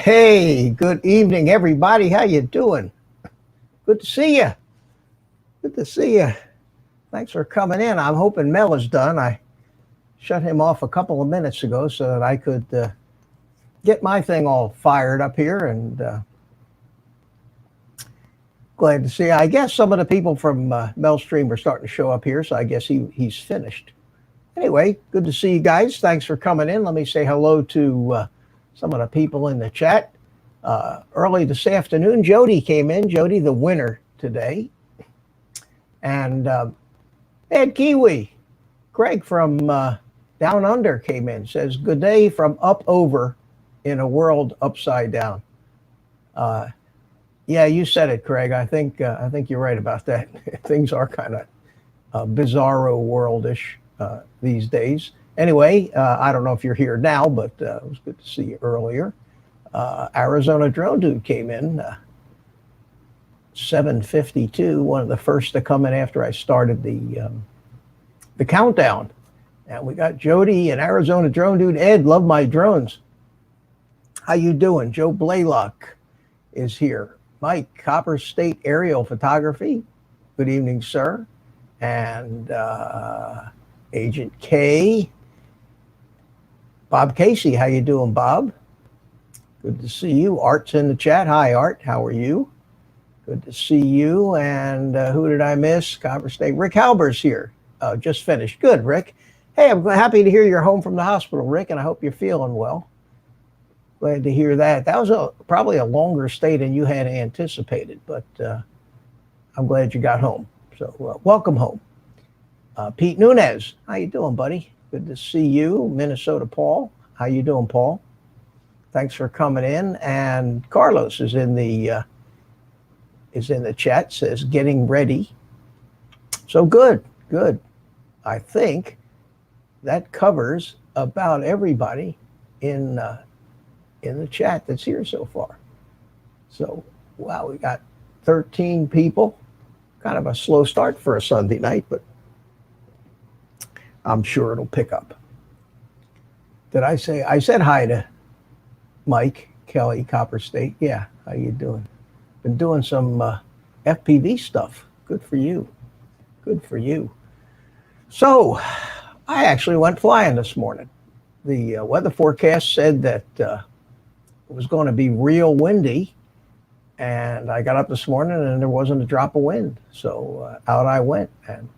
Hey, good evening, everybody. How you doing? Good to see you. Good to see you. Thanks for coming in. I'm hoping Mel is done. I shut him off a couple of minutes ago so that I could get my thing all fired up here, and glad to see you. I guess some of the people from Mel's stream are starting to show up here, so I guess he's finished. Anyway, good to see you guys. Thanks for coming in. Let me say hello to some of the people in the chat. Early this afternoon, Jody came in. Jody, the winner today. And Ed Kiwi, Craig from Down Under came in. Says, good day from up over in a world upside down. Yeah, you said it, Craig. I think you're right about that. Things are kind of bizarro worldish these days. Anyway, I don't know if you're here now, but it was good to see you earlier. Arizona Drone Dude came in, 7:52, one of the first to come in after I started the countdown. And we got Jody and Arizona Drone Dude. Ed, love my drones. How you doing? Joe Blaylock is here. Mike, Copper State Aerial Photography. Good evening, sir. And Agent K. Bob Casey, how you doing, Bob? Good to see you. Art's in the chat. Hi, Art. How are you? Good to see you. And who did I miss? Copper State. Rick Halber's here. Just finished. Good, Rick. Hey, I'm happy to hear you're home from the hospital, Rick, and I hope you're feeling well. Glad to hear that. That was probably a longer stay than you had anticipated, but I'm glad you got home. So welcome home. Pete Nunez, how you doing, buddy? Good to see you. Minnesota Paul, how you doing, Paul? Thanks for coming in. And Carlos is in the chat. Says getting ready. So good. I think that covers about everybody in the chat that's here so far. So wow, we got 13 people. Kind of a slow start for a Sunday night, but I'm sure it'll pick up. Did I say, I said hi to Mike, Kelly, Copper State. Yeah, how you doing? Been doing some FPV stuff. Good for you. Good for you. So I actually went flying this morning. The weather forecast said that it was going to be real windy. And I got up this morning and there wasn't a drop of wind. So out I went and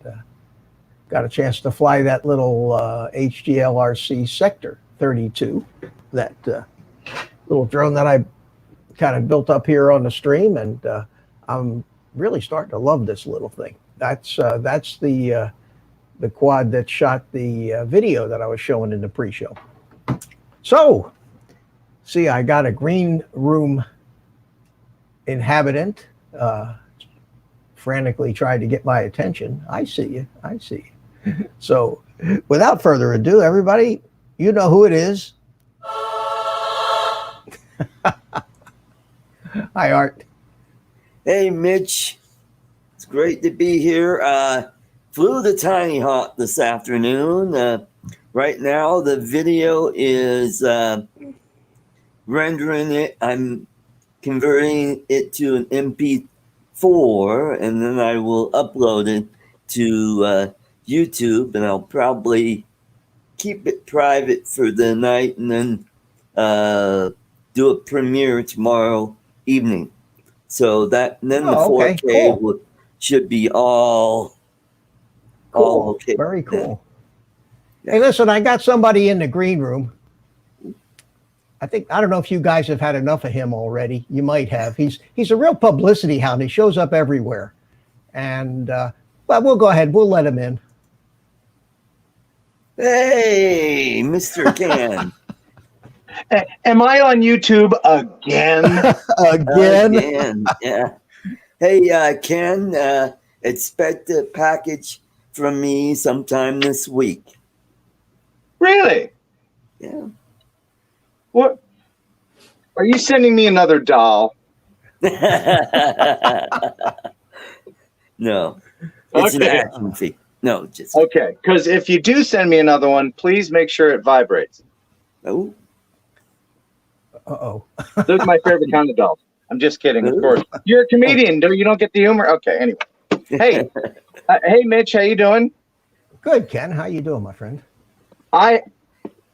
got a chance to fly that little HGLRC Sector 32, that little drone that I kind of built up here on the stream, and I'm really starting to love this little thing. That's the quad that shot the video that I was showing in the pre-show. So, see, I got a green room inhabitant frantically tried to get my attention. I see you. I see you. So, without further ado, everybody, you know who it is. Hi, Art. Hey, Mitch. It's great to be here. Flew the Tinyhawk this afternoon. Right now, the video is rendering it. I'm converting it to an MP4, and then I will upload it to YouTube, and I'll probably keep it private for the night, and then do a premiere tomorrow evening. So that, and then the 4K cool. should be all okay. Very cool. Yeah. Hey, listen, I got somebody in the green room. I don't know if you guys have had enough of him already. You might have. He's a real publicity hound. He shows up everywhere. And, but we'll go ahead. We'll let him in. Hey, Mr. Ken. Am I on YouTube again? Again, yeah. Hey, Ken, expect a package from me sometime this week. Really? Yeah. What? Are you sending me another doll? No. It's an action figure. No, just okay. Because if you do send me another one, please make sure it vibrates. Oh. Uh-oh. Those are my favorite kind of dolls. I'm just kidding, of course. You're a comedian. You don't get the humor? Okay, anyway. Hey, hey, Mitch, how you doing? Good, Ken. How you doing, my friend? I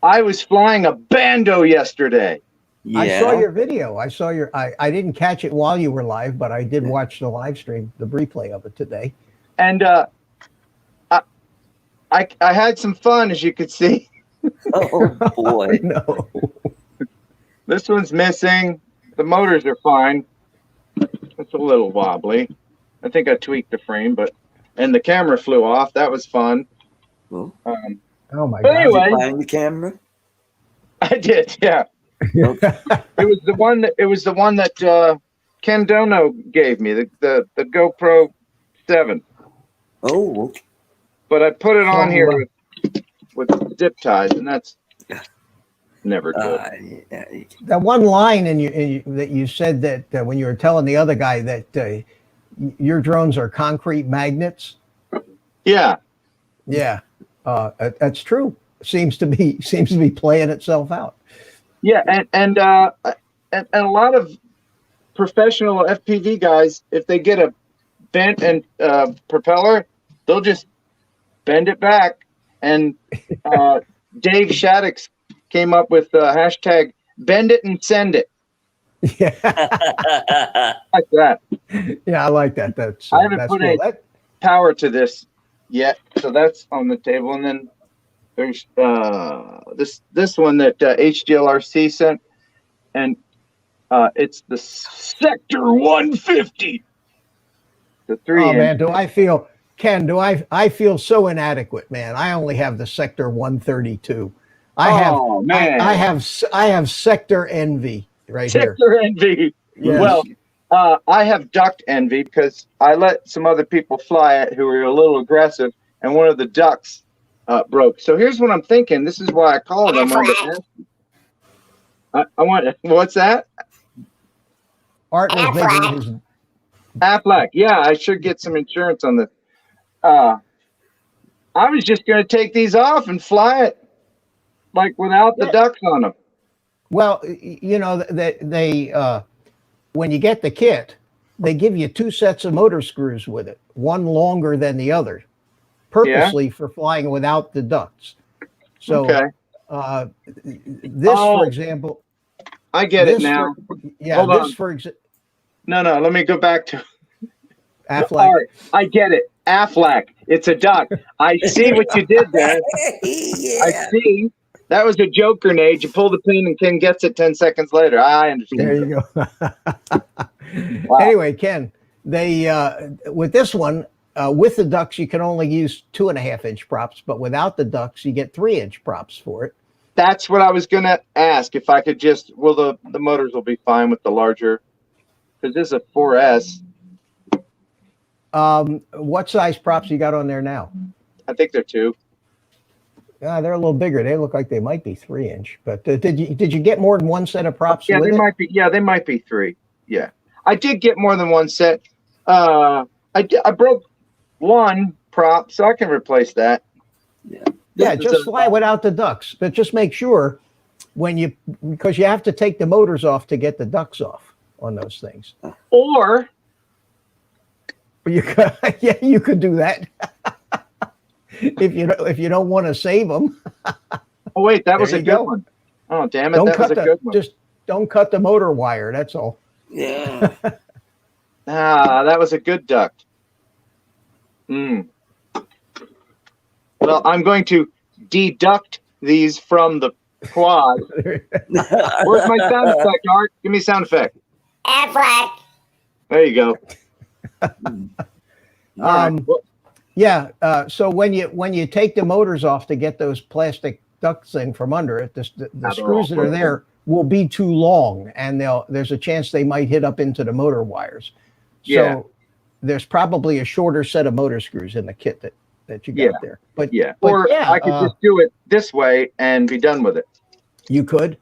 was flying a Bando yesterday. Yeah. I saw your video. I didn't catch it while you were live, but I did watch the live stream, the replay of it today. And I had some fun, as you could see. Oh, boy. No. This one's missing. The motors are fine. It's a little wobbly. I think I tweaked the frame, and the camera flew off. That was fun. Oh, oh my God. Anyway, Did you find the camera? I did, yeah. Okay. It was the one that Ken Dono gave me, the GoPro 7. Oh, okay. But I put it on here with zip ties, and that's never good. That one line that you said that when you were telling the other guy that your drones are concrete magnets. Yeah. Yeah. That's true. Seems to be playing itself out. Yeah, and a lot of professional FPV guys, if they get a bent and propeller, they'll just bend it back. And Dave Shaddix came up with the hashtag "bend it and send it." Yeah, like that. Yeah, I like that. I haven't put any power to this yet, so that's on the table. And then there's this one that HGLRC sent, and it's the Sector 150. The 3. Oh man, I feel so inadequate, man. I only have the Sector 132. I have Sector envy right here. Sector envy. Yes. Well, I have duct envy because I let some other people fly it who were a little aggressive, and one of the ducts broke. So here's what I'm thinking. This is why I called them. I want. What's that? Art was making his Aflac. Yeah, I should get some insurance on this. I was just going to take these off and fly it like without the ducts on them. Well, you know, they when you get the kit, they give you 2 sets of motor screws with it, one longer than the other, purposely for flying without the ducts. So this, for example, I get it now. Hold on. No, let me go back to Aflac. I get it. Aflac. It's a duck. I see what you did there. Yeah. I see. That was a joke grenade. You pull the pin and Ken gets it 10 seconds later. I understand. There you go. Wow. Anyway, Ken, they with this one, with the ducks, you can only use 2.5-inch props, but without the ducks, you get 3-inch props for it. That's what I was going to ask. If I could just, well, the motors will be fine with the larger, because this is a 4S. What size props you got on there now? I think they're 2. They're a little bigger. They look like they might be 3-inch. But did you get more than one set of props? Yeah, with they it? might be. Yeah, they might be 3. Yeah, I did get more than one set. I broke one prop, so I can replace that. Yeah, just fly without the ducks, but just make sure because you have to take the motors off to get the ducks off on those things. Or You could, yeah, you could do that if you don't want to save them. oh wait, that was There a you good go. one. Oh damn it, that was a good one. Just don't cut the motor wire. That's all. Yeah. That was a good duck. Well, I'm going to deduct these from the quad. Where's my sound effect, Art? Give me sound effect. Aflac. There you go. All right. Well, Yeah. So when you take the motors off to get those plastic ducts in from under it, the screws that are there will be too long, and there's a chance they might hit up into the motor wires. So Yeah. there's probably a shorter set of motor screws in the kit that you got there. But yeah. but Or yeah, I could just do it this way and be done with it. you could.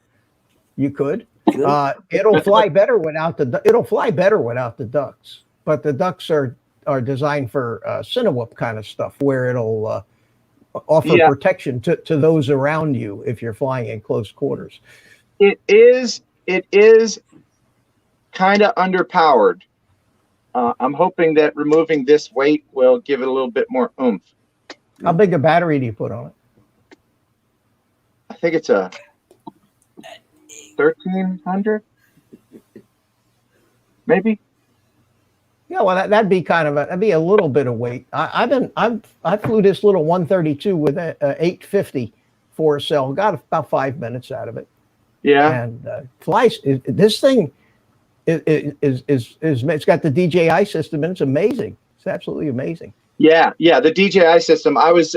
Good. It'll fly better without the ducts. But the ducts are designed for Cinewhoop kind of stuff, where it'll offer protection to those around you if you're flying in close quarters. It is kind of underpowered. I'm hoping that removing this weight will give it a little bit more oomph. How big a battery do you put on it? I think it's a 1300, maybe. Yeah, well, that'd be that'd be a little bit of weight. I flew this little 132 with a 850 4-cell, got about 5 minutes out of it. Yeah. And flies. This thing it's got the DJI system, and it's amazing. It's absolutely amazing. Yeah. The DJI system. I was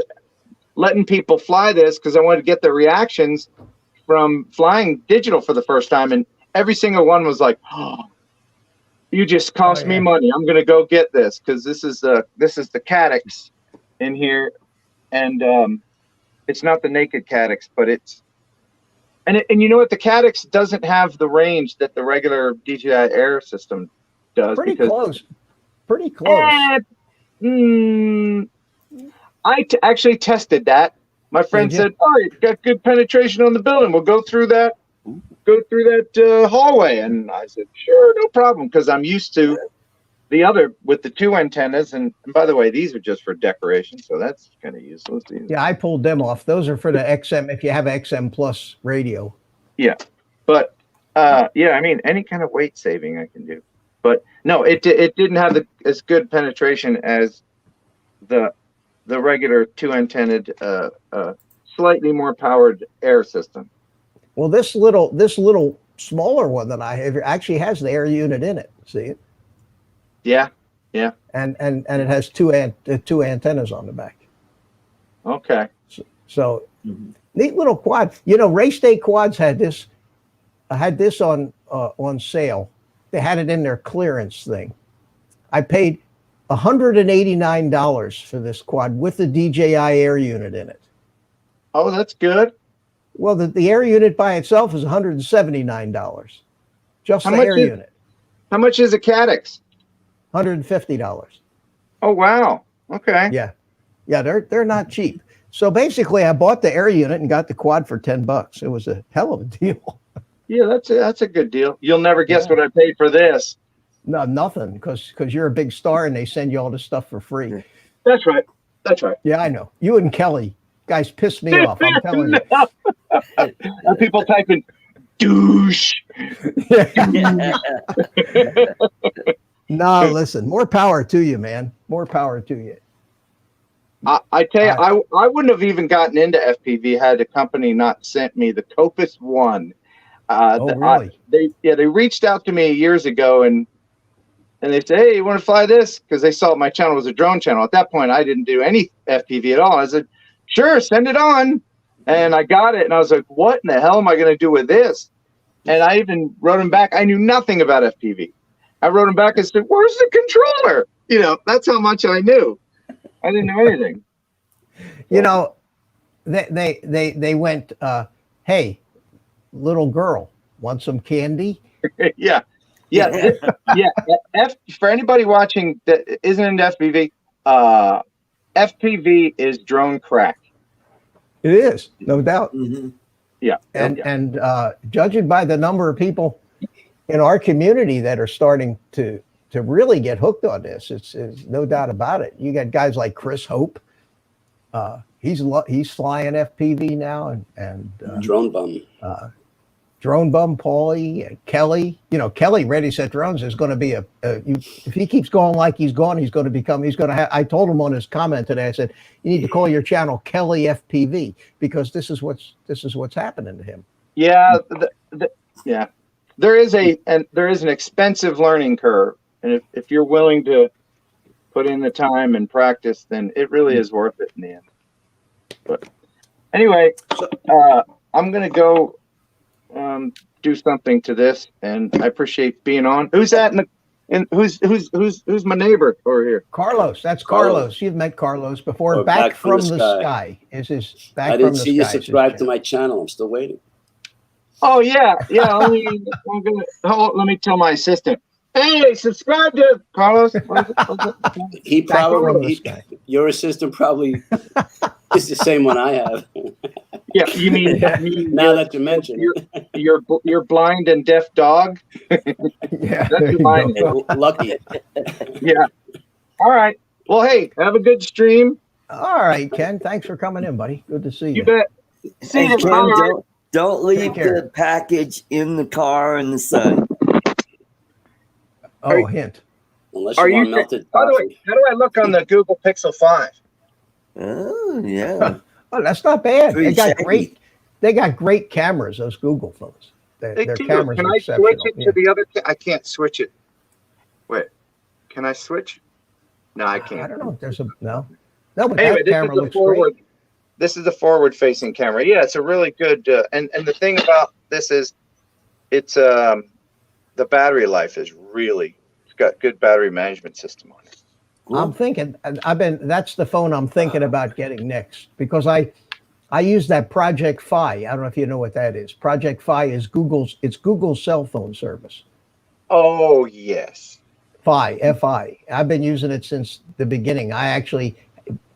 letting people fly this because I wanted to get the reactions from flying digital for the first time, and every single one was like, "Oh, you just cost me money. I'm gonna go get this because this is the Caddx in here, and it's not the naked Caddx, but it's and you know what, the Caddx doesn't have the range that the regular DJI Air system does. Pretty close. I actually tested that. My friend said, "Oh, you got good penetration on the building. We'll go through that hallway." And I said, "Sure, no problem," because I'm used to the other with the 2 antennas. And by the way, these are just for decoration, so that's kind of useless. Yeah, I pulled them off. Those are for the XM if you have XM Plus radio. Yeah, but I mean, any kind of weight saving I can do. But no, it didn't have as good penetration as the regular 2 antennaed, slightly more powered Air system. Well, this little smaller one that I have actually has the Air unit in it. See it? Yeah. And it has two antennas on the back. Okay. So neat little quad. Race day quads had this on sale. They had it in their clearance thing. I paid $189 for this quad with the DJI Air unit in it. Oh, that's good. Well, the Air unit by itself is $179. Just the Air unit. How much is a Caddx? $150. Oh, wow. Okay. Yeah, they're not cheap. So basically, I bought the Air unit and got the quad for $10. It was a hell of a deal. Yeah, that's a good deal. You'll never guess what I paid for this. No, nothing, because you're a big star and they send you all this stuff for free. That's right. Yeah, I know. You and Kelly guys piss me off. I'm telling you. Are people typing douche? No, listen. More power to you, man. More power to you. I tell you, I wouldn't have even gotten into FPV had the company not sent me the Copus One. Really? They reached out to me years ago and they said, hey, you want to fly this? Because they saw my channel was a drone channel. At that point, I didn't do any FPV at all. I said, sure, send it on. And I got it. And I was like, what in the hell am I going to do with this? And I even wrote him back. I knew nothing about FPV. I wrote him back and said, where's the controller? You know, that's how much I knew. I didn't know anything. You know, they went, hey, little girl, want some candy? Yeah. For anybody watching that isn't into FPV, FPV is drone crack. It is, no doubt. Mm-hmm. Yeah. And judging by the number of people in our community that are starting to really get hooked on this, it's no doubt about it. You got guys like Chris Hope. He's flying FPV now, and Drone Bum. Drone Bum, Paulie, Kelly. You know, Kelly Ready Set Drones is going to be if he keeps going like he's going to have. I told him on his comment today. I said, you need to call your channel Kelly FPV because this is what's happening to him. Yeah, yeah. There is an expensive learning curve, and if you're willing to put in the time and practice, then it really is worth it in the end. But anyway, I'm gonna go do something to this, and I appreciate being on. Who's that? Who's my neighbor over here? Carlos. That's Carlos. You've met Carlos before. Or Back from the sky is his back. I didn't from the see you sky subscribe to my channel. I'm still waiting. Oh yeah. Let me tell my assistant. Hey, subscribe to Carlos. He probably, your assistant probably is the same one I have. Yeah, you mean now that you mention your blind and deaf dog? Yeah, That's mine. Lucky. Yeah. All right. Well, hey, have a good stream. All right, Ken. Thanks for coming in, buddy. Good to see you. You bet. See you. Ken, don't leave the package in the car in the sun. Oh, hint. Unless you want melted By the coffee. way, how do I look on the Google Pixel 5? Oh yeah. Oh, that's not bad. Pretty They got great cameras. Those Google phones. Their cameras Can are I exceptional. switch it to the other? I can't switch it. Wait, can I switch? No, I can't. I don't know. There's no. But Anyway, that camera looks forward. great. This is the forward-facing camera. Yeah, it's a really good. And the thing about this is, it's the battery life is really. It's got good battery management system on it. I'm thinking. That's the phone I'm thinking about getting next because I use that Project Fi. I don't know if you know what that is. Project Fi is Google's cell phone service. Oh yes. Fi. I've been using it since the beginning. I actually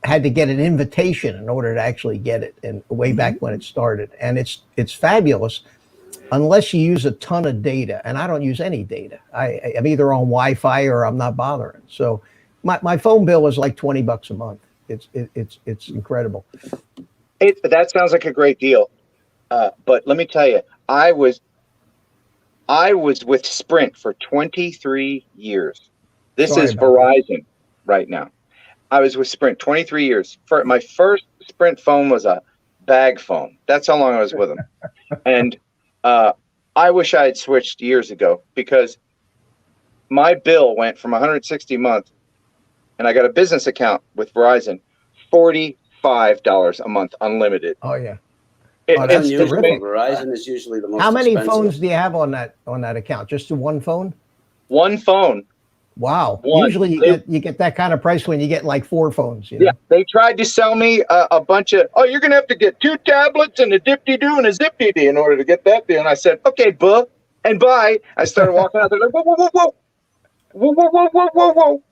had to get an invitation in order to actually get it, and way back when it started. And it's fabulous, unless you use a ton of data. And I don't use any data. I'm either on Wi-Fi or I'm not bothering. So my phone bill is like $20 a month. It's incredible. That sounds like a great deal. But let me tell you, I was with Sprint for 23 years. This is Verizon right now. I was with Sprint 23 years. My first Sprint phone was a bag phone. That's how long I was with them. And I wish I had switched years ago because my bill went from $160 a month, and I got a business account with Verizon, $45 a month, unlimited. Oh yeah. That's terrific. Verizon is usually the most How many expensive. phones do you have on that account? Just the one phone? One phone. Wow. One. Usually you get that kind of price when you get like 4 phones. You know? Yeah, they tried to sell me a bunch of, you're going to have to get 2 tablets and a dip-de-doo and a zip-de-dee in order to get that deal. And I said, okay, buh, and bye. I started walking out there like, whoa, whoa, whoa, whoa. Whoa, whoa, whoa, whoa, whoa, whoa.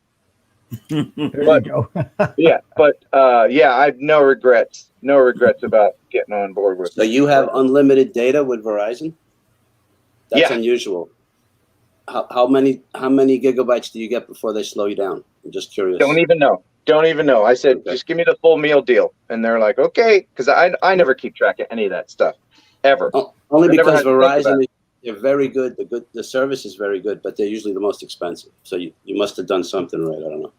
There you go. I have no regrets about getting on board with it. So you have unlimited data with Verizon? That's unusual. How many gigabytes do you get before they slow you down? I'm just curious. Don't even know. I said, just give me the full meal deal. And they're like, okay. Because I never keep track of any of that stuff, ever. Only because Verizon, they're very good. The service is very good, but they're usually the most expensive. So you must have done something right. I don't know.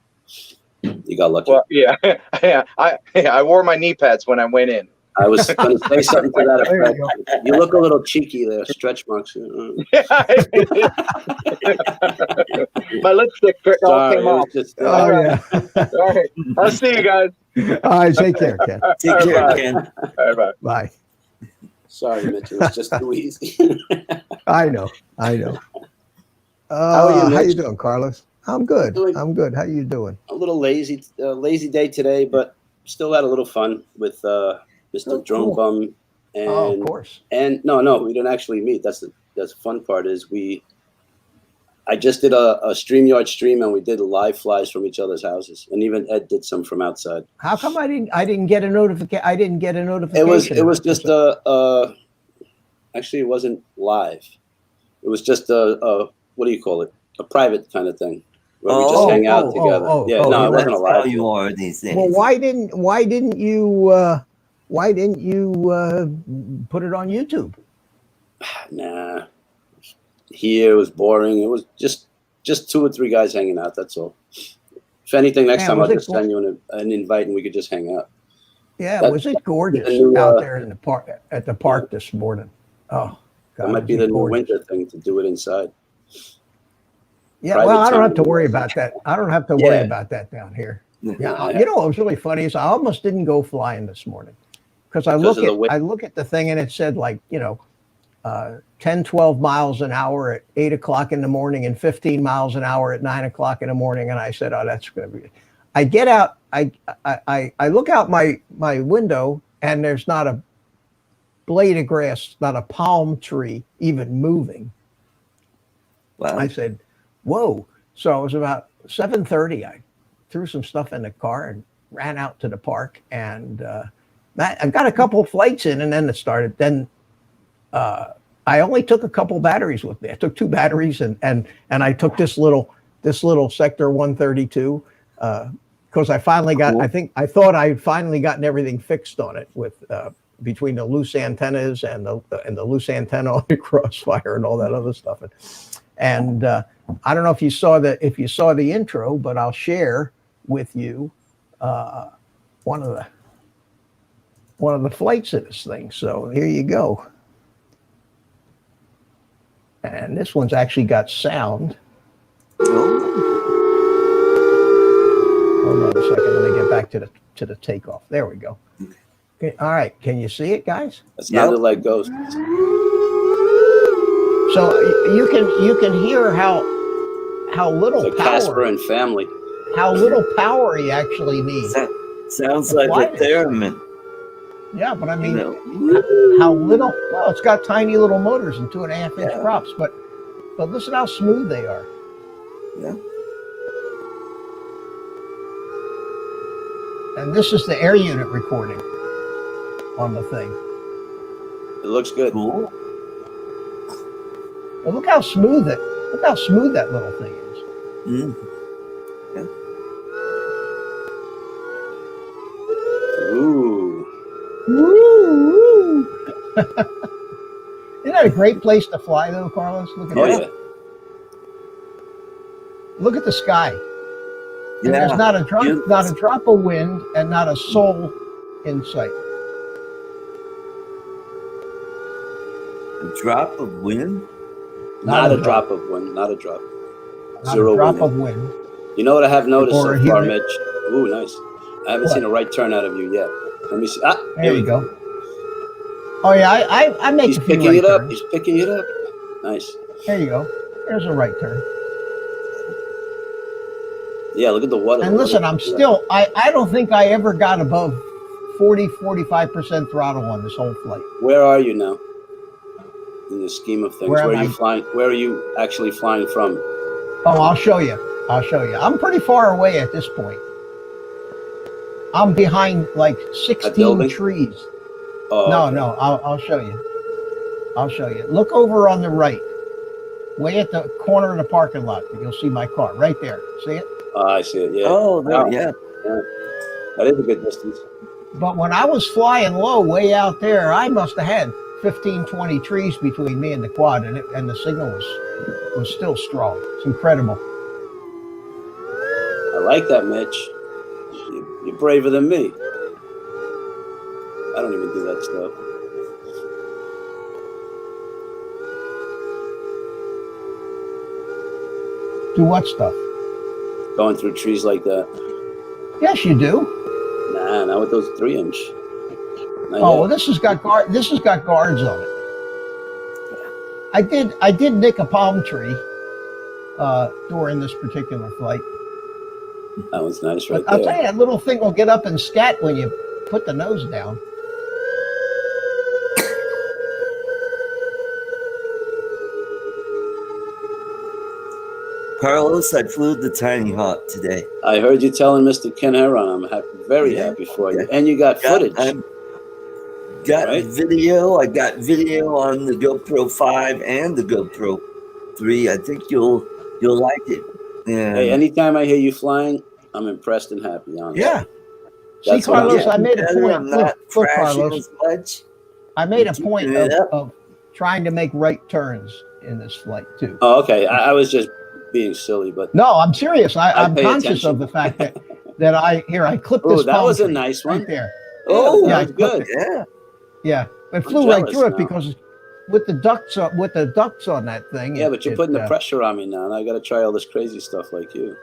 You got lucky. Well, yeah, yeah. I wore my knee pads when I went in. I was going to say something to that There you effect. You look a little cheeky there, stretch marks. My lipstick all Sorry, came it was off. just, Oh, yeah. All right. I'll see you guys. All right, take care, Ken. Take care, Bye. Ken. All right, bye. Bye. sorry, Mitch. It was just too easy. I know. How are you, How you Mitch? doing, Carlos? I'm good. Doing- I'm good. How you doing? A little lazy day today, but still had a little fun with Mr. Oh, Drone cool. Bum. Oh, of And course. and no, we didn't actually meet. That's the fun part is I just did a StreamYard stream and we did live flies from each other's houses, and even Ed did some from outside. How come I didn't get a notification? I didn't get a notification. It was just actually it wasn't live. It was just a what do you call it? A private kind of thing where we just hang out together. It wasn't That's a how live. you are these days. Well, why didn't you put it on YouTube? Nah. Here it was boring. It was just 2 or 3 guys hanging out. That's all. If anything, next Man, time was I'll it just send you an invite and we could just hang out. Yeah, That- was it gorgeous the new, out there in the park at the park this morning? Oh, God, That might be was it the new gorgeous. winter thing to do it inside. Yeah, private well, I don't have to time. worry about that. I don't have to worry Yeah. about that down here. Yeah. Yeah, you know what was really funny is I almost didn't go flying this morning because I Because look of the wind. at the thing and it said 10, 12 miles an hour at 8 o'clock in the morning and 15 miles an hour at 9 o'clock in the morning, and I said, "Oh, that's going to be." I get out, I look out my window, and there's not a blade of grass, not a palm tree even moving. Wow. I said, "Whoa!" So it was about 7:30. I threw some stuff in the car and ran out to the park, and I got a couple of flights in, and then it started. Then I only took a couple batteries with me. I took 2 batteries, and I took this little Sector 132 because I finally got. Cool. I thought I finally gotten everything fixed on it with. Between the loose antennas and the loose antenna on the crossfire and all that other stuff, and I don't know if you saw the intro, but I'll share with you one of the flights of this thing. So here you go, and this one's actually got sound. Hold on a second, let me get back to the takeoff. There we go. Okay, all right, can you see it, guys? That sounded like ghosts. So you can hear how little Like Casper power and family. he actually needs. Sounds The like flight a is- theremin. Yeah, but I mean, You know. how little? Well, it's got tiny little motors and 2.5-inch Yeah. props, but listen how smooth they are. Yeah. And this is the air unit recording on the thing. It looks good. Cool. Well, look how smooth that little thing is. Mm. Ooh. Woo! Isn't that a great place to fly, though, Carlos? Look at Oh that. yeah. Look at the sky. And Yeah. there's not a Beautiful. drop of wind, and not a soul in sight. A drop of wind. Not a drop of wind. Not a drop. Not Zero a drop wind. of wind. You know what I have noticed Or so a far, human- Mitch? Ooh, nice. I haven't What? seen a right turn out of you yet. Let me see. Ah, There you go. Oh yeah, I make He's a few picking right it up. turns. He's picking it up. Nice. There you go. There's a right turn. Yeah, look at the water. And listen, I'm still. I don't think I ever got above 45% throttle on this whole flight. Where are you now? In the scheme of things, Where where am are you I? flying? Where are you actually flying from? Oh, I'll show you. I'm pretty far away at this point. I'm behind like 16 building? trees. Oh, No, okay. no, I'll show you. I'll show you. Look over on the right, way at the corner of the parking lot. You'll see my car right there. See it? Oh, I see it. Yeah. Oh, there, Wow. yeah. That is a good distance. But when I was flying low, way out there, I must have had 15, 20 trees between me and the quad, and the signal was still strong. It's incredible. I like that, Mitch. braver than me. I don't even do that stuff. Do what stuff? Going through trees like that. Yes, you do. Nah, not with those 3-inch. Oh, well, this has got guards on it. I did nick a palm tree during this particular flight. That was nice right I'll there. tell you, that little thing will get up and scat when you put the nose down. Carlos, I flew the Tinyhawk today. I heard you telling Mr. Ken Heron. I'm very happy for you. And you got footage. I got right? video. I got video on the GoPro 5 and the GoPro 3. I think you'll like it. And Hey, anytime I hear you flying, I'm impressed and happy. Honestly. Yeah. That's See, what I'm Carlos, I getting. made a better. point. I'm not Look, crashing Carlos, as much. I made a Keeping point it up. of trying to make right turns in this flight too. Oh, okay. I was just being silly, but No, I'm serious. I'm pay conscious attention. of the fact that I clipped oh, this. that palm was a tree nice one. right there. Oh, yeah, that was good. Yeah. Yeah, it I'm flew right jealous through it now. because with the ducts on that thing. Yeah, but you're putting the uh, pressure on me now, and I got to try all this crazy stuff like you.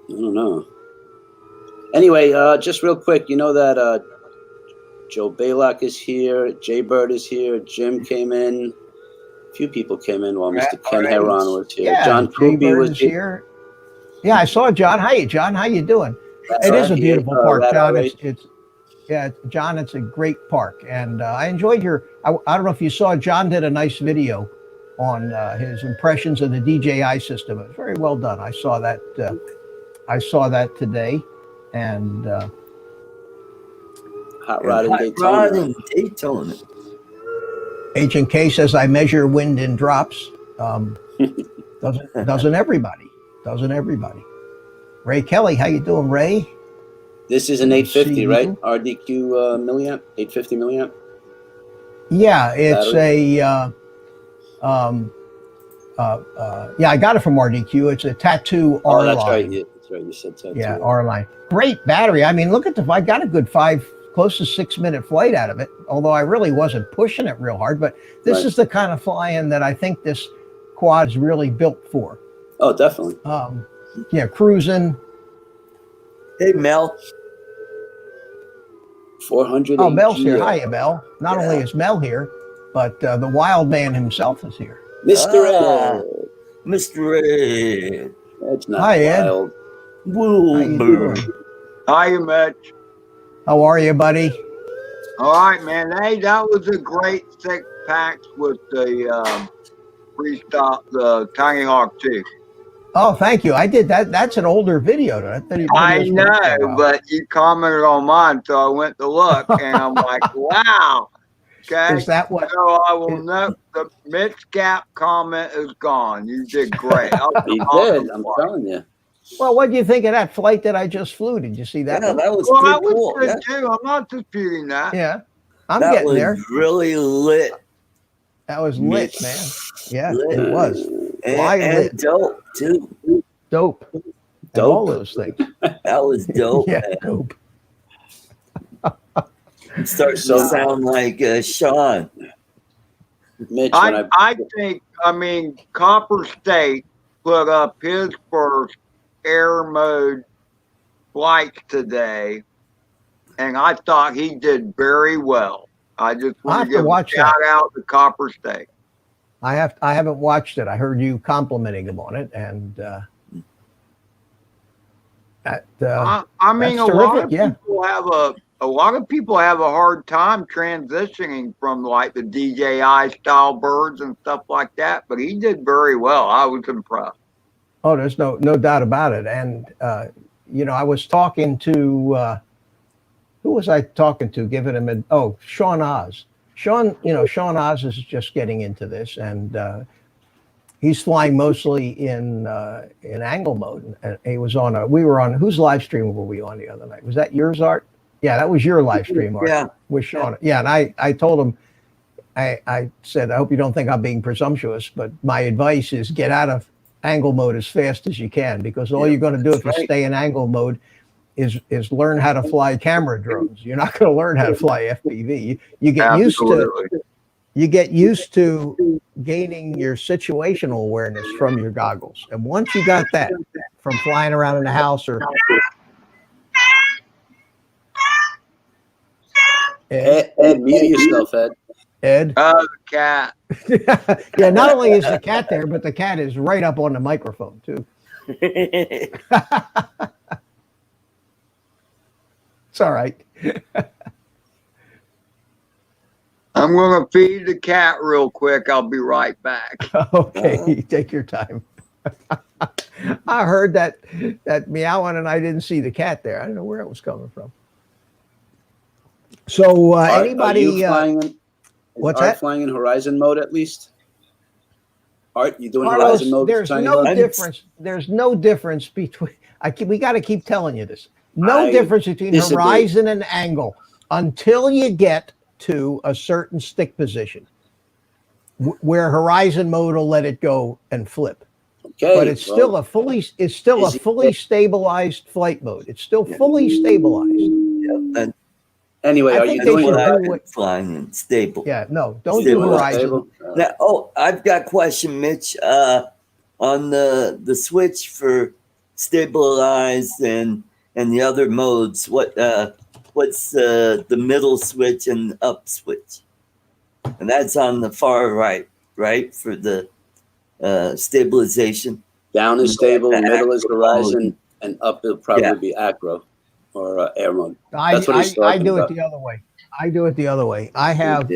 I don't know. Anyway, just real quick, you know that Joe Baylock is here, Jay Bird is here, Jim came in, a few people came in while Mr. Ken Right. Heron was here. Yeah, John Jay Krupe Bird was is here. here. Yeah, I saw John. Hi, John. How you doing? It is a beautiful park, John. John. It's a great park, and I enjoyed your. I don't know if you saw. John did a nice video on his impressions of the DJI system. It was very well done. I saw that. I saw that today, and Hot Rod in Hot Daytona. Rod in Daytona. Agent K says I measure wind in drops. Doesn't everybody? Doesn't everybody? Ray Kelly, how you doing, Ray? This is an 850, See right? you. RDQ milliamp, 850 milliamp. Yeah, it's Battery? yeah, I got it from RDQ. It's a Tattoo R Oh, that's line. right. Yeah, that's right. You said tattoo. Yeah, R line. Great battery. I mean, look at I got a good close to 6 minute flight out of it. Although I really wasn't pushing it real hard, but this Right. is the kind of flying that I think this quad is really built for. Oh, definitely. Yeah, cruising. Hey, Mel. 400. Oh, Mel's here. Hi, Mel. Not Yeah. only is Mel here, but the wild man himself is here. Mr. Ah. Ed. Mr. Ed. That's not Hi, Ed. wild. Woo, How you bird. doing? Hi, Mitch. How are you, buddy? All right, man. Hey, that was a great 6-pack with the freestyle, the Tinyhawk too. Oh, thank you. I did that. That's an older video. That video's I been up for a know, while. but you commented on mine, so I went to look, and I'm like, wow. Okay. Is that what? So I will note the Mitch Gap comment is gone. You did great. He did. I'm telling you. Well, what do you think of that flight that I just flew? Did you see that? Yeah, one? that was Well, pretty I was cool. good Yeah, too. I'm not disputing that. Yeah, I'm that getting was there. really lit. That was lit, man. Yeah, Lit. it was Why And lit? dope, too. dope. And Dope. all those things. That was dope. Yeah, Man. dope. It starts So- to sound like Sean. Mitch, when I think, I mean, Copper State put up his first air mode flights today, and I thought he did very well. I just I'll have want to to give watch a shout out to Copper State. I haven't watched it. I heard you complimenting him on it, and I mean, that's a lot terrific, of yeah. people have a lot of people have a hard time transitioning from like the DJI style birds and stuff like that, but he did very well. I was impressed. oh, there's no doubt about it. And I was talking to who was I talking to? Giving him Sean Oz. Sean Oz is just getting into this, and he's flying mostly in angle mode. And he was we were on, whose live stream were we on the other night? Was that yours, Art? Yeah, that was your live stream, Art. Yeah. With Sean. Yeah, and I told him, I said, I hope you don't think I'm being presumptuous, but my advice is get out of angle mode as fast as you can, because all Yeah, you're going to do if that's you right. stay in angle mode is learn how to fly camera drones. You're not going to learn how to fly FPV. You get used to gaining your situational awareness from your goggles, and once you got that from flying around in the house or Ed, mute yourself, Ed. Ed. Oh, the cat. Yeah, not only is the cat there, but the cat is right up on the microphone too. It's all right. I'm going to feed the cat real quick. I'll be right back. Okay, take your time. I heard that meowing, and I didn't see the cat there. I don't know where it was coming from. So anybody? Are you flying in, what's Art that? flying in horizon mode at least? Art, you doing Carlos, horizon mode? there's Tiny no Hawk? difference. There's no difference between. We got to keep telling you this. No I difference between disagree. horizon and angle until you get to a certain stick position, where horizon mode will let it go and flip. Okay, But it's still a fully stabilized flight mode. It's still fully stabilized. Anyway, I are think you they doing should what do I've been what- flying in stable. Yeah, no, don't Stable. do horizon. stable? Now, I've got a question, Mitch. On the switch for stabilize and the other modes, what's the middle switch and up switch? And that's on the far right, for the stabilization. Down is stable, The middle is acro horizon, mode. and up will probably Yeah. be acro or air mode. I That's what he's I talking do about. it the other way. I do it the other way. I have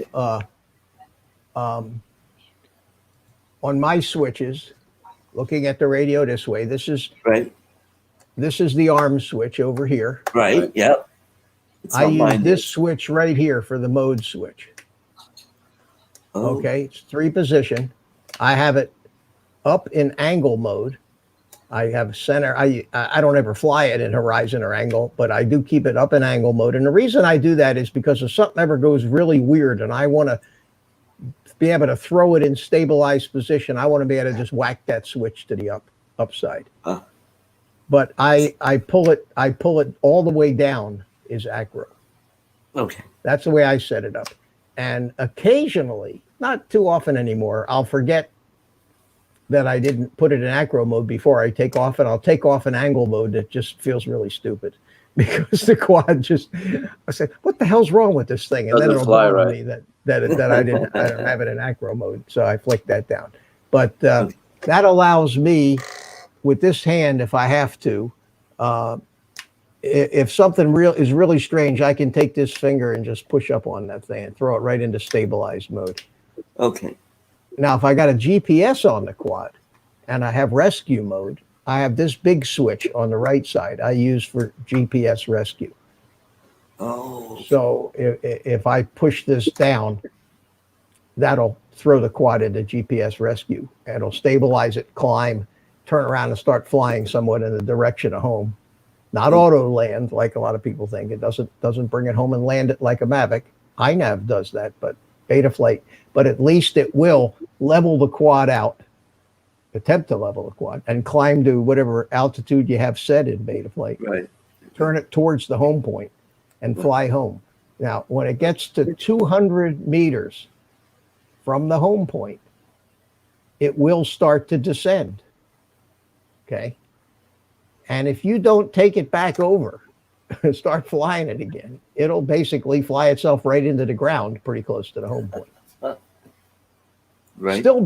on my switches, looking at the radio this way. This is Right, the arm switch over here. right, yep. It's I on use mine. this switch right here for the mode switch. Oh, Okay, it's 3 position. I have it up in angle mode. I have center. I don't ever fly it in horizon or angle, but I do keep it up in angle mode. And the reason I do that is because if something ever goes really weird and I want to be able to throw it in stabilized position, I want to be able to just whack that switch to the upside. But I pull it all the way down is acro. okay. That's the way I set it up. And occasionally, not too often anymore, I'll forget that I didn't put it in acro mode before I take off, and I'll take off in angle mode. That just feels really stupid because the quad just, I said, what the hell's wrong with this thing? And then Doesn't it'll fly dawn on right. me that I don't have it in acro mode. So I flick that down. But that allows me with this hand, if I have to, if something is really strange, I can take this finger and just push up on that thing and throw it right into stabilized mode. Okay. Now, if I got a GPS on the quad and I have rescue mode, I have this big switch on the right side I use for GPS rescue. Oh, So if I push this down, that'll throw the quad into GPS rescue. It'll stabilize it, climb, turn around and start flying somewhat in the direction of home. Not auto land like a lot of people think. It doesn't bring it home and land it like a Mavic. iNav does that, but Betaflight. But at least it will level the quad out, attempt to level the quad, and climb to whatever altitude you have set in Betaflight. right. Turn it towards the home point and fly home. Now, when it gets to 200 meters from the home point, it will start to descend. Okay. And if you don't take it back over and start flying it again, it'll basically fly itself right into the ground pretty close to the home point. Right. Still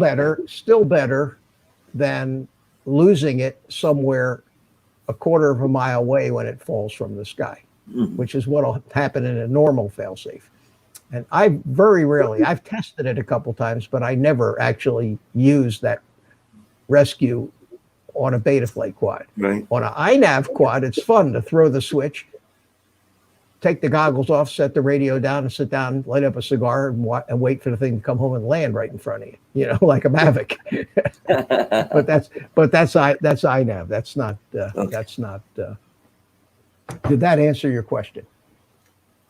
better than losing it somewhere a quarter of a mile away when it falls from the sky, which is what will happen in a normal failsafe. And I very rarely, I've tested it a couple times, but I never actually used that rescue on a Betaflight quad. Right. On an iNav quad, it's fun to throw the switch, take the goggles off, set the radio down, and sit down, light up a cigar, and wait for the thing to come home and land right in front of you. Like a Mavic. but that's iNav. That's not. Okay. That's not. Did that answer your question?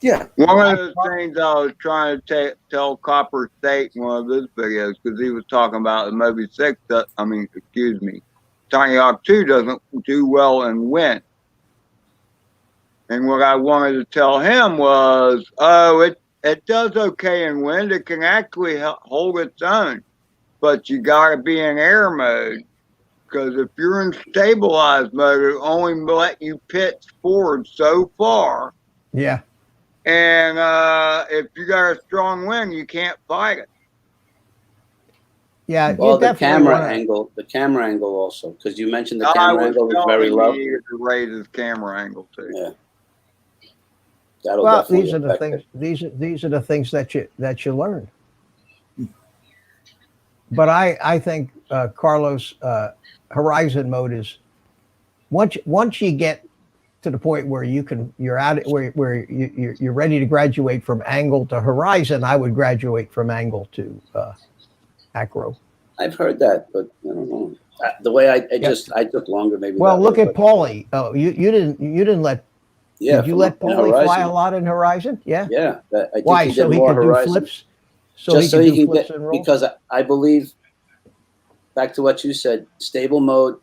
Yeah. One of the things I was trying to tell Copper State in one of his videos, because he was talking about the Moby 6, Tinyhawk 2 doesn't do well in wind. And what I wanted to tell him was, oh, it does okay in wind. It can actually hold its own, but you got to be in air mode. Because if you're in stabilized mode, it only let you pitch forward so far. Yeah. And if you got a strong wind, you can't fight it. Yeah, Well, you the definitely camera angle also, because you mentioned the I camera was angle was telling very him low. he needed to raise his camera angle too. Yeah. That'll Well, definitely these are the affect things. it. These are the things that you learn. But I think Carlos, horizon mode is once you get to the point where you're out where you're ready to graduate from angle to horizon. I would graduate from angle to acro. I've heard that, but I don't know. The way I took longer maybe. Well, that look way, at Paulie. Oh, you didn't let. Yeah, Did you let Paulie fly a lot in horizon? Yeah. Yeah, I think Why? he So did he more could do horizon. flips. Just so he can get, and rolls? because I believe, back to what you said, stable mode,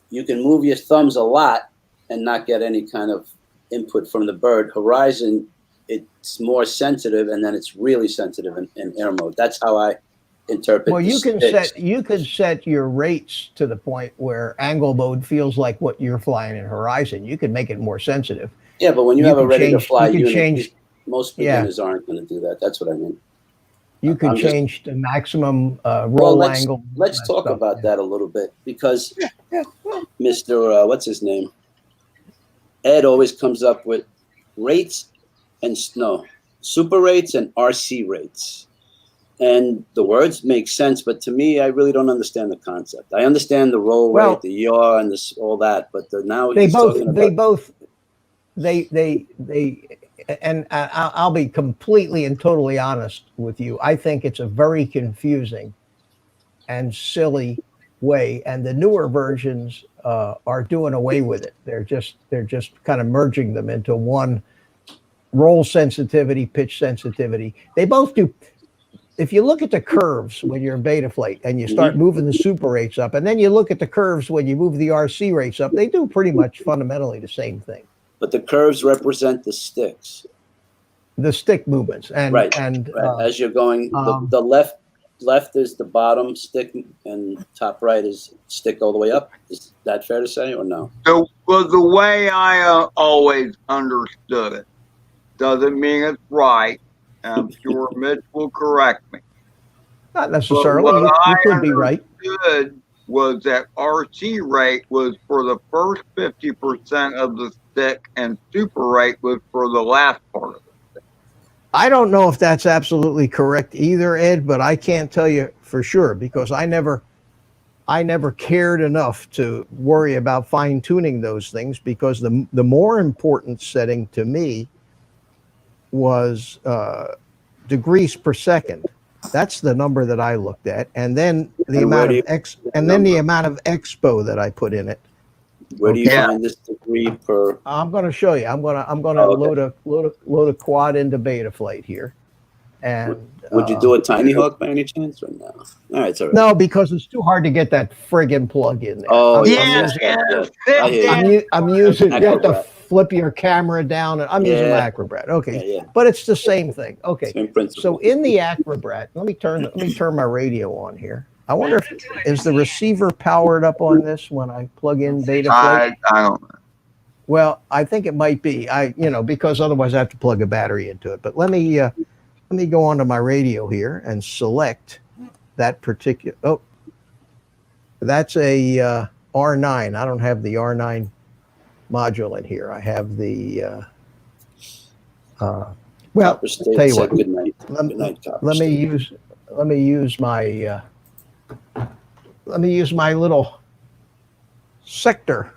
you can move your thumbs a lot and not get any kind of input from the bird. Horizon, it's more sensitive, and then it's really sensitive in air mode. That's how I interpret. Well, you can sticks. set your rates to the point where angle mode feels like what you're flying in horizon. You can make it more sensitive. Yeah, but when you have a ready to fly you can unit, change. most beginners aren't going to do that. That's what I mean. You can change the maximum roll angle. Let's talk about that a little bit, because Mr. What's his name? Ed always comes up with rates and super rates and RC rates. And the words make sense, but to me, I really don't understand the concept. I understand the roll rate, the yaw, and all that, but now and I'll be completely and totally honest with you. I think it's a very confusing and silly way, and the newer versions are doing away with it. They're just kind of merging them into one: roll sensitivity, pitch sensitivity. They both do. If you look at the curves when you're in Betaflight and you start moving the super rates up, and then you look at the curves when you move the RC rates up, they do pretty much fundamentally the same thing. But the curves represent the sticks. The stick movements. And as you're going, the left is the bottom stick, and top right is stick all the way up. Is that fair to say, or no? So, well, the way I always understood it doesn't mean it's right. I'm sure Mitch will correct me. Not necessarily. You could be right. Understood was that RC rate was for the first 50% of the stick, and super rate was for the last part of it. I don't know if that's absolutely correct either, Ed, but I can't tell you for sure, because I never cared enough to worry about fine tuning those things, because the more important setting to me was degrees per second. That's the number that I looked at, and then the amount of expo that I put in it. Where do you find this degree per? I'm going to show you. I'm going to load a quad into Betaflight here, and would you do a Tinyhawk by any chance, or no? All right, it's all right. No, because it's too hard to get that friggin' plug in there. Oh, I'm using. You have to flip your camera down, and I'm using Acrobat. Okay, but it's the same thing. Okay, same principle. So in the Acrobat, let me turn my radio on here. I wonder if is the receiver powered up on this when I plug in Betaflight? I don't know. Well, I think it might be. Because otherwise I have to plug a battery into it. But let me go onto my radio here and select that particular. Oh, that's a R9. I don't have the R9 module in here. I have the. Well, I'll tell you what. Good night. Let me use my little sector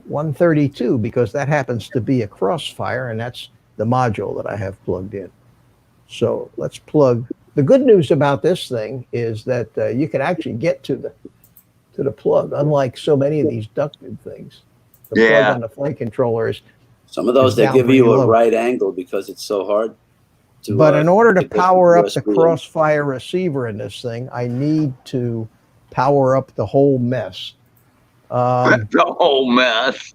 132, because that happens to be a crossfire, and that's the module that I have plugged in. So let's plug. The good news about this thing is that you can actually get to the plug, unlike so many of these ducted things. The plug on the flight controller is. Some of those, they give you a right angle because it's so hard to. But in order to power up the crossfire receiver in this thing, I need to power up the whole mess. The whole mess.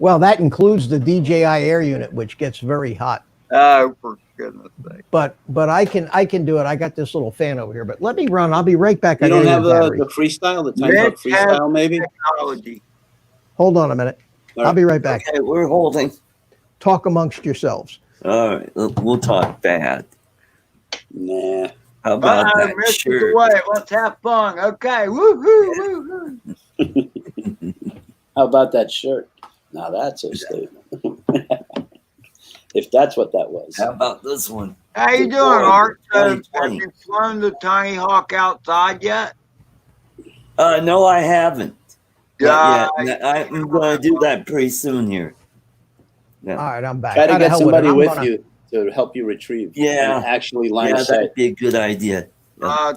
Well, that includes the DJI Air unit, which gets very hot. Oh, for goodness sake. But I can do it. I got this little fan over here. But let me run. I'll be right back. You I don't gotta have get a battery. the freestyle, the Tinyhawk Mitch has freestyle, maybe? technology. Hold on a minute. All I'll right. be right back. Okay, we're holding. Talk amongst yourselves. All right, we'll talk bad. Nah. How about that Mitch is shirt? away. Let's have fun. Okay. Woohoo, woohoo. How about that shirt? Now that's a statement. If that's what that was. How about this one? How you Good doing, boy, Art? Have 2020. you flown the Tinyhawk outside yet? No, I haven't. Yeah. Not yet. I'm going to do that pretty soon here. All right, I'm back. Try to How the get hell with it? somebody I'm with gonna- you to help you retrieve. Yeah. And actually line Yeah, of sight. that'd be a good idea.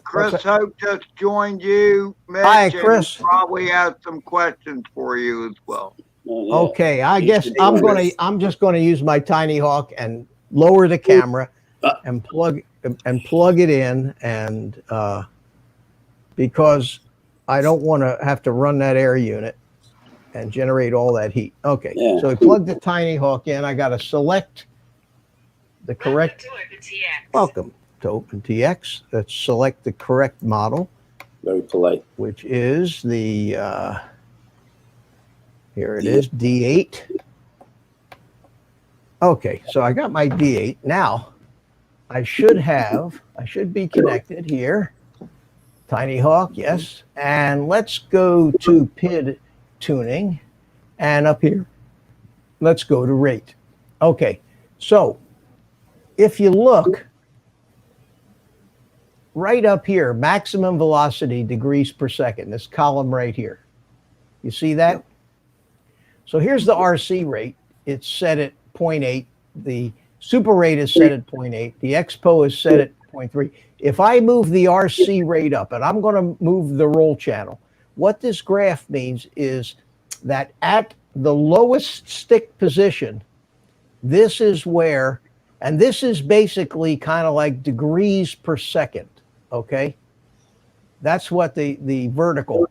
Chris Hope just joined you. Mitch, Hi, and Chris. probably has some questions for you as well. Oh, yeah. Okay, I You guess should I'm just gonna use my Tinyhawk and lower the camera and plug it in, and because I don't want to have to run that air unit and generate all that heat. Okay, Yeah. so we plug the Tinyhawk in. I got to select the correct. Welcome to OpenTX. Let's select the correct model, Very polite. which is the here it is, D8. Okay, so I got my D8. Now I should be connected here. Tinyhawk, yes. And let's go to PID tuning, and up here, let's go to rate. Okay, so if you look right up here, maximum velocity degrees per second, this column right here. You see that? So here's the RC rate. It's set at 0.8. The super rate is set at 0.8. The expo is set at 0.3. If I move the RC rate up, and I'm going to move the roll channel, what this graph means is that at the lowest stick position, this is where, and this is basically kind of like degrees per second, okay? That's what the vertical,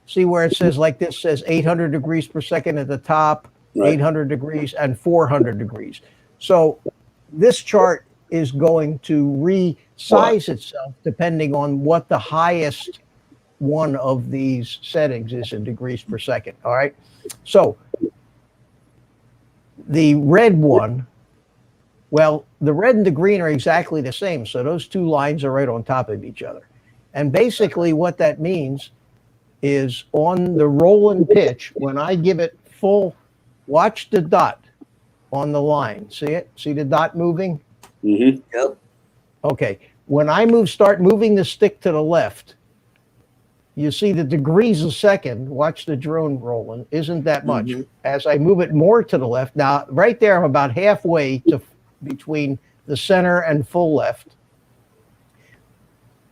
see where it says like this, says 800 degrees per second at the top, Right. 800 degrees and 400 degrees. So this chart is going to resize itself depending on what the highest one of these settings is in degrees per second. All right. So the red one, well, the red and the green are exactly the same. So those two lines are right on top of each other. And basically what that means is on the roll and pitch, when I give it full, watch the dot on the line. See it? See the dot moving? Mm-hmm. Yep. Okay. When I start moving the stick to the left, you see the degrees a second. Watch the drone rolling. Isn't that much? Mhm. As I move it more to the left, now right there, I'm about halfway to between the center and full left.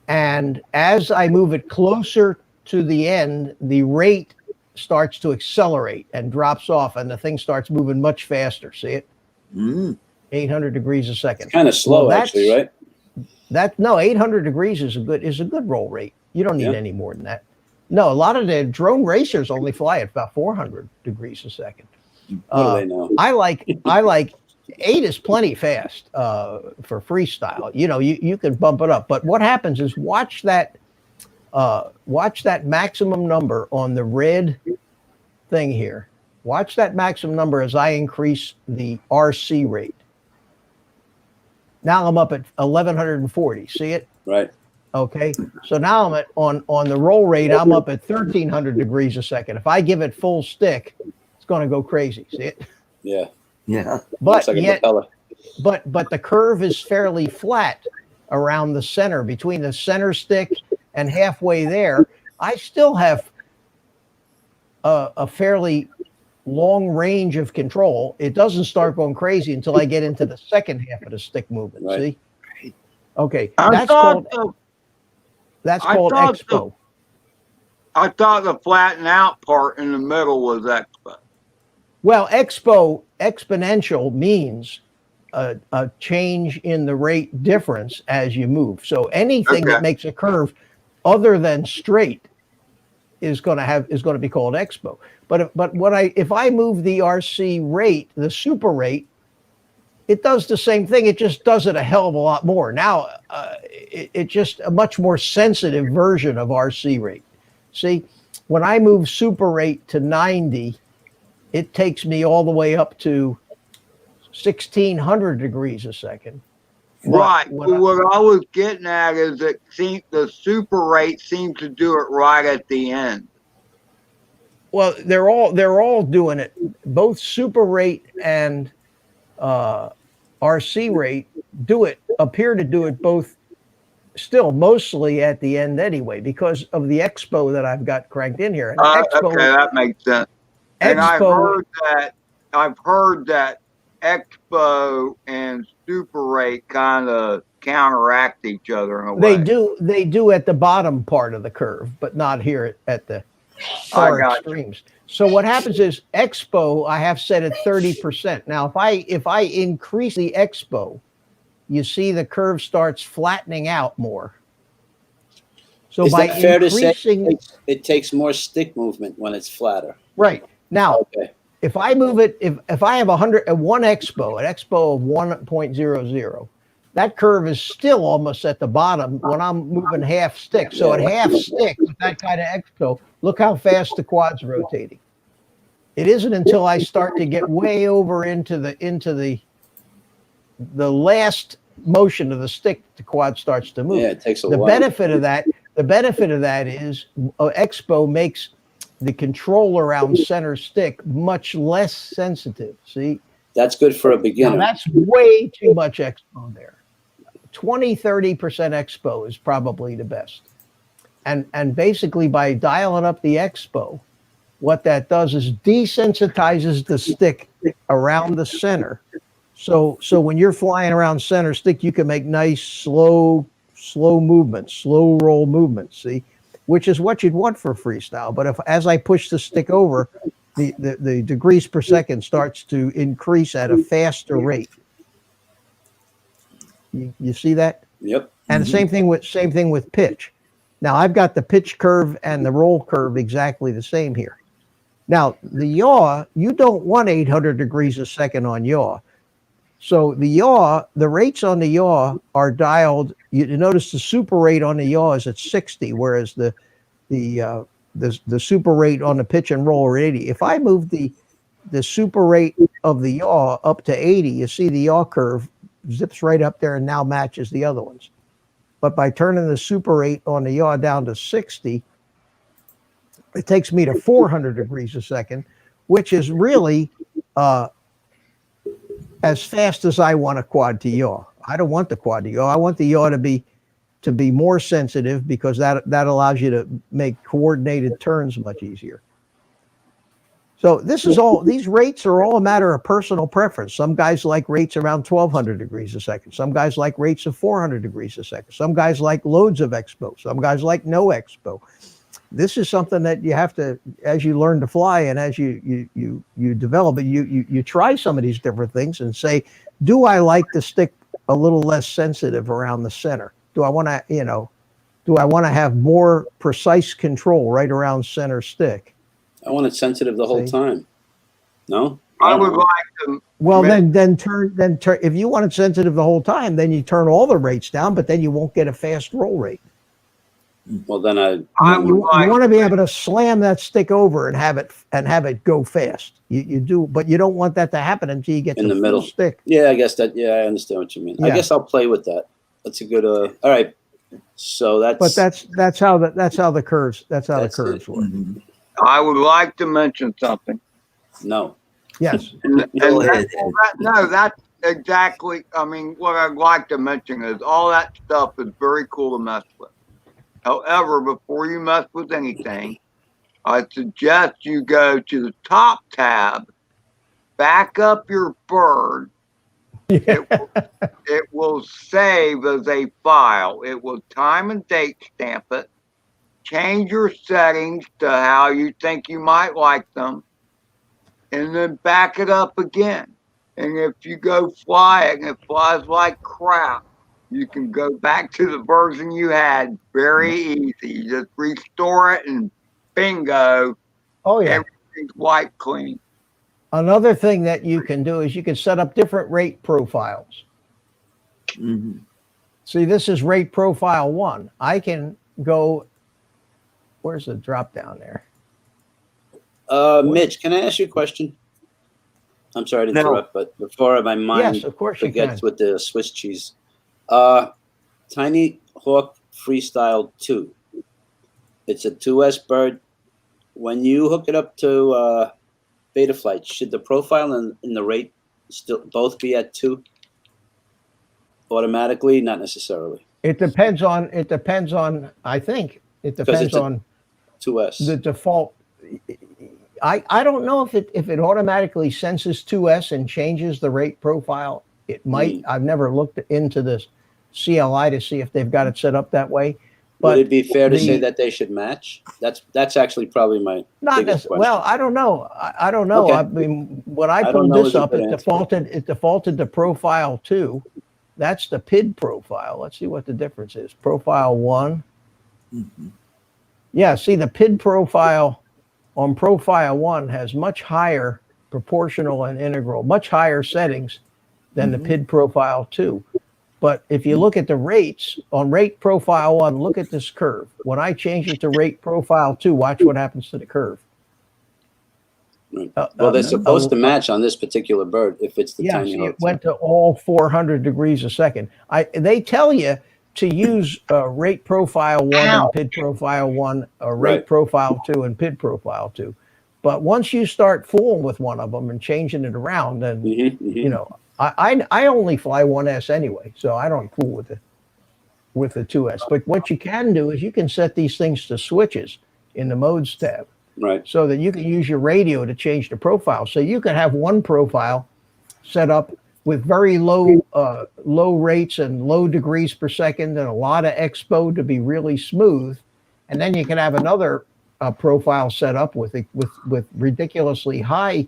And as I move it closer to the end, the rate starts to accelerate and drops off, and the thing starts moving much faster. See it? Mm. 800 degrees a second. It's kind of slow, Well, actually, right? No, 800 degrees is a good roll rate. You don't need Yeah. any more than that. No, a lot of the drone racers only fly at about 400 degrees a second. What do they know? I like 8 is plenty fast for freestyle. You know, you can bump it up. But what happens is watch that maximum number on the red thing here. Watch that maximum number as I increase the RC rate. Now I'm up at 1140. See it? Right. Okay. So now I'm on the roll rate, I'm up at 1300 degrees a second. If I give it full stick, it's going to go crazy. See it? Yeah. Yeah. But Looks like a yet, propeller. but the curve is fairly flat around the center, between the center stick and halfway there. I still have a fairly long range of control. It doesn't start going crazy until I get into the second half of the stick movement. Right. See? Okay. I That's thought called I thought expo. I thought the flatten out part in the middle was expo. Well, exponential means a change in the rate difference as you move. So anything that Okay. makes a curve other than straight is going to be called expo. But if I move the RC rate, the super rate, it does the same thing. It just does it a hell of a lot more. Now, it's just a much more sensitive version of RC rate. See, when I move super rate to 90, it takes me all the way up to 1600 degrees a second. Right. What I was getting at is that the super rate seems to do it right at the end. Well, they're all doing it. Both super rate and RC rate appear to do it both still mostly at the end anyway, because of the expo that I've got cranked in here. And expo, okay, that makes sense. And expo, I've heard that expo and super rate kind of counteract each other in a way. They do at the bottom part of the curve, but not here at the far extremes. So what happens is expo, I have set at 30%. Now, if I increase the expo, you see the curve starts flattening out more. So is by that fair increasing, to say it takes more stick movement when it's flatter? Right. Now, okay. If I move it, if I have one expo, an expo of 1.00, that curve is still almost at the bottom when I'm moving half stick. So at half stick with that kind of expo, look how fast the quad's rotating. It isn't until I start to get way over into the last motion of the stick the quad starts to move. Yeah, it takes a while. The benefit of that is expo makes the control around center stick much less sensitive. See, that's good for a beginner. Now, that's way too much expo there. 20-30% expo is probably the best. And basically by dialing up the expo, what that does is desensitizes the stick around the center. So when you're flying around center stick, you can make nice slow movements, slow roll movements. See, which is what you'd want for freestyle. But as I push the stick over, the degrees per second starts to increase at a faster rate. You see that? Yep. And the same thing with pitch. Now I've got the pitch curve and the roll curve exactly the same here. Now the yaw, you don't want 800 degrees a second on yaw. So the rates on the yaw are dialed. You notice the super rate on the yaw is at 60, whereas the super rate on the pitch and roll are 80. If I move the super rate of the yaw up to 80, you see the yaw curve zips right up there and now matches the other ones. But by turning the super rate on the yaw down to 60, it takes me to 400 degrees a second, which is really as fast as I want a quad to yaw. I don't want the quad to yaw. I want the yaw to be more sensitive, because that allows you to make coordinated turns much easier. So these rates are all a matter of personal preference. Some guys like rates around 1200 degrees a second. Some guys like rates of 400 degrees a second. Some guys like loads of expo. Some guys like no expo. This is something that you have to, as you learn to fly and as you develop it, you try some of these different things and say, do I like the stick a little less sensitive around the center? Do I want to have more precise control right around center stick? I want it sensitive the whole time. No? I would like to. Well, then turn. If you want it sensitive the whole time, then you turn all the rates down, but then you won't get a fast roll rate. Well, then you want to be able to slam that stick over and have it go fast. You do, but you don't want that to happen until you get in to the middle stick. Yeah, I guess that. Yeah, I understand what you mean. Yeah. I guess I'll play with that. That's a good. All right. So that's. But that's how the curves work. Mm-hmm. I would like to mention something. No. Yes. That's exactly. I mean, what I'd like to mention is all that stuff is very cool to mess with. However, before you mess with anything, I suggest you go to the top tab, back up your bird. Yeah. It will save as a file. It will time and date stamp it. Change your settings to how you think you might like them, and then back it up again. And if you go fly it and it flies like crap, you can go back to the version you had very easy. You just restore it and bingo, Oh yeah. everything's white clean. Another thing that you can do is you can set up different rate profiles. Mhm. See, this is rate profile 1. I can go, where's the drop down there? Mitch, can I ask you a question? I'm sorry to No. interrupt, but before my mind Yes, of course you forgets can. with the Swiss cheese. Tinyhawk Freestyle 2. It's a 2S bird. When you hook it up to Betaflight, should the profile and the rate still both be at 2 automatically? Not necessarily, It depends on, I think it because depends it's a on 2S. the default. I don't know if it automatically senses 2S and changes the rate profile. It might. I've never looked into this CLI to see if they've got it set up that way. But Would it be fair to say that they should match? That's actually probably my not biggest question. well, I don't know. I don't know. Okay. I mean, when I I don't pulled know this is a up, good it answer. defaulted to profile 2. That's the PID profile. Let's see what the difference is. Profile 1. Mhm. Yeah, see, the PID profile on profile 1 has much higher proportional and integral, much higher settings than the PID profile 2. But if you look at the rates on rate profile 1, look at this curve. When I change it to rate profile 2, watch what happens to the curve. Right. Well, they're supposed to match on this particular bird if it's the Yeah, tiny see, hawk. it went to all 400 degrees a second. They tell you to use rate profile 1 and PID profile 1, rate Right. profile 2 and PID profile 2. But once you start fooling with one of them and changing it around, then you know, I only fly 1S anyway, so I don't fool with the 2S. But what you can do is you can set these things to switches in the modes tab, Right. so that you can use your radio to change the profile. So you can have one profile set up with very low rates and low degrees per second and a lot of expo to be really smooth, and then you can have another profile set up with ridiculously high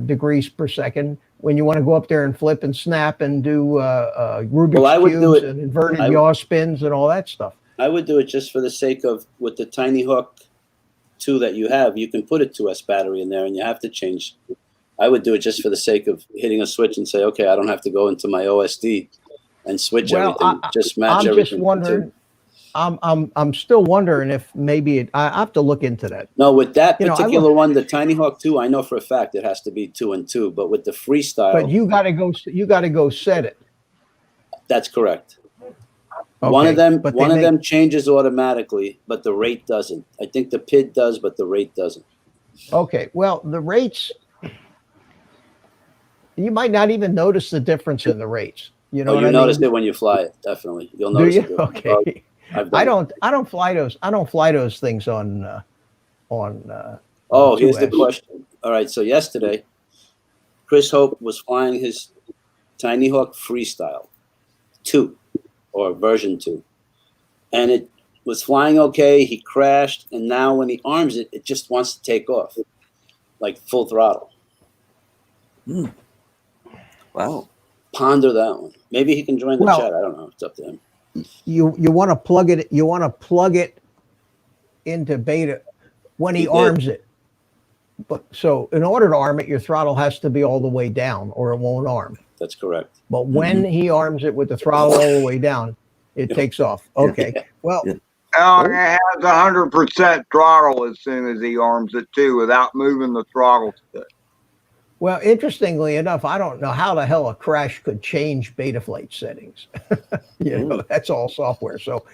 degrees per second when you want to go up there and flip and snap and do Rubik's cubes and inverted yaw spins and all that stuff. I would do it just for the sake of, with the Tinyhawk 2 that you have, you can put a 2S battery in there and you have to change. I would do it just for the sake of hitting a switch and say, okay, I don't have to go into my OSD and switch everything. Just match everything. I'm just wondering. I'm still wondering if maybe I have to look into that. No, with that particular one, the Tinyhawk 2, I know for a fact it has to be 2 and 2. But with the freestyle, but you got to go set it. That's correct. Okay, one of them changes automatically, but the rate doesn't. I think the PID does, but the rate doesn't. Okay, well, the rates, you might not even notice the difference in the rates. You know, you notice it when you fly it. Definitely, you'll notice it. Okay. I don't fly those things on. Here's the question. All right, so yesterday, Chris Hope was flying his Tinyhawk Freestyle 2, or version 2, and it was flying okay. He crashed, and now when he arms it, it just wants to take off, like full throttle. Wow. Ponder that one. Maybe he can join the chat. I don't know. It's up to him. You want to plug it. You want to plug it into beta when he arms it. But so in order to arm it, your throttle has to be all the way down, or it won't arm. That's correct. But when he arms it with the throttle all the way down, it takes off. Okay. Well, it has 100% throttle as soon as he arms it too, without moving the throttle stick. Well, interestingly enough, I don't know how the hell a crash could change Betaflight settings. That's all software. So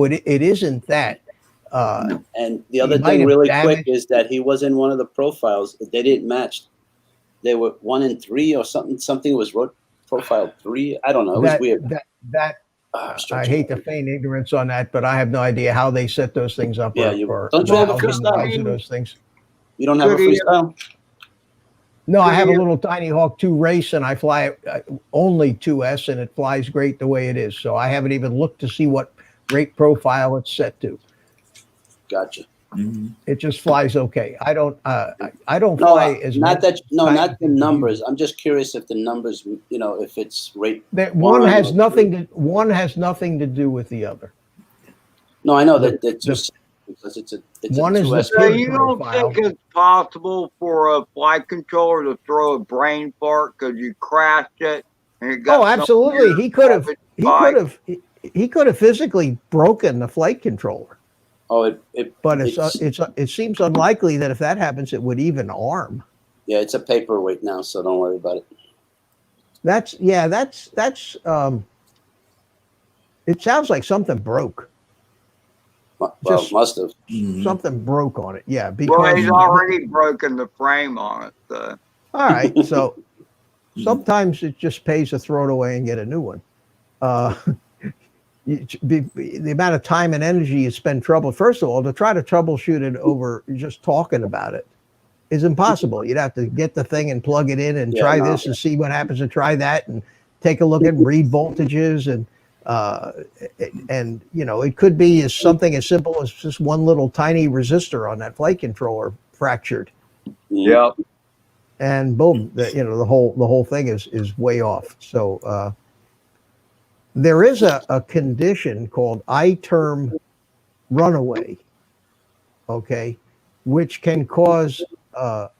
it isn't that. And the other thing really quick is that he was in one of the profiles. They didn't match. They were 1 and 3 or something. Something was profile 3. I don't know. It was weird. I hate to feign ignorance on that, but I have no idea how they set those things up. Yeah, don't you have a freestyle? Those things. You don't have a freestyle? No, I have a little Tinyhawk 2 race, and I fly only 2S, and it flies great the way it is. So I haven't even looked to see what rate profile it's set to. Gotcha. It just flies okay. I don't fly as not that. No, not the numbers. I'm just curious if the numbers. If it's rate. One has nothing to do with the other. No, I know that. because it's a One is the 2S. So pin you don't profile. think it's possible for a flight controller to throw a brain fart because you crashed it and it got Oh, some absolutely. weird He could have. He bike? could have. He could have physically broken the flight controller. Oh, But it seems unlikely that if that happens, it would even arm. yeah, it's a paperweight now, so don't worry about it. That's it sounds like something broke. Well, Just- must have. Mhm. Something broke on it. Yeah, Well, because he's already broken the frame on it. So. all right. So sometimes it just pays to throw it away and get a new one. The amount of time and energy you spend first of all, to try to troubleshoot it over just talking about it is impossible. You'd have to get the thing and plug it in and Yeah, try no. this and see what happens and try that and take a look and read voltages and it could be as something as simple as just one little tiny resistor on that flight controller fractured, Yep. and boom, the whole thing is way off. So there is a condition called I-term runaway, okay, which can cause a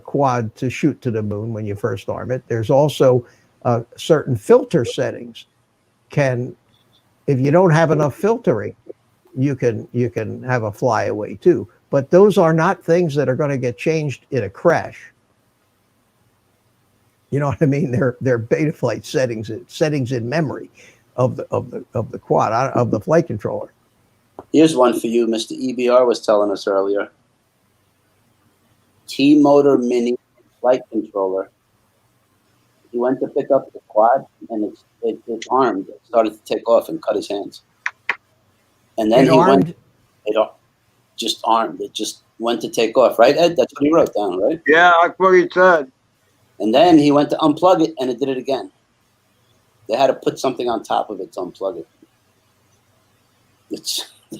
quad to shoot to the moon when you first arm it. There's also certain filter settings if you don't have enough filtering, you can have a flyaway too. But those are not things that are going to get changed in a crash. You know what I mean? They're Betaflight settings in memory of the quad, of the flight controller. Here's one for you. Mr. EBR was telling us earlier. T-Motor Mini flight controller. He went to pick up the quad, and it armed. It started to take off and cut his hands. And then it just armed. It just went to take off, right, Ed? That's what he wrote down, right? Yeah, that's what he said. And then he went to unplug it, and it did it again. They had to put something on top of it to unplug it.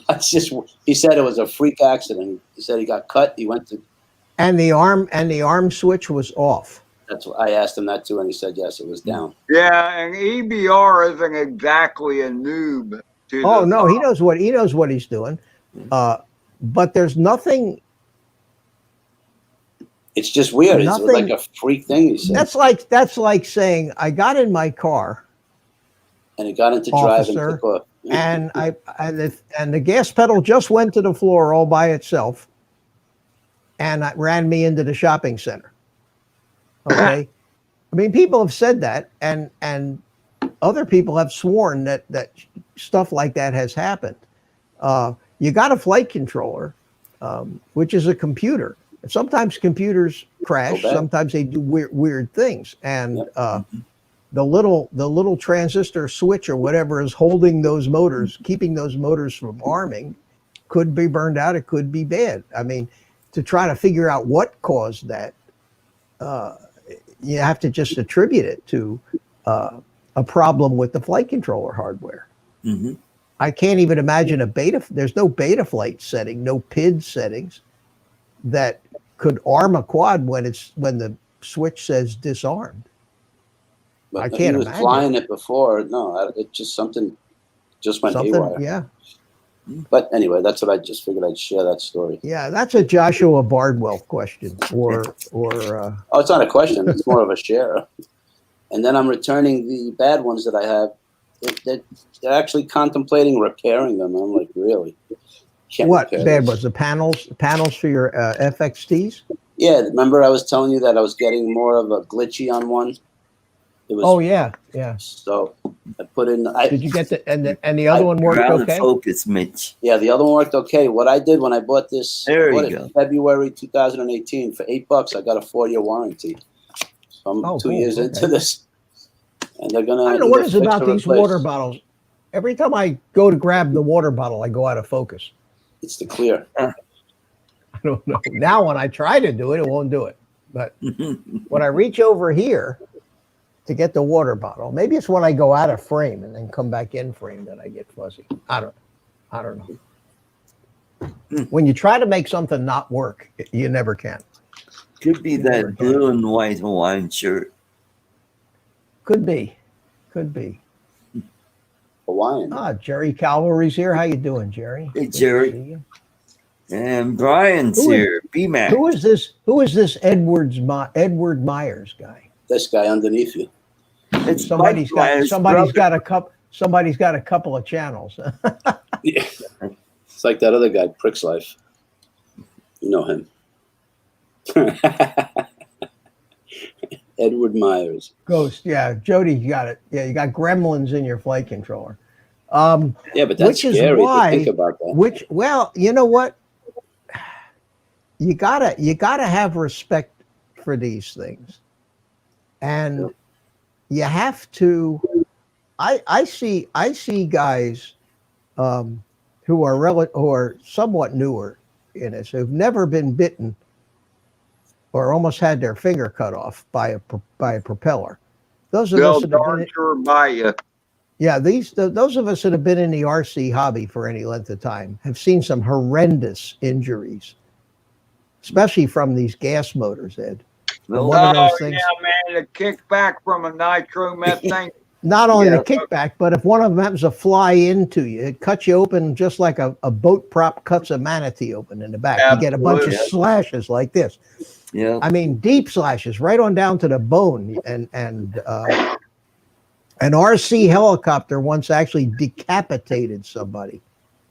That's just. He said it was a freak accident. He said he got cut. He went to. And the arm switch was off. That's what I asked him that too, and he said yes, it was down. Yeah, and EBR isn't exactly a noob. Oh no, he knows what he's doing. But there's nothing. It's just weird. It's like a freak thing. He said. That's like saying I got in my car and it got into drive and took off. And the gas pedal just went to the floor all by itself, and it ran me into the shopping center. Okay, I mean, people have said that, and other people have sworn that stuff like that has happened. You got a flight controller, which is a computer. Sometimes computers crash. Sometimes they do weird things, and the little transistor switch or whatever is holding those motors, keeping those motors from arming, could be burned out. It could be bad. I mean, to try to figure out what caused that, you have to just attribute it to a problem with the flight controller hardware. Mm-hmm. I can't even imagine there's no Betaflight setting, no PID settings that could arm a quad when the switch says disarmed. But I can't he was imagine. flying it before. No, it just went haywire. Yeah. But anyway, that's what I just figured I'd share that story. Yeah, that's a Joshua Bardwell question, or Oh, it's not a question. It's more of a share. And then I'm returning the bad ones that I have. They're actually contemplating repairing them. I'm like, really? What bad was the panels for your FXTs? Yeah, remember I was telling you that I was getting more of a glitchy on one. It was. Oh yeah. So I put in. Did you get and the other one worked okay? Focus, Mitch. Yeah, the other one worked okay. What I did when I bought this, February 2018 for $8, I got a 4-year warranty. So I'm 2 years into this, and they're gonna. I don't know what is about these water bottles. Every time I go to grab the water bottle, I go out of focus. It's the clear. I don't know. Now when I try to do it, it won't do it. But when I reach over here to get the water bottle, maybe it's when I go out of frame and then come back in frame that I get fuzzy. I don't know. When you try to make something not work, you never can. Could be that blue and white Hawaiian shirt. Could be. Hawaiian. Jerry Calvary's here. How you doing, Jerry? Hey, Good to Jerry. see you. And Brian's Who is- here. BMAX. Who is this Edward Myers guy? This guy underneath you. It's Somebody's Mike got Myers' somebody's got a couple of channels. Yeah. It's like that other guy, Prick's Life. You know him. Edward Myers. Ghost, yeah. Jody, you got it. Yeah, you got gremlins in your flight controller. Yeah, but that's Which is scary why- to think about that. Well, you know what? You gotta have respect for these things, and you have to. I see guys who are somewhat newer in this, who've never been bitten or almost had their finger cut off by a propeller. Those of They'll us that have darn been, sure buy you. yeah, those of us that have been in the RC hobby for any length of time have seen some horrendous injuries, especially from these gas motors, Ed. Well, One of those Oh, things. yeah, man, the kickback from a nitromethane. Not only Yeah. the kickback, but if one of them happens to fly into you, it cuts you open just like a boat prop cuts a manatee open in the back. You get a bunch of Absolutely. slashes like this. yeah. I mean, deep slashes right on down to the bone. And an RC helicopter once actually decapitated somebody,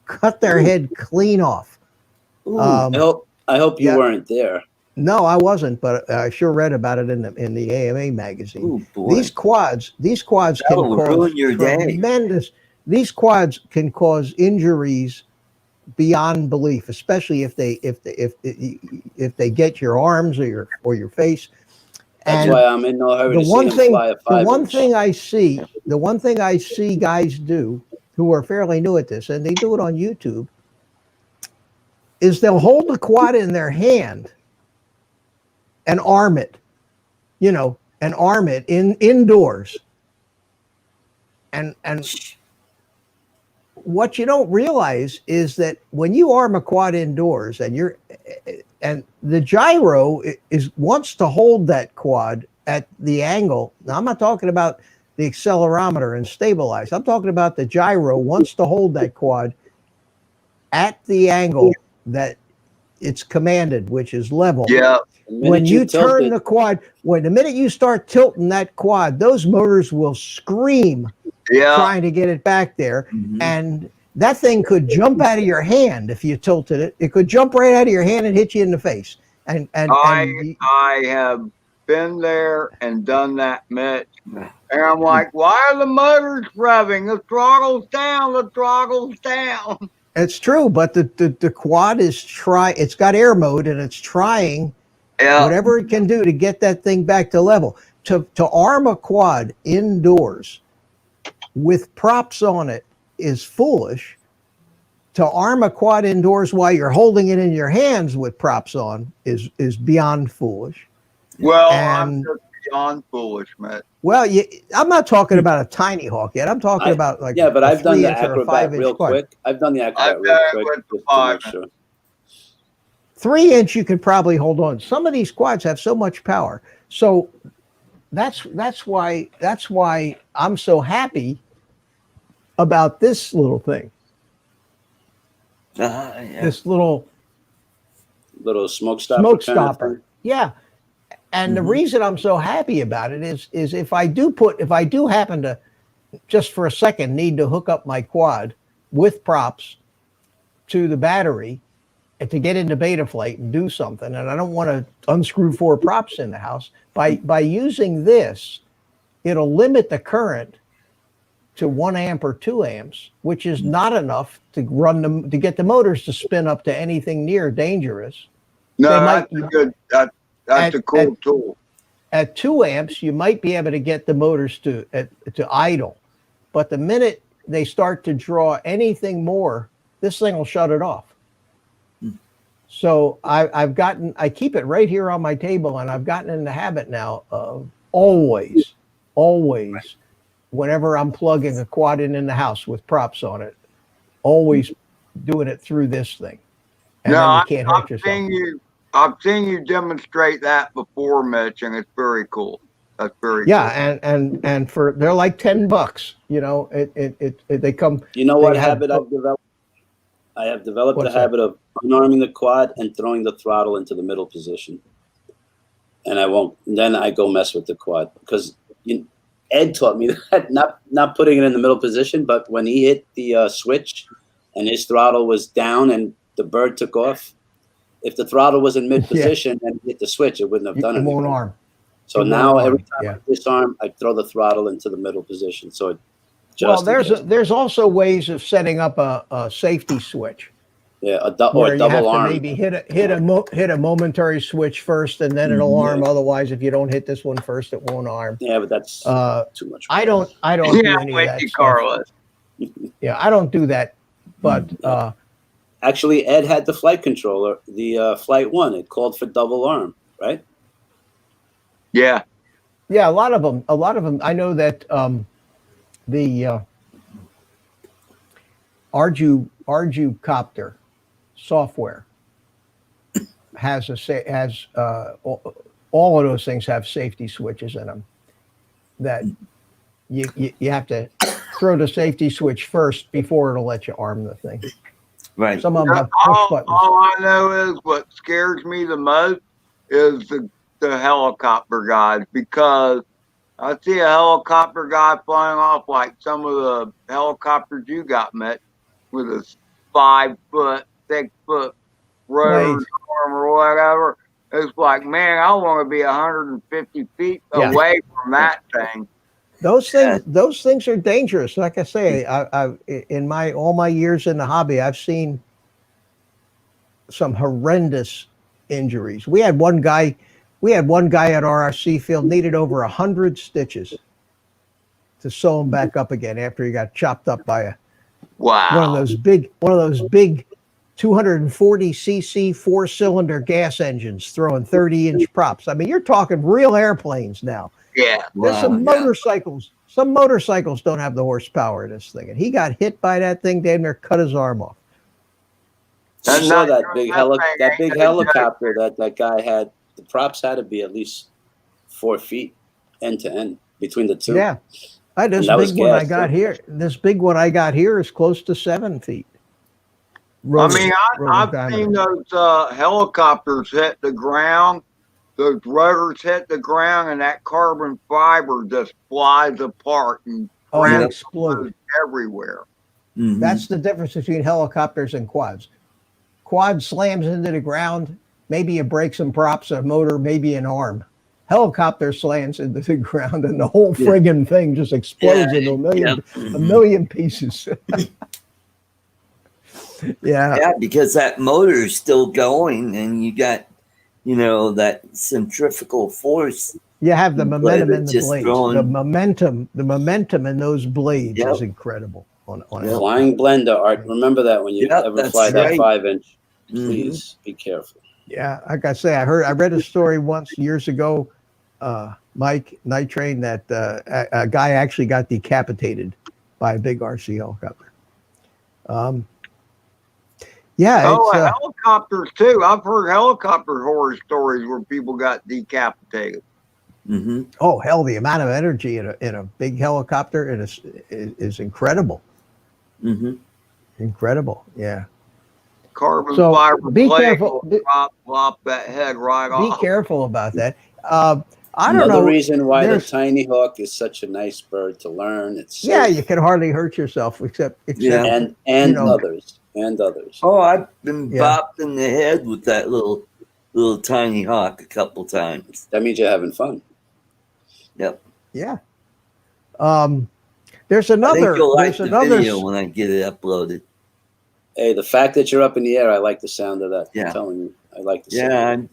cut their head clean off. Ooh, I hope you yeah. weren't there. No, I wasn't, but I sure read about it in the AMA magazine. ooh, boy. These quads can That'll cause ruin your day. tremendous. These quads can cause injuries beyond belief, especially if they get your arms or your face. That's And why I'm in no hurry the to one see him thing, fly a the 5 one inch. thing I see guys do who are fairly new at this, and they do it on YouTube, is they'll hold the quad in their hand and arm it, indoors. And what you don't realize is that when you arm a quad indoors and the gyro wants to hold that quad at the angle. Now, I'm not talking about the accelerometer and stabilize. I'm talking about the gyro wants to hold that quad at the angle that it's commanded, which is level. Yeah. The minute When you tilt turn it, the quad, the minute you start tilting that quad, those motors will scream Yeah. trying to get it back there. Mhm. And that thing could jump out of your hand if you tilted it. It could jump right out of your hand and hit you in the face. And I have been there and done that, Mitch. And I'm like, why are the motors revving? The throttle's down. The throttle's down. it's true, but the quad it's got air mode and it's trying Yeah. whatever it can do to get that thing back to level. To arm a quad indoors with props on it is foolish. To arm a quad indoors while you're holding it in your hands with props on is beyond foolish. Well, I'm And- just beyond foolish, Mitch. Well, I'm not talking about a Tinyhawk yet. I'm talking about like yeah, but a I've done the 3-inch or a acrobat 5-inch real quad. quick. I've done the acrobat I've real done it quick with the just to make 5-inch. sure. 3-inch you could probably hold on. Some of these quads have so much power. So that's why I'm so happy about this little thing. Yeah. This little Little smoke stopper. smoke kind of stopper. thing. Yeah. And the Mhm. reason I'm so happy about it is if I do happen to just for a second need to hook up my quad with props to the battery and to get into beta flight and do something, and I don't want to unscrew 4 props in the house, by using this, it'll limit the current to 1 amp or 2 amps, which is not enough to to get the motors to spin up to anything near dangerous. No, They that's might- a good. That's a cool tool. At 2 amps, you might be able to get the motors to idle, but the minute they start to draw anything more, this thing will shut it off. So I keep it right here on my table, and I've gotten in the habit now of always, whenever I'm plugging a quad in the house with props on it, always doing it through this thing. And No, then you can't hurt I've yourself. seen you. I've seen you demonstrate that before, Mitch, and it's very cool. That's very Yeah, and for they're like $10, they come. You know what They have habit I've developed? I have developed What's the that? habit of unarming the quad and throwing the throttle into the middle position. And I won't. Then I go mess with the quad because Ed taught me that not putting it in the middle position, but when he hit the switch and his throttle was down and the bird took off, if the throttle was in mid position and hit the switch, it wouldn't have done You anything. won't arm. So You now won't every arm, time yeah. I disarm, I throw the throttle into the middle position. So it Well, just there's also ways of setting up a safety switch yeah, or where a you have double to arm. maybe hit a momentary switch first, and then it'll arm. Otherwise, if you don't hit this one first, it won't arm. Yeah, but that's too much. I don't do Yeah, any of wait, that stuff. Carlos. Yeah, I don't do that. But Actually, Ed had the flight controller, the Flight 1. It called for double arm, right? Yeah. yeah, a lot of them. I know that the Arducopter software has all of those things have safety switches in them. That you have to throw the safety switch first before it'll let you arm the thing. Right. Some of them have push buttons. All I know is what scares me the most is the helicopter guys, because I see a helicopter guy flying off like some of the helicopters you got met with a 5 foot, 6 foot rotor Blades. arm or whatever. It's like, man, I want to be 150 feet Yeah. away from that thing. Those things are dangerous. Like I say, I in all my years in the hobby, I've seen some horrendous injuries. We had one guy at RRC field needed over 100 stitches to sew him back up again after he got chopped up by Wow. one of those big 240 cc 4-cylinder gas engines throwing 30-inch props. I mean, you're talking real airplanes now. Yeah. There's some motorcycles. Some motorcycles don't have the horsepower in this thing, and he got hit by that thing. Damn near cut his arm off. You And saw not that doing big that thing ain't helicopter that guy had. The props had to be at least 4 feet end to end between the two. Yeah, this that was big one I gas, got too. here. This big one I got here is close to 7 feet. I mean, I've seen those helicopters hit the ground, those rotors hit the ground, and that carbon fiber just flies apart and they goes explode. everywhere. Mhm. That's the difference between helicopters and quads. Quad slams into the ground. Maybe you break some props, a motor, maybe an arm. Helicopter slams into the ground, and the whole friggin' thing just explodes into a million pieces. Yeah, because that motor is still going, and you got, that centrifugal force. You have the momentum in the just blades. throwing- The momentum in those blades Yep. is incredible. On Flying blender, Art. Remember that when you Yep, ever that's fly that right. 5-inch. Mhm. Please be careful. Yeah, like I say, I read a story once years ago, Mike Night Train, that a guy actually got decapitated by a big RC helicopter. Helicopters too. I've heard helicopter horror stories where people got decapitated. Mm-hmm. Oh hell, the amount of energy in a big helicopter is incredible. Mm-hmm. Incredible, yeah. Carbon So, fiber be blade careful. will flop that head right Be off. careful about that. I don't Another know. reason why the there's- Tinyhawk is such a nice bird to learn. It's safe. Yeah, you can hardly hurt yourself except Yeah. and know. others. Oh, I've been Yeah. bopped in the head with that little tiny hawk a couple times. That means you're having fun. Yep. Yeah. There's I think another. you'll like There's the another. video when I get it uploaded. Hey, the fact that you're up in the air, I like the sound of that. Yeah. I'm telling you, I like the Yeah, sound.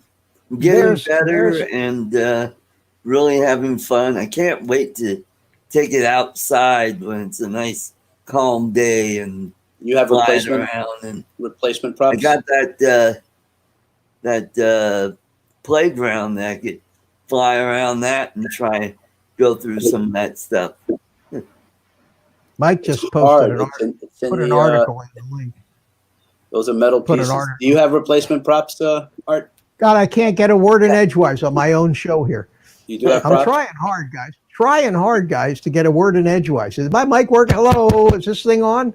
I'm getting There's- better there's- and really having fun. I can't wait to take it outside when it's a nice calm day and You have flying replacement around. And replacement I props. got that playground that I could fly around that and try and go through some of that stuff. Mike just It's posted hard. an article. It's in Put an the, article in the link. Those are metal Put an pieces. article. Do you have replacement props, Art? God, I can't get a word in edgewise on my own show here. You do have I'm props? trying hard, guys. Trying hard, guys, to get a word in edgewise. Is my mic working? Hello, is this thing on?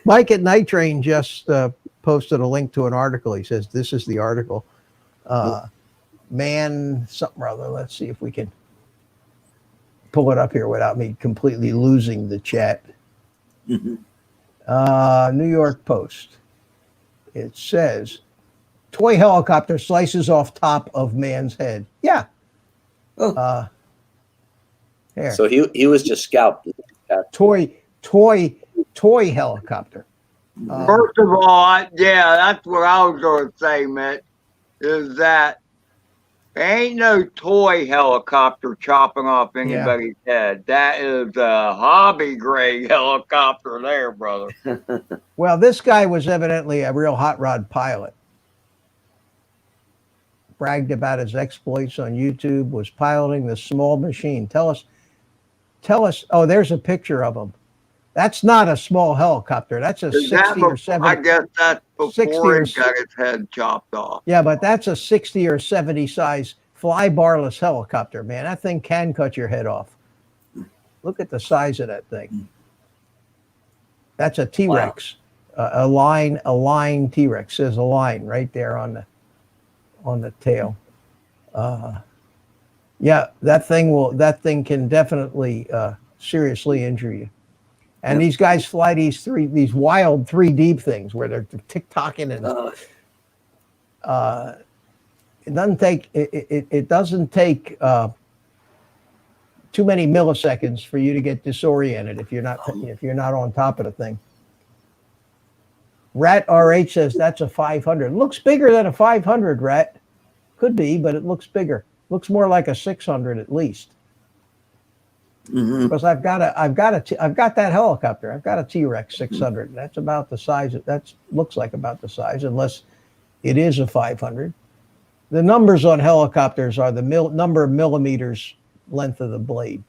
Mike at Night Train just posted a link to an article. He says, this is the article. Man, something or other. Let's see if we can pull it up here without me completely losing the chat. Mhm. New York Post. It says, toy helicopter slices off top of man's head. Yeah. Oh. Here. So he was just scalped. Toy helicopter. First of all, yeah, that's what I was going to say, Mitch, is that there ain't no toy helicopter chopping off anybody's head. That is a hobby grade helicopter there, brother. Well, this guy was evidently a real hot rod pilot. Bragged about his exploits on YouTube, was piloting the small machine. Tell us, oh, there's a picture of him. That's not a small helicopter. That's a 60 or 70. I guess that's 60 before or he got his head chopped off. Yeah, but that's a 60 or 70 size fly barless helicopter, man. That thing can cut your head off. Look at the size of that thing. That's a T-Rex. Wow. A line T-Rex. Says a line right there on the tail. Yeah, that thing can definitely seriously injure you. And these guys fly these wild 3D things where they're tick-tocking and it doesn't take too many milliseconds for you to get disoriented if you're not on top of the thing. Rat RH says that's a 500. Looks bigger than a 500, Rat. Could be, but it looks bigger. Looks more like a 600 at least. Because I've got that helicopter. I've got a T-Rex 600. That's about the size. That looks like about the size, unless it is a 500. The numbers on helicopters are the number of millimeters length of the blade.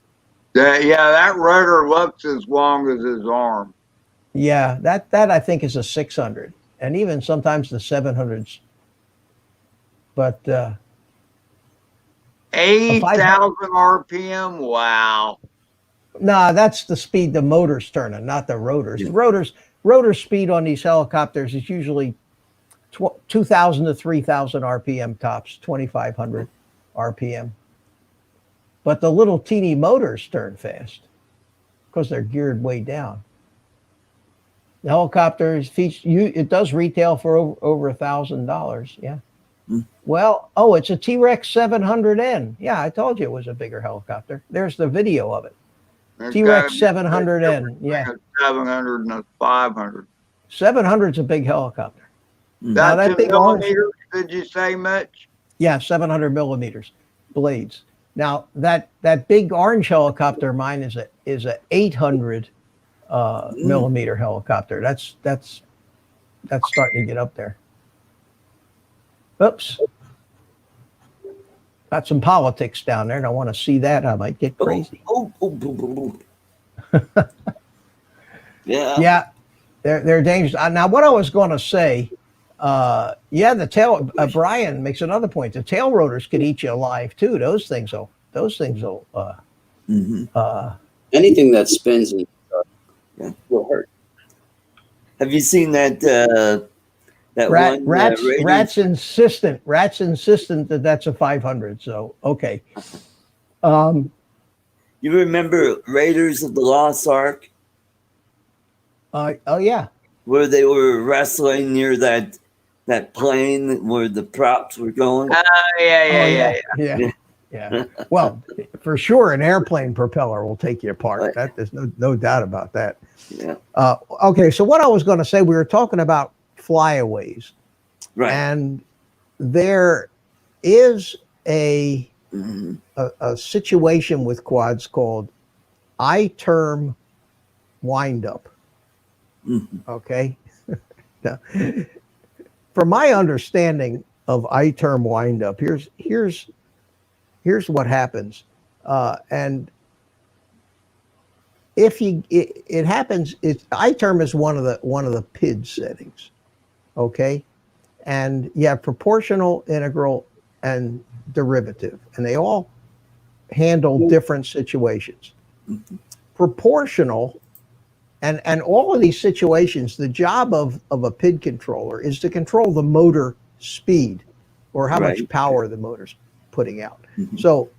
That rotor looks as long as his arm. Yeah, that I think is a 600, and even sometimes the 700s. But 80,000 RPM. Wow. Nah, that's the speed the motor's turning, not the rotors. Yeah. The rotor speed on these helicopters is usually 2,000 to 3,000 RPM tops, 2,500 RPM. But the little teeny motors turn fast because they're geared way down. The helicopter it does retail for over $1,000. Yeah. Well, it's a T-Rex 700N. Yeah, I told you it was a bigger helicopter. There's the video of it. T-Rex 700N. Yeah. 700 and a 500. 700's a big helicopter. That's that big millimeters, did you say, Mitch? Yeah, 700 millimeters blades. Now that big orange helicopter of mine is a 800 millimeter helicopter. That's starting to get up there. Oops. Got some politics down there, and I want to see that. I might get crazy. Yeah. Yeah, they're dangerous. Now, what I was going to say, the tail. Brian makes another point. The tail rotors could eat you alive too. Those things will. Anything that spins will hurt. Have you seen that? Rat's insistent that that's a 500. So okay. You remember Raiders of the Lost Ark? Oh yeah. Where they were wrestling near that plane where the props were going. Yeah. Well, for sure, an airplane propeller will take you apart. Right. There's no doubt about that. Yeah. Okay, so what I was going to say, we were talking about flyaways, Right. and there is a situation with quads called I-term windup. Okay. Now, from my understanding of I-term windup, here's what happens, and if it happens, I-term is one of the PID settings. Okay, and you have proportional, integral, and derivative, and they all handle different situations. Proportional And all of these situations, the job of a PID controller is to control the motor speed or how much Right. power the motor's putting out. Mhm. So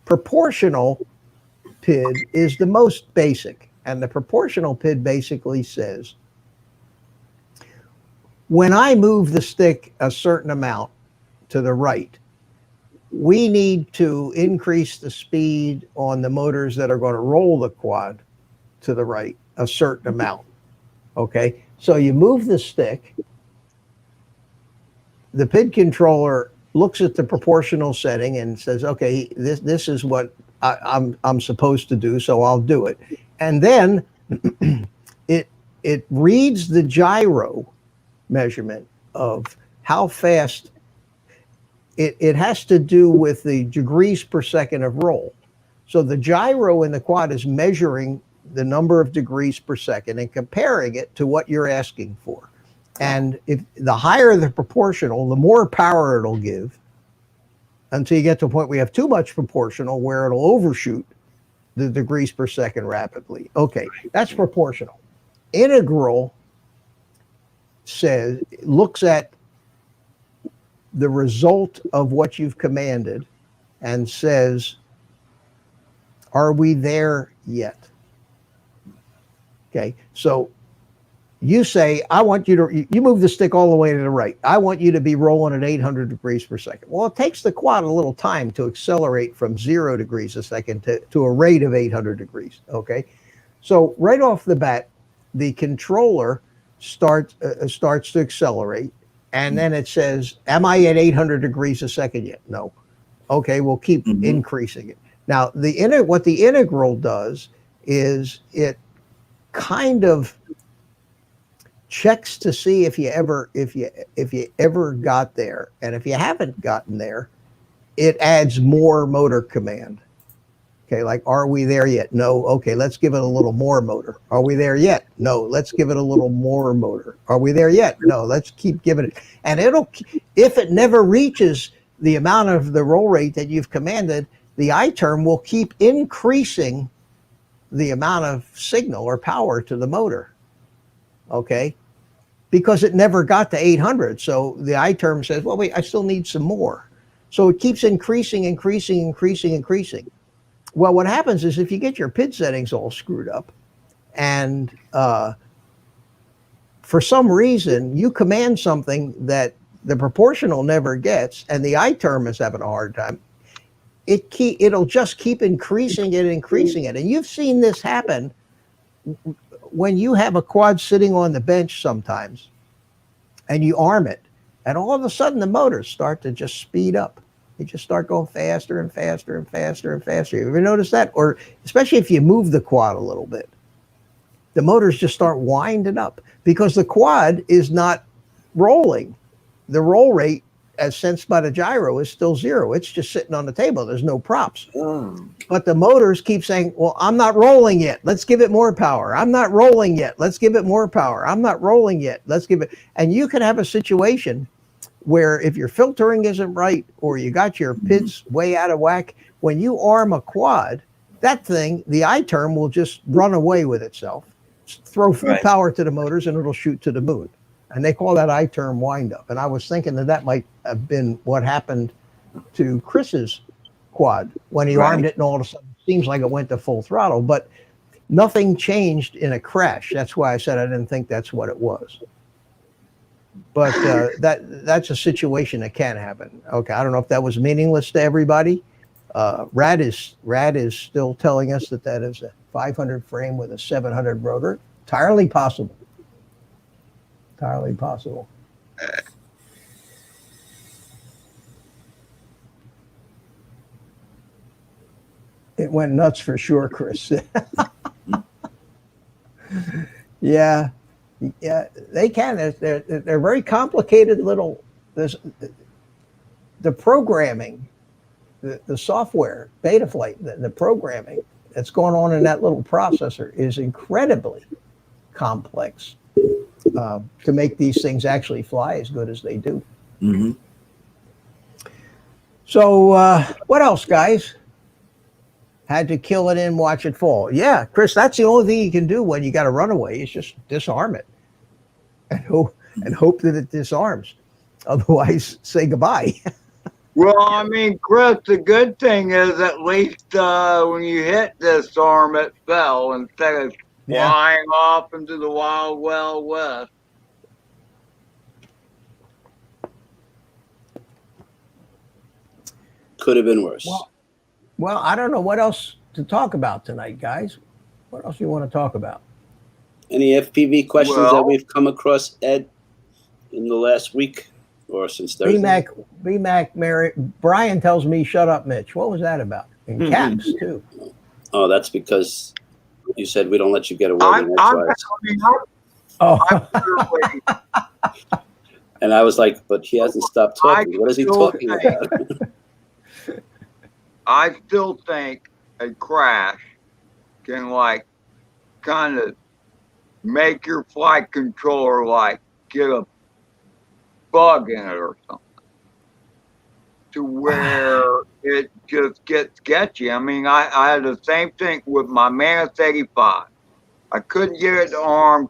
proportional PID is the most basic. And the proportional PID basically says, when I move the stick a certain amount to the right, we need to increase the speed on the motors that are going to roll the quad to the right a certain amount. Okay, so you move the stick, the PID controller looks at the proportional setting and says, okay, this is what I'm supposed to do, so I'll do it. And then it reads the gyro measurement of how fast it has to do with the degrees per second of roll. So the gyro in the quad is measuring the number of degrees per second and comparing it to what you're asking for. And if the higher the proportional, the more power it'll give, until you get to a point where you have too much proportional where it'll overshoot the degrees per second rapidly. Okay, that's proportional. Integral looks at the result of what you've commanded and says, are we there yet? Okay, so you say, I want you to, you move the stick all the way to the right. I want you to be rolling at 800 degrees per second. Well, it takes the quad a little time to accelerate from 0 degrees a second to a rate of 800 degrees, okay? So right off the bat, the controller starts to accelerate, and then it says, am I at 800 degrees a second yet? No. Okay, we'll keep increasing it. Now, what the integral does is it kind of checks to see if you ever got there, and if you haven't gotten there, it adds more motor command. Okay, like, are we there yet? No. Okay, let's give it a little more motor. Are we there yet? No. Let's give it a little more motor. Are we there yet? No. Let's keep giving it. And if it never reaches the amount of the roll rate that you've commanded, the I term will keep increasing the amount of signal or power to the motor. Okay, because it never got to 800. So the I term says, well, wait, I still need some more. So it keeps increasing. Well, what happens is if you get your PID settings all screwed up and for some reason you command something that the proportional never gets and the I term is having a hard time, it'll just keep increasing it. And you've seen this happen when you have a quad sitting on the bench sometimes and you arm it, and all of a sudden the motors start to just speed up. They just start going faster and faster and faster and faster. You ever notice that? Or especially if you move the quad a little bit, the motors just start winding up because the quad is not rolling. The roll rate as sensed by the gyro is still 0. It's just sitting on the table. There's no props. But the motors keep saying, well, I'm not rolling yet. Let's give it more power. I'm not rolling yet. Let's give it more power. I'm not rolling yet. Let's give it. And you can have a situation where if your filtering isn't right or you got your PIDs way out of whack, when you arm a quad, that thing, the I term will just run away with itself, throw full power to the motors, and it'll shoot to the moon. And they call that I term wind up. And I was thinking that might have been what happened to Chris's quad when he armed it, and all of a sudden it seems like it went to full throttle, but nothing changed in a crash. That's why I said I didn't think that's what it was. But that's a situation that can happen. Okay, I don't know if that was meaningless to everybody. Rad is still telling us that is a 500 frame with a 700 rotor. Entirely possible. Entirely possible. It went nuts for sure, Chris. Yeah, they can. They're very complicated little. The programming, the software, Betaflight, the programming that's going on in that little processor is incredibly complex to make these things actually fly as good as they do. So, what else, guys? Had to kill it and watch it fall. Yeah, Chris, that's the only thing you can do when you got a runaway is just disarm it and hope that it disarms. Otherwise, say goodbye. Well, I mean, Chris, the good thing is at least when you hit this arm, it fell instead of flying off into the wild west. Could have been worse. Well, I don't know what else to talk about tonight, guys. What else do you want to talk about? Any FPV questions that we've come across, Ed, in the last week or since Thursday? BMAC, Mary, Brian tells me, shut up, Mitch. What was that about? In caps, too. Oh, that's because you said we don't let you get away I'm with it. Oh. And I was like, but he hasn't stopped talking. What is he talking about? I still think a crash can kind of make your flight controller get a bug in it or something to where it just gets sketchy. I mean, I had the same thing with my Manus 85. I couldn't get it to arm,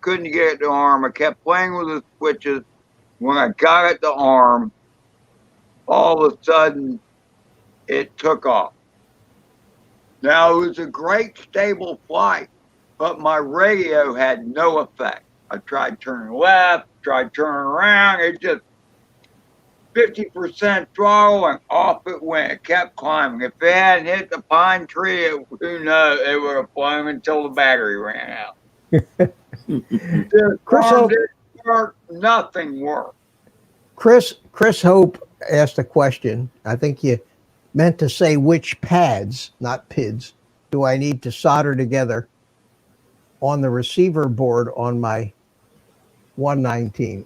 I kept playing with the switches. When I got it to arm, all of a sudden it took off. Now, it was a great stable flight, but my radio had no effect. I tried turning left, tried turning around. It just 50% throttle and off it went. It kept climbing. If it hadn't hit the pine tree, who knows? It would have flown until the battery ran out. Nothing worked. Chris Hope asked a question. I think you meant to say which pads, not PIDs, do I need to solder together on the receiver board on my 119.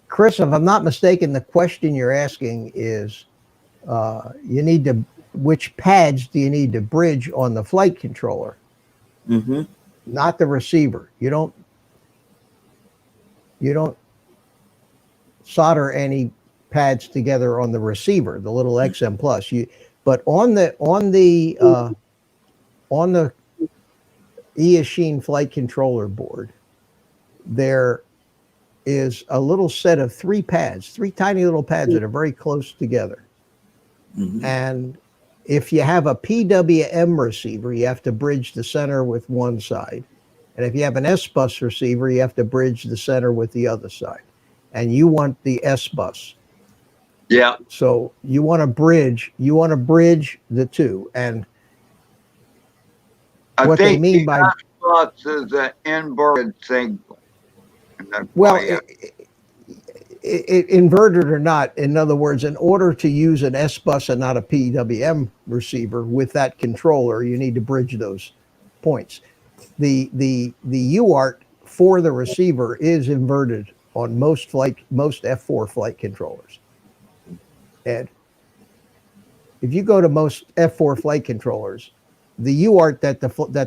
Chris, if I'm not mistaken, the question you're asking is which pads do you need to bridge on the flight controller? Mm-hmm. Not the receiver. You don't solder any pads together on the receiver, the little XM Plus. But on the eAchine flight controller board, there is a little set of three tiny little pads that are very close together. Mm-hmm. And if you have a PWM receiver, you have to bridge the center with one side. And if you have an S-bus receiver, you have to bridge the center with the other side. And you want the S-bus. Yeah. So you want to bridge the two. And what they mean by S-bus is an inverted signal. Well, inverted or not, in other words, in order to use an S-bus and not a PWM receiver with that controller, you need to bridge those points. The UART for the receiver is inverted on most F4 flight controllers. Ed, if you go to most F4 flight controllers, the UART that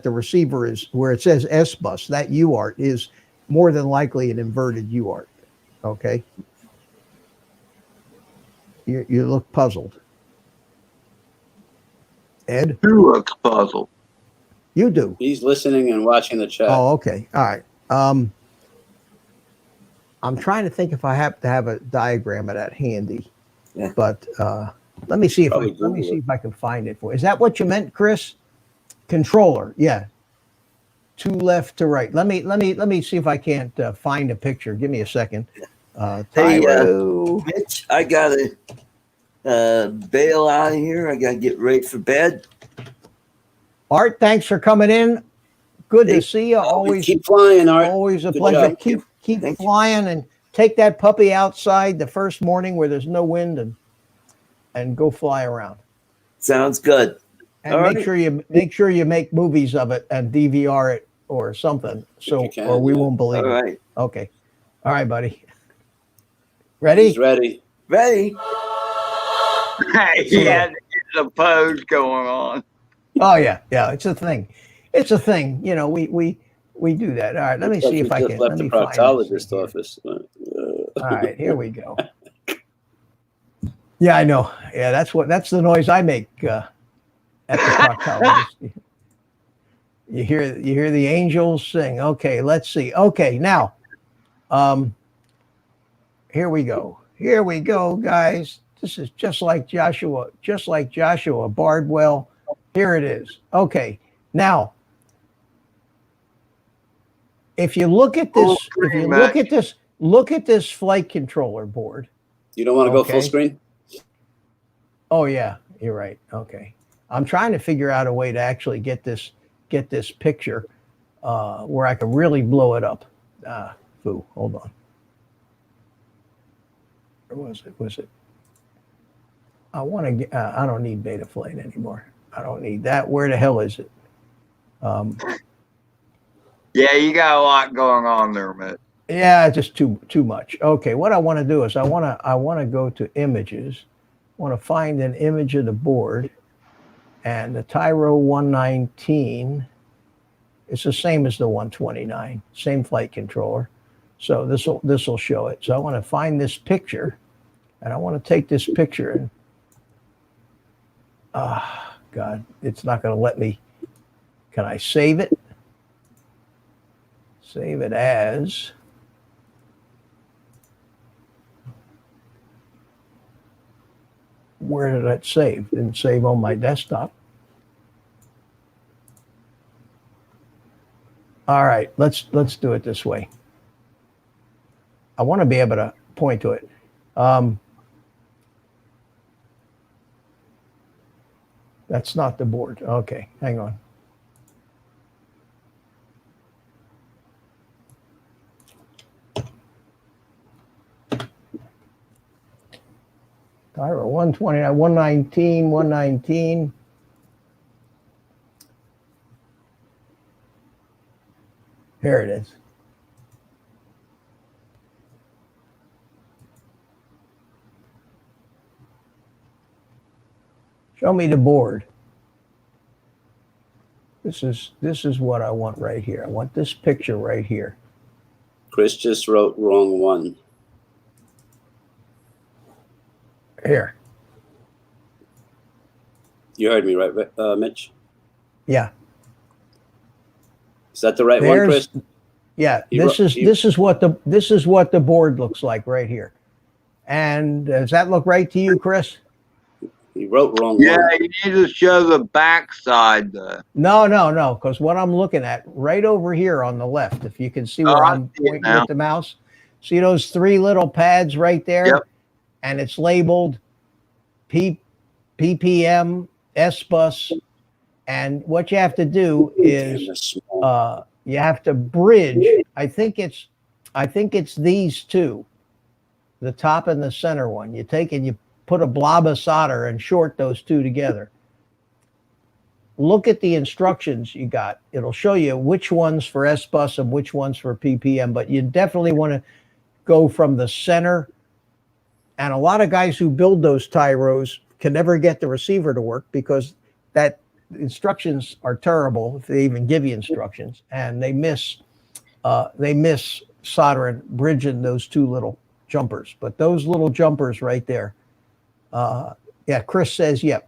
the receiver is, where it says S-bus, that UART is more than likely an inverted UART. Okay. You look puzzled. Ed? Who looks puzzled? You do. He's listening and watching the chat. Oh, okay. All right. I'm trying to think if I happen to have a diagram of that handy. Yeah. But let me see if I can find it for you. Is that what you meant, Chris? Controller. Yeah. To left to right. Let me see if I can't find a picture. Give me a second. Hey, Mitch, I gotta bail out of here. I gotta get ready for bed. Art, thanks for coming in. Good to see you. Always keep flying, Art. Always a pleasure. Job. Keep flying and take that puppy outside the first morning where there's no wind and go fly around. Sounds good. And make sure you make movies of it and DVR it or something, or we won't believe it. All right. Okay. All right, buddy. Ready? He's ready. Ready. He had the pose going on. Oh yeah. It's a thing. You know, we do that. All right. Let me see if I can. Left the proctologist office. All right. Here we go. Yeah, I know. Yeah, that's the noise I make. at the proctologist. You hear the angels sing. Okay, let's see. Okay, now, here we go. Here we go, guys. This is just like Joshua, Bardwell. Here it is. Okay, now, if you look at this, look at this flight controller board. You don't want to go full screen? Oh yeah, you're right. Okay, I'm trying to figure out a way to actually get this picture where I can really blow it up. Hold on. Where was it? I want to. I don't need Betaflight anymore. I don't need that. Where the hell is it? Yeah, you got a lot going on there, Mitch. Yeah, just too much. Okay, what I want to do is I want to go to images. I want to find an image of the board, and the Tyro 119. It's the same as the 129, same flight controller. So this will show it. So I want to find this picture, and I want to take this picture and God, it's not going to let me. Can I save it? Save it as. Where did it save? Didn't save on my desktop. All right, let's do it this way. I want to be able to point to it. That's not the board. Okay, hang on. Tyro 129, 119, 119. Here it is. Show me the board. This is what I want right here. I want this picture right here. Chris just wrote wrong one. Here. You heard me, right, Mitch? Yeah. Is that the right one, Chris? Yeah. This is what the board looks like right here. And does that look right to you, Chris? He wrote wrong. Yeah, one. you need to show the backside though. No, because what I'm looking at right over here on the left, if you can see where I'm pointing with the mouse, see those three little pads right there? Yep. And it's labeled PPM, S-Bus, and what you have to do is you have to bridge. I think it's these two, the top and the center one. You take and you put a blob of solder and short those two together. Look at the instructions you got. It'll show you which one's for S-Bus and which one's for PPM, but you definitely want to go from the center. And a lot of guys who build those Tyros can never get the receiver to work because that instructions are terrible if they even give you instructions, and they miss soldering, bridging those two little jumpers. But those little jumpers right there, yeah, Chris says, yep.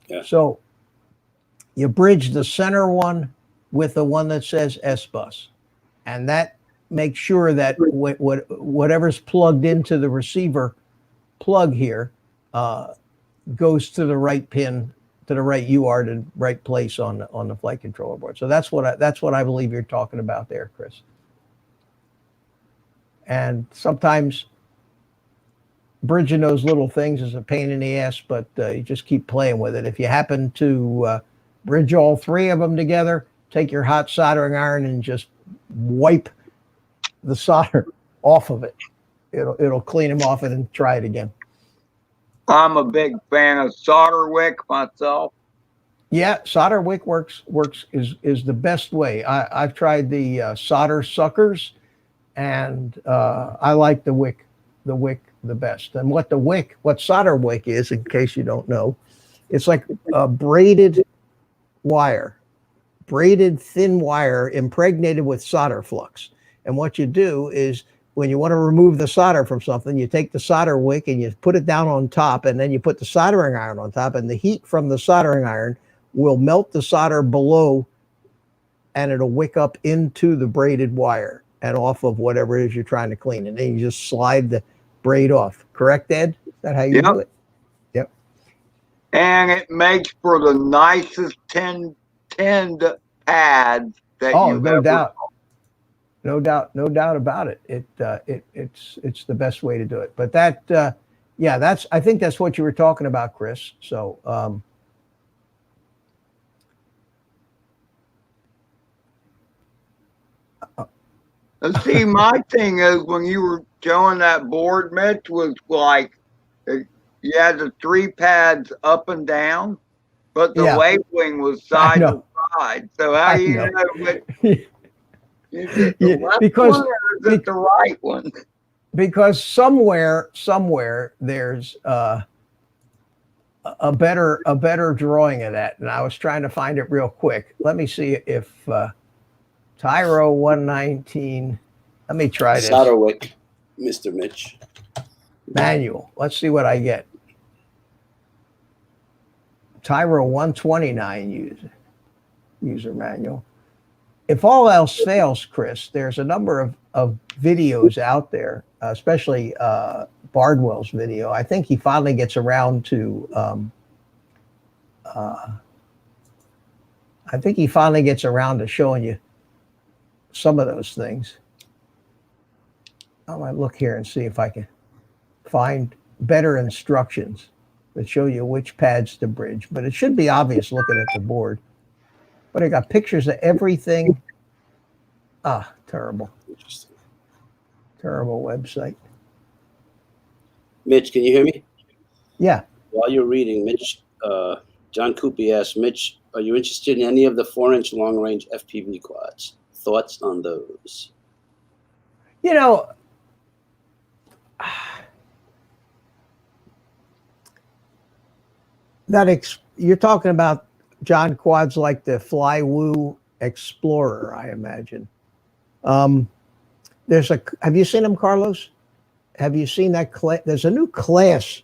Yeah. So you bridge the center one with the one that says S-Bus, and that makes sure that whatever's plugged into the receiver plug here goes to the right pin, to the right UART, to the right place on the flight controller board. So that's what I believe you're talking about there, Chris. And sometimes bridging those little things is a pain in the ass, but you just keep playing with it. If you happen to bridge all three of them together, take your hot soldering iron and just wipe the solder off of it. It'll clean them off and try it again. I'm a big fan of solder wick myself. Yeah, solder wick is the best way. I've tried the solder suckers, and I like the wick the best. And what solder wick is, in case you don't know, it's like a braided thin wire impregnated with solder flux. And what you do is, when you want to remove the solder from something, you take the solder wick and you put it down on top, and then you put the soldering iron on top, and the heat from the soldering iron will melt the solder below, and it'll wick up into the braided wire and off of whatever it is you're trying to clean. And then you just slide the braid off. Correct, Ed? Is that how you Yep. do it? Yep. And it makes for the nicest tinned pads that Oh, you've no ever. doubt. No doubt about it. It's the best way to do it. But that, yeah, I think that's what you were talking about, Chris. So, See, my thing is when you were showing that board, Mitch, was like you had the 3 pads up and down, but the Yeah. labeling was I side to know. side. So how I do you know. know which is it the Yeah, left because- one or is it the right one? because somewhere there's a better drawing of that, and I was trying to find it real quick. Let me see if Tyro 119. Let me try this Solderwick, Mr. Mitch. manual. Let's see what I get. Tyro 129 user manual. If all else fails, Chris, there's a number of videos out there, especially Bardwell's video. I think he finally gets around to showing you some of those things. I might look here and see if I can find better instructions that show you which pads to bridge, but it should be obvious looking at the board. But I got pictures of everything. Terrible. Interesting. Terrible website. Mitch, can you hear me? Yeah. While you're reading, Mitch, John Coopy asked, Mitch, are you interested in any of the 4-inch long-range FPV quads? Thoughts on those? You know, you're talking about, John, quads like the Flywoo Explorer, I imagine. Have you seen them, Carlos? Have you seen that? There's a new class.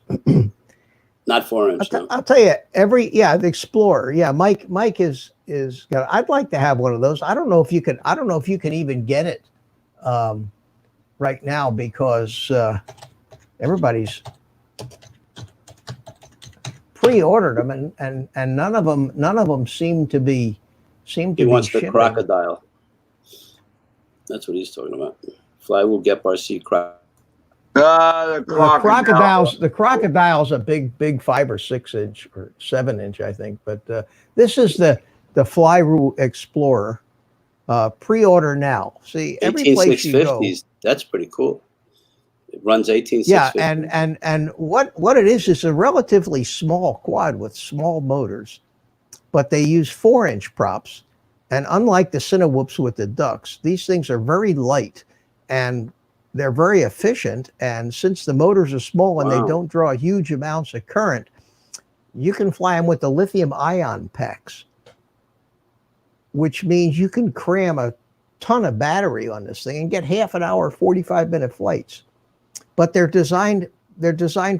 Not 4-inch, no. I'll tell you, the Explorer. Yeah, Mike is I'd like to have one of those. I don't know if you can even get it right now, because everybody's pre-ordered them, and none of them seem to be He wants the shipping. crocodile. That's what he's talking about. Flywheel Gep RC crocodile. The The crocodile's a big 5 or 6 inch or 7 inch, I think. But this is the Flywoo Explorer. Pre-order now. See, every place you go. That's pretty cool. It runs 18650. Yeah, and what it is a relatively small quad with small motors, but they use 4-inch props. And unlike the Cinewhoops with the ducks, these things are very light and they're very efficient. And since the motors are small and they don't draw huge amounts of current, you can fly them with the lithium ion packs, which means you can cram a ton of battery on this thing and get half an hour, 45-minute flights. But they're designed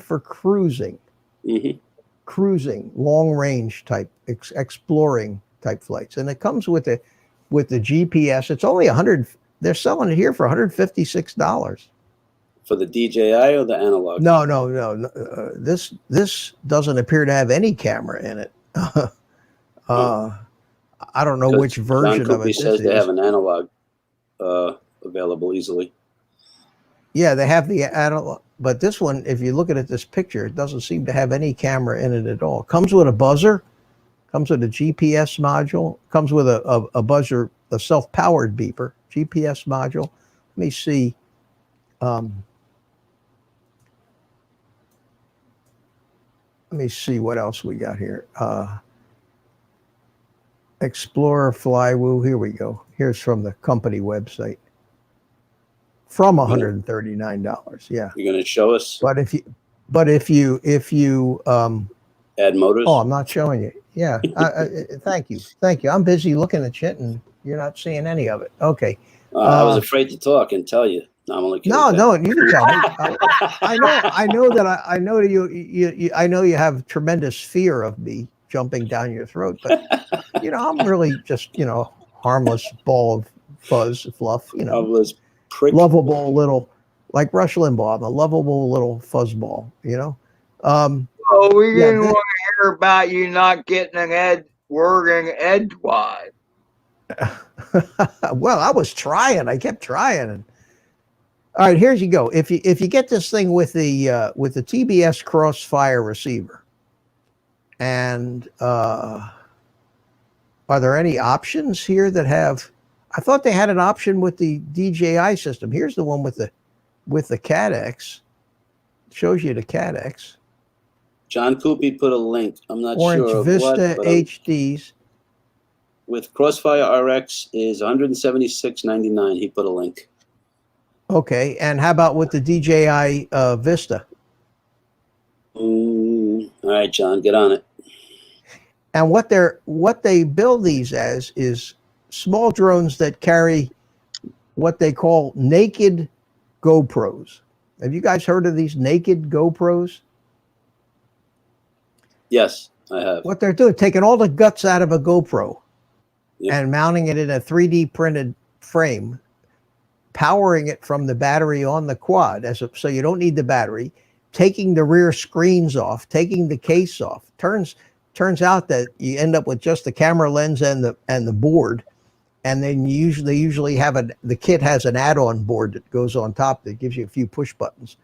for cruising, long range type, exploring type flights. And it comes with the GPS. It's only $100. They're selling it here for $156. For the DJI or the analog? No. This doesn't appear to have any camera in it. I don't know which version John of it Coopy says this they is. have an analog available easily. Yeah, they have the analog, but this one, if you look at this picture, it doesn't seem to have any camera in it at all. Comes with a buzzer, comes with a GPS module, comes with a buzzer, a self-powered beeper, GPS module. Let me see. Let me see what else we got here. Explorer Flywoo. Here we go. Here's from the company website. From $139. Yeah. You're going to show us? But if you add motors? Oh, I'm not showing you. Yeah. Thank you. I'm busy looking at shit and you're not seeing any of it. Okay. I was afraid to talk and tell you. No, I'm only kidding. No, you can tell me. I know that you have tremendous fear of me jumping down your throat. But, I'm really just, harmless ball of fuzz, fluff, Marvelous prick. lovable little, like Rush Limbaugh, I'm a lovable little fuzzball, Oh, we Yeah, didn't want to hear about you not getting an wording edgewise. Well, I was trying. I kept trying. And all right, here you go. If you get this thing with the TBS Crossfire receiver, and are there any options here that have? I thought they had an option with the DJI system. Here's the one with the CADX. Shows you the CADX. John Coopy put a link. I'm not Orange sure of Vista what, HDs. with Crossfire RX is $176.99. He put a link. Okay, and how about with the DJI Vista? All right, John, get on it. And what they build these as is small drones that carry what they call naked GoPros. Have you guys heard of these naked GoPros? Yes, I have. What they're doing, taking all the guts out of a GoPro Yep. and mounting it in a 3D printed frame, powering it from the battery on the quad, so you don't need the battery, taking the rear screens off, taking the case off. Turns out that you end up with just the camera lens and the board, and then they usually have the kit has an add-on board that goes on top that gives you a few push buttons.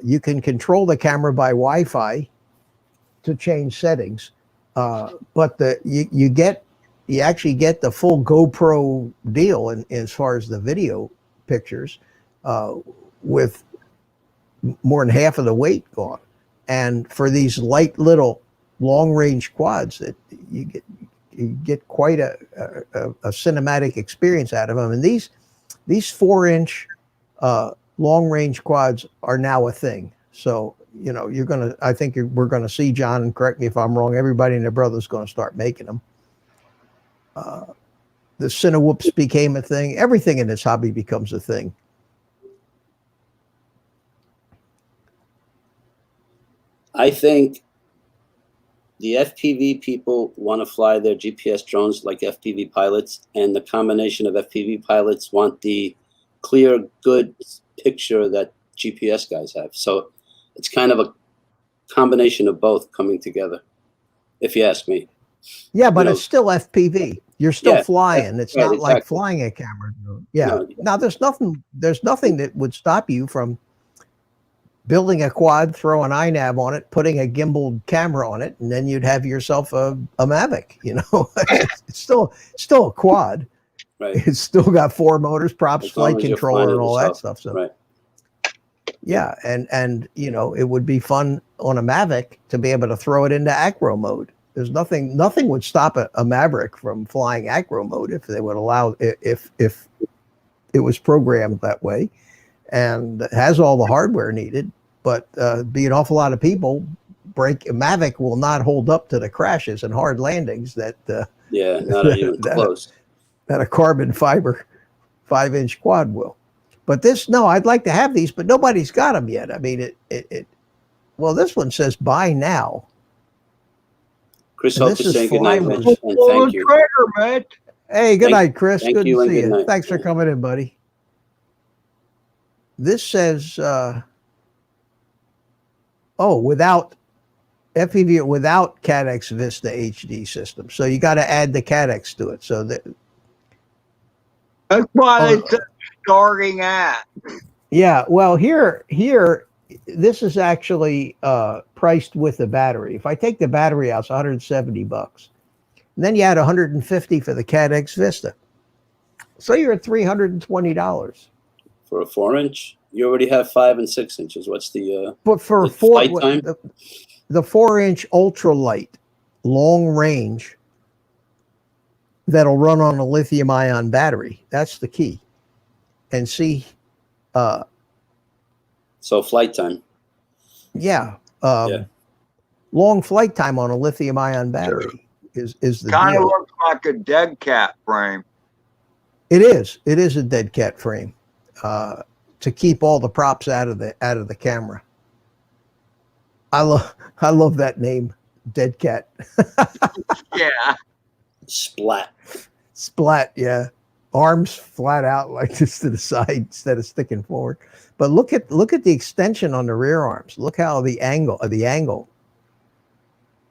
You can control the camera by Wi-Fi to change settings, but you actually get the full GoPro deal as far as the video pictures, with more than half of the weight gone. And for these light little long range quads, that you get quite a cinematic experience out of them. And these 4-inch long range quads are now a thing. So I think we're gonna see, John, and correct me if I'm wrong, everybody and their brother's going to start making them. The Cinewhoops became a thing. Everything in this hobby becomes a thing. I think the FPV people want to fly their GPS drones like FPV pilots, and the combination of FPV pilots want the clear, good picture that GPS guys have. So it's kind of a combination of both coming together, if you ask me. Yeah, but it's still FPV. You're still flying. It's right, not exactly. like flying a camera drone. Yeah. No. Now there's nothing that would stop you from building a quad, throw an iNav on it, putting a gimbal camera on it, and then you'd have yourself a Mavic. It's still a quad. Right. It's still got 4 motors, props, As long flight as you're controller, flying and all it that yourself. stuff. So Right. yeah, and it would be fun on a Mavic to be able to throw it into acro mode. There's nothing would stop a Maverick from flying acro mode if they would allow, if it was programmed that way, and it has all the hardware needed. But be an awful lot of people Mavic will not hold up to the crashes and hard landings that not even close. That a carbon fiber 5-inch quad will. But I'd like to have these, but nobody's got them yet. I mean, well, this one says buy now. Chris And Hope this is is saying good night, flying. Mitch, and thank you. Trigger, Mitch. Hey, good night, Chris. thank Good you to and see good you. night. Thanks for coming in, buddy. This says, without FPV, without CADX Vista HD system. So you got to add the CADX to it. So that. That's why they said starting at. Yeah, well, here, this is actually priced with the battery. If I take the battery out, it's $170. And then you add $150 for the CADX Vista. So you're at $320. For a 4-inch, you already have 5 and 6 inches. What's the But for the flight time? the 4-inch ultralight, long range, that'll run on a lithium ion battery. That's the key. And see, so flight time. yeah. Long flight time on a lithium ion battery is the Kind of deal. looks like a dead cat frame. It is a dead cat frame, to keep all the props out of the camera. I love that name, dead cat. Yeah. Splat. Splat, yeah. Arms flat out like this to the side instead of sticking forward. But look at the extension on the rear arms. Look how the angle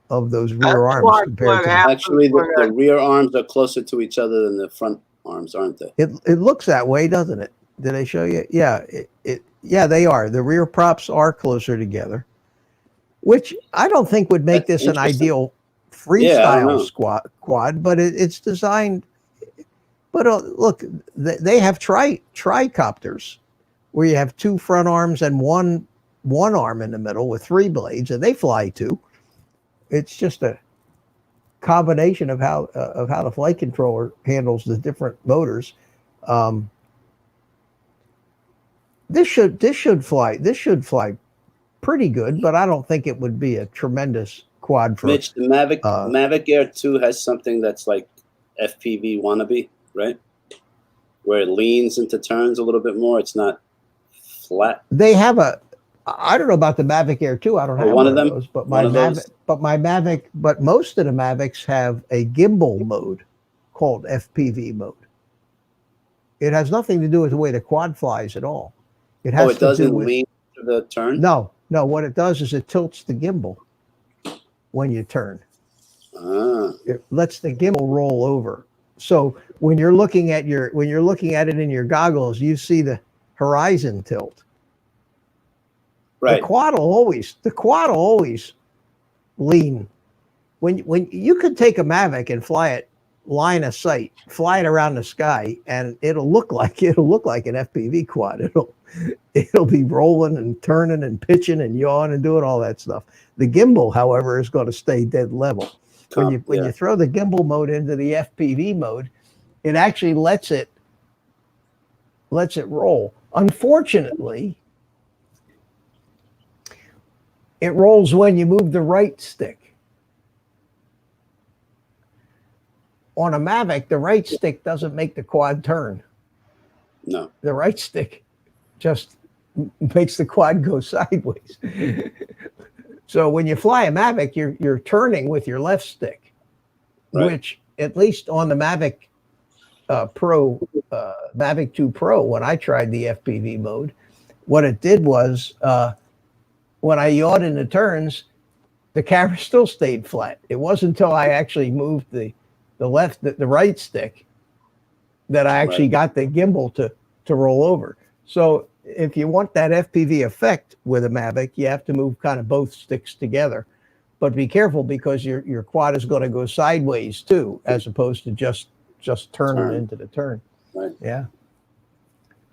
of those rear That's arms like compared what to happened Actually, the when rear arms are closer to each other than the front arms, aren't they? it looks that way, doesn't it? Did I show you? Yeah, yeah, they are. The rear props are closer together, which I don't think would make That's this an interesting. ideal Yeah, I don't know. freestyle quad, but it's designed. But look, they have tricopters where you have two front arms and one arm in the middle with three blades, and they fly too. It's just a combination of how the flight controller handles the different motors. This should fly pretty good, but I don't think it would be a tremendous quad for Mitch, the Mavic Air 2 has something that's like FPV wannabe, right? Where it leans into turns a little bit more. It's not flat. They have I don't know about the Mavic Air 2. I don't have one of those, but but most of the Mavics have a gimbal mode called FPV mode. It has nothing to do with the way the quad flies at all. It has it doesn't lean to the turn? No. What it does is it tilts the gimbal when you turn. It lets the gimbal roll over. So when you're looking at it in your goggles, you see the horizon tilt. Right. The quad will always lean. When you could take a Mavic and fly it line of sight, fly it around the sky, and it'll look like an FPV quad. It'll be rolling and turning and pitching and yawing and doing all that stuff. The gimbal, however, is going to stay dead level. When you throw the gimbal mode into the FPV mode, it actually lets it roll. Unfortunately, it rolls when you move the right stick. On a Mavic, the right stick doesn't make the quad turn. No. The right stick just makes the quad go sideways. So when you fly a Mavic, you're turning with your left stick, right. Which at least on the Mavic Mavic 2 Pro, when I tried the FPV mode, what it did was when I yawed in the turns, the camera still stayed flat. It wasn't until I actually moved the right stick that I actually got the gimbal to roll over. So if you want that FPV effect with a Mavic, you have to move kind of both sticks together. But be careful because your quad is going to go sideways too, as opposed to just turning into the turn. Right. Yeah.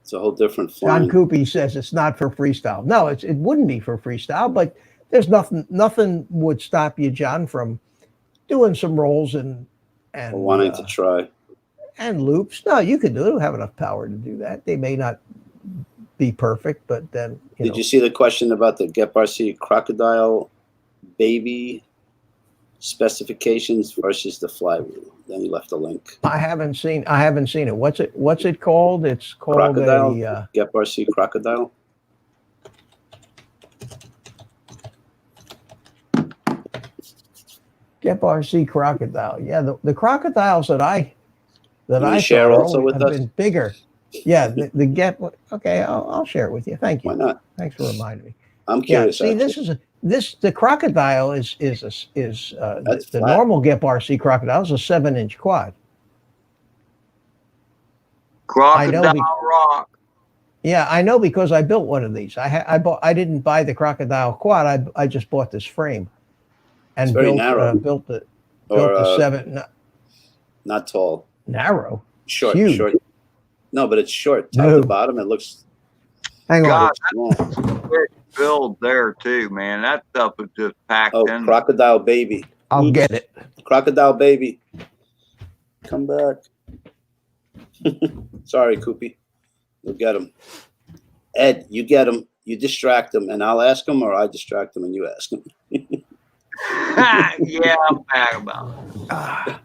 It's a whole different flying. John Coopy says it's not for freestyle. No, it wouldn't be for freestyle, but there's nothing would stop you, John, from doing some rolls and wanting to try. And loops. No, you could do it. You don't have enough power to do that. They may not be perfect, but then Did you see the question about the GEP-RC Crocodile Baby specifications versus the flywheel? Then he left a link. I haven't seen it. What's it called? It's called Crocodile. GEP-RC Crocodile. GEP-RC Crocodile. Yeah, the crocodiles that I share also with have us? been bigger. Yeah, the GEP. Okay, I'll share it with you. Thank you. Why not? Thanks for reminding me. I'm curious. Yeah, see, the crocodile is the normal GEP-RC Crocodile is a 7-inch quad. Crocodile Rock. Yeah, I know because I built one of these. I didn't buy the Crocodile quad. I just bought this frame and built the 7. Not tall. Narrow. Short. Huge. Short. No, but it's short. Top to bottom, it looks. Hang on. That's a big build there too, man. That stuff is just packed in. Crocodile Baby. I'll get it. Crocodile Baby. Come back. Sorry, Koopy. You'll get him. Ed, you get him. You distract him, and I'll ask him, or I distract him and you ask him. Yeah, I'm back about it.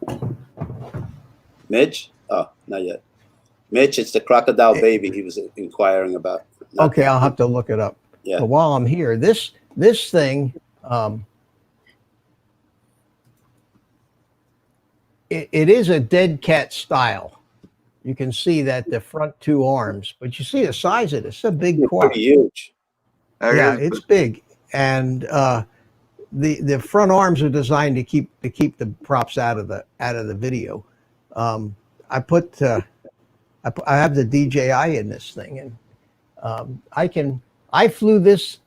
Mitch? Oh, not yet. Mitch, it's the Crocodile Baby he was inquiring about. Okay, I'll have to look it up. Yeah. But while I'm here, this thing, it is a dead cat style. You can see that the front two arms, but you see the size of it. It's a big It's quad. pretty huge. That Yeah, is- it's big, and the front arms are designed to keep the props out of the video. I have the DJI in this thing, and I flew this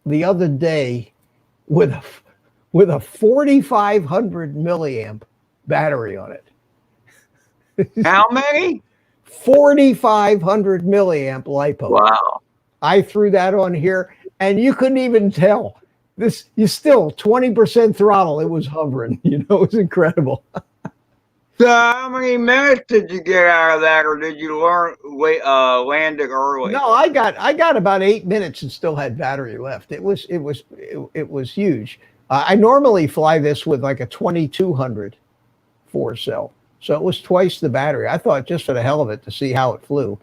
the other day with a 4,500 milliamp battery on it. How many? 4,500 milliamp LiPo. Wow. I threw that on here, and you couldn't even tell. This you still 20% throttle. It was hovering. It was incredible. So how many minutes did you get out of that, or did you land it early? No, I got about 8 minutes and still had battery left. It was huge. I normally fly this with like a 2200 4-cell, so it was twice the battery. I thought just for the hell of it to see how it flew.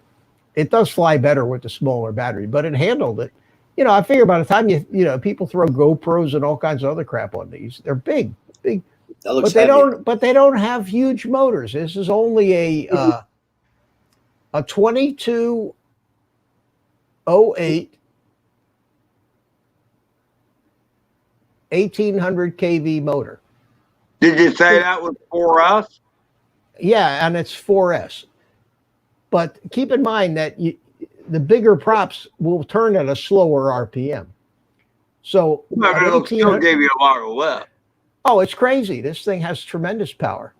It does fly better with the smaller battery, but it handled it. I figure by the time people throw GoPros and all kinds of other crap on these, they're big, That looks but they heavy. they don't have huge motors. This is only a 2208 1800 kV motor. Did you say that was for us? Yeah, and it's 4S. But keep in mind that the bigger props will turn at a slower RPM. So But at it'll still 1800 give you a lot of lift. oh, it's crazy. This thing has tremendous power.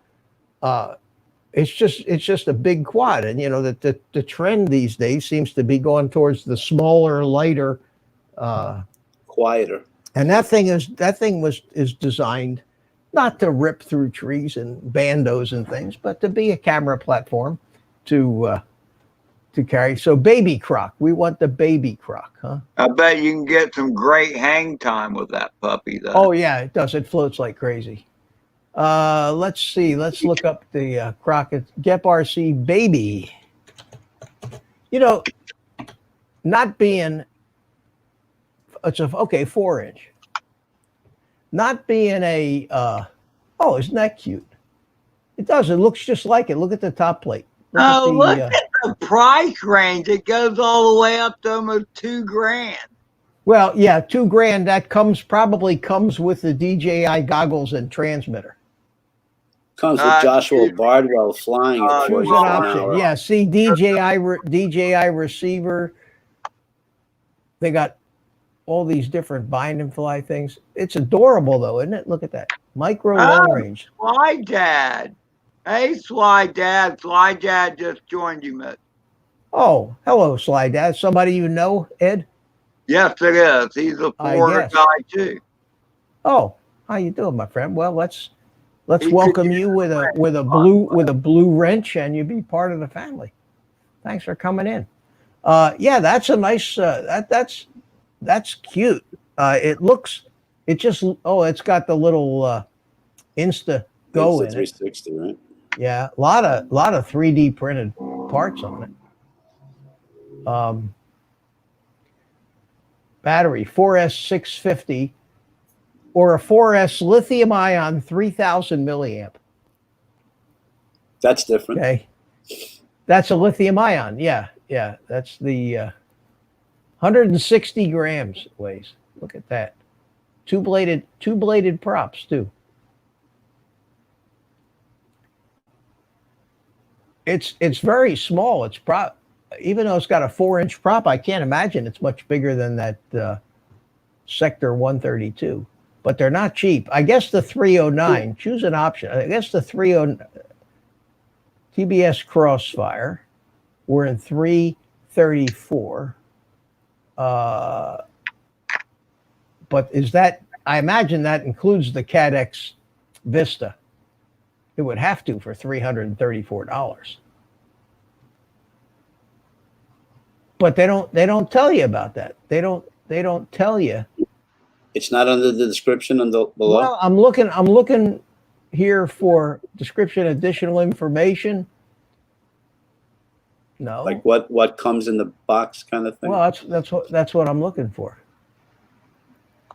It's just a big quad, and the trend these days seems to be going towards the smaller, lighter, Quieter. and that thing is designed not to rip through trees and bandos and things, but to be a camera platform to carry. So baby croc, we want the baby croc, huh? I bet you can get some great hang time with that puppy, though. Oh yeah, it does. It floats like crazy. Let's see. Let's look up the Crockett Gep RC baby. Not being it's a 4-inch. Not being a oh, isn't that cute? It does. It looks just like it. Look at the top plate. Look at the price range. It goes all the way up to almost $2,000. Well, yeah, $2,000. That probably comes with the DJI goggles and transmitter. Comes with Joshua Bardwell flying at Choose 40 an option. Yeah, see DJI receiver. They got all these different bind and fly things. It's adorable though, isn't it? Look at that. Micro long range. Sly Dad. Hey, Sly Dad. Sly Dad just joined you, Mitt. Oh, hello, Sly Dad. Somebody you know, Ed? Yes, it is. He's a Florida guess. guy too. Oh, how you doing, my friend? Well, let's He welcome could you with a blue wrench, and you be part of the family. Thanks for coming in. Yeah, that's a nice. That's cute. It's got the little Insta Go in It's it. a 360, right? Yeah, a lot of 3D printed parts on it. Battery 4S 650 or a 4S lithium ion 3000 milliamp. That's different. Okay, that's a lithium ion. Yeah, that's the 160 grams it weighs. Look at that. Two bladed props too. It's very small. Even though it's got a 4-inch prop, I can't imagine it's much bigger than that Sector 132. But they're not cheap. I guess the 309. Choose an option. I guess the 309 TBS Crossfire. We're in 334. But I imagine that includes the CADX Vista. It would have to for $334. But they don't tell you about that. They don't tell you. It's not under the description below. Well, I'm looking here for description, additional information. No. Like what comes in the box kind of thing. Well, that's what I'm looking for.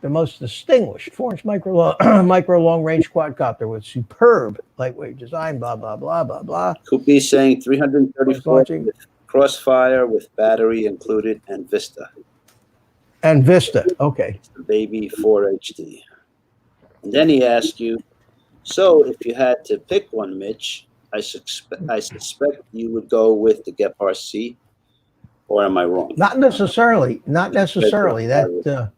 the most distinguished 4-inch micro long range quadcopter with superb lightweight design. Blah blah blah blah blah. Koopy saying I was 334 watching with Crossfire with battery included and Vista. and Vista. Okay. It's the baby 4 HD. And then he asked you, so if you had to pick one, Mitch, I suspect you would go with the Gep RC, or am I wrong? Not necessarily. Not necessarily. That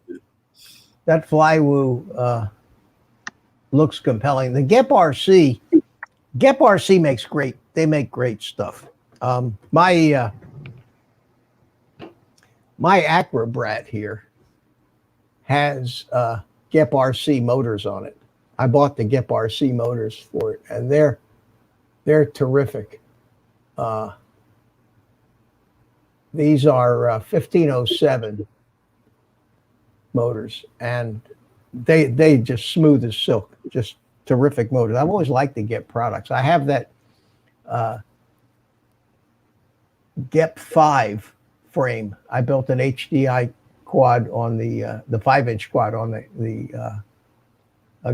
Flywoo looks compelling. The Gep RC makes great. They make great stuff. My Acrobrat here has Gep RC motors on it. I bought the Gep RC motors for it, and they're terrific. These are 1507 motors, and they just smooth as silk. Just terrific motors. I've always liked the Gep products. I have that Gep 5 frame. I built an HDI quad on the 5-inch quad on the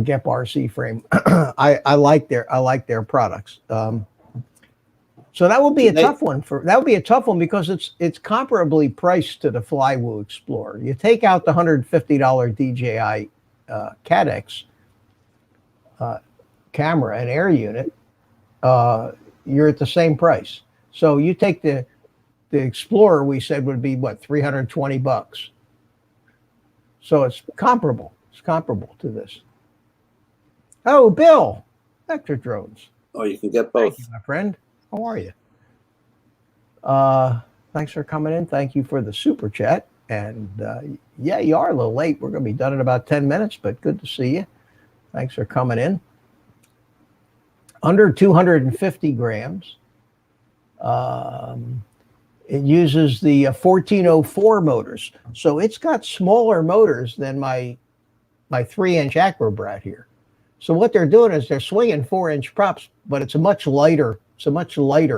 Gep RC frame. I like their products. So that would be a tough one because it's comparably priced to the Flywoo Explorer. You take out the $150 DJI Cadex camera and air unit, you're at the same price. So you take the Explorer, we said would be what, $320. So it's comparable. It's comparable to this. Oh, Bill, Vector Drones. Oh, you can get both. Thank you, my friend. How are you? Thanks for coming in. Thank you for the super chat. And yeah, you are a little late. We're going to be done in about 10 minutes, but good to see you. Thanks for coming in. Under 250 grams. It uses the 1404 motors. So it's got smaller motors than my 3-inch Acrobrat here. So what they're doing is they're swinging 4-inch props, but it's a much lighter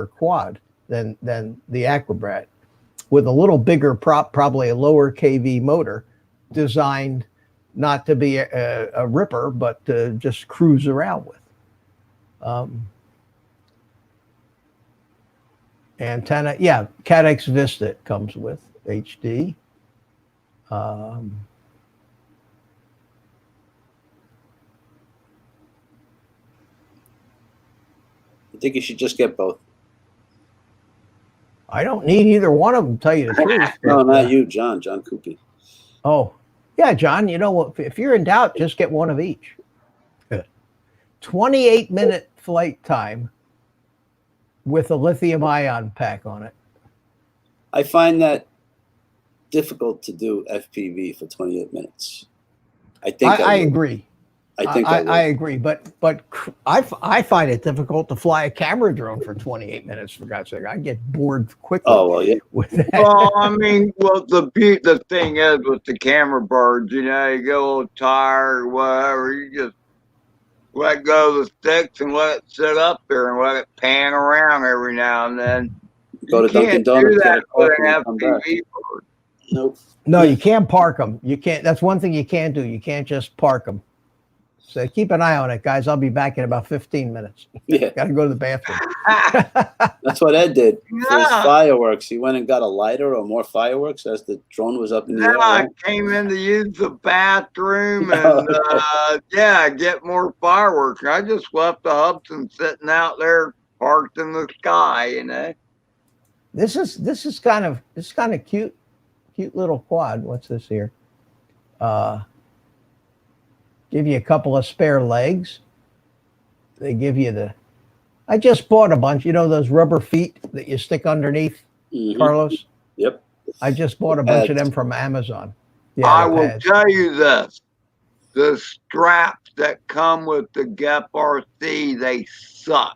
quad than the Acrobrat, with a little bigger prop, probably a lower kV motor, designed not to be a ripper, but to just cruise around with. Antenna, yeah, Cadex Vista it comes with HD. I think you should just get both. I don't need either one of them, to tell you the truth. No, not you, John Koopy. Oh, yeah, John, you know what? If you're in doubt, just get one of each. 28-minute flight time with a lithium-ion pack on it. I find that difficult to do FPV for 28 minutes. I agree. I agree, but I find it difficult to fly a camera drone for 28 minutes. For God's sake, I get bored quickly. Oh well, yeah. With that. Well, I mean, the thing is with the camera birds, you know, you get a little tired or whatever, you just let go of the sticks and let it sit up there and let it pan around every now and then. Go to Dunkin' Donuts, do that with an and come back. FPV bird. Nope. No, you can't park them. You can't. That's one thing you can't do. You can't just park them. So keep an eye on it, guys. I'll be back in about 15 minutes. Yeah. Got to go to the bathroom. That's what Ed did for his Yeah. fireworks. He went and got a lighter or more fireworks as the drone was up in the air. I Right? came in to use the bathroom and get more fireworks. I just left the Hudson sitting out there parked in the sky, you know. This is kind of cute little quad. What's this here? Give you a couple of spare legs. They give you I just bought a bunch, you know, those rubber feet that you stick underneath, Carlos? Yep. I just bought a bunch of them from Amazon. Yeah, I will tell you this. The straps that come with the Gep RC, they suck.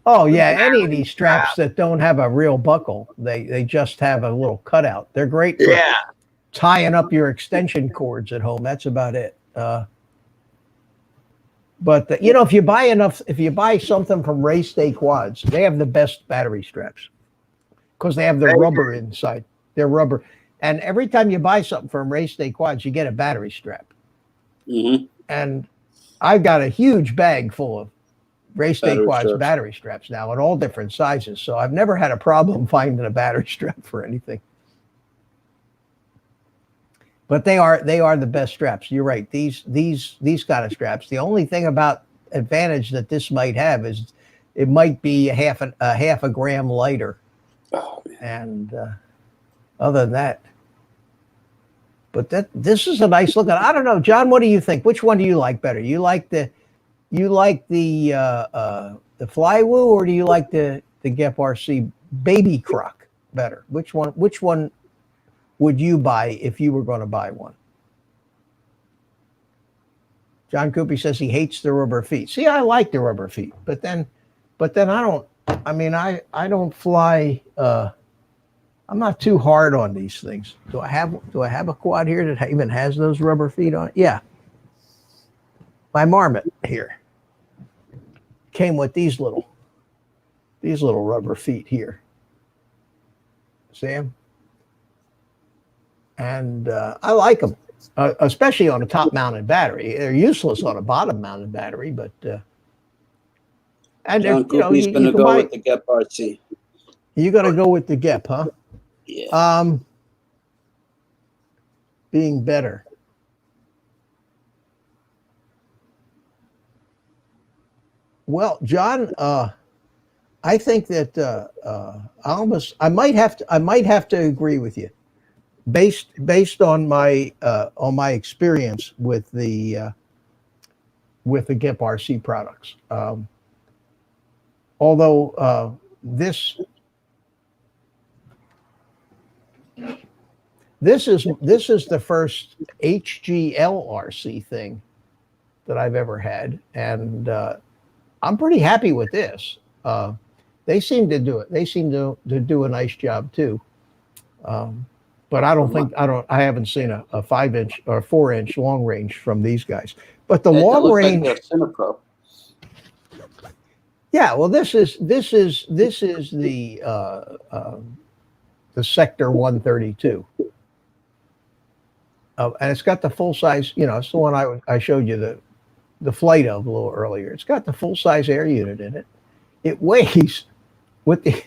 Oh, yeah, any of these straps that don't have a real buckle, they just have a little cutout. They're great for tying up your extension cords at home. That's about it. But you know, if you buy something from Race Day Quads, they have the best battery straps because they have the rubber inside. They're rubber, and every time you buy something from Race Day Quads, you get a battery strap. Mm-hmm. And I've got a huge bag full of Race Day Battery Quads straps. battery straps now in all different sizes. So I've never had a problem finding a battery strap for anything. But they are the best straps. You're right. These kind of straps. The only thing about advantage that this might have is it might be a half a gram lighter. Oh, man. And other than that, but this is a nice looking. I don't know, John. What do you think? Which one do you like better? You like the Flywoo, or do you like the Gep RC Baby Croc better? Which one would you buy if you were going to buy one? John Coopy says he hates the rubber feet. See, I like the rubber feet, but then I don't. I mean, I don't fly. I'm not too hard on these things. Do I have a quad here that even has those rubber feet on it? Yeah. My Marmot here came with these little rubber feet here. See them? And I like them, especially on a top-mounted battery. They're useless on a bottom-mounted battery, but and John Coopy's going to go with the Gep RC. You're going to go with the Gep, huh? Yeah. Being better. Well, John, I think that I might have to agree with you, based on my experience with the Gep RC products. Although this is the first HGL-RC thing that I've ever had, and I'm pretty happy with this. They seem to do it. They seem to do a nice job too. But I haven't seen a 5-inch or 4-inch long range from these guys. But the long range, like Cinepro. Yeah, well, this is the Sector 132, and it's got the full size. It's the one I showed you the flight of a little earlier. It's got the full size air unit in it. It weighs with the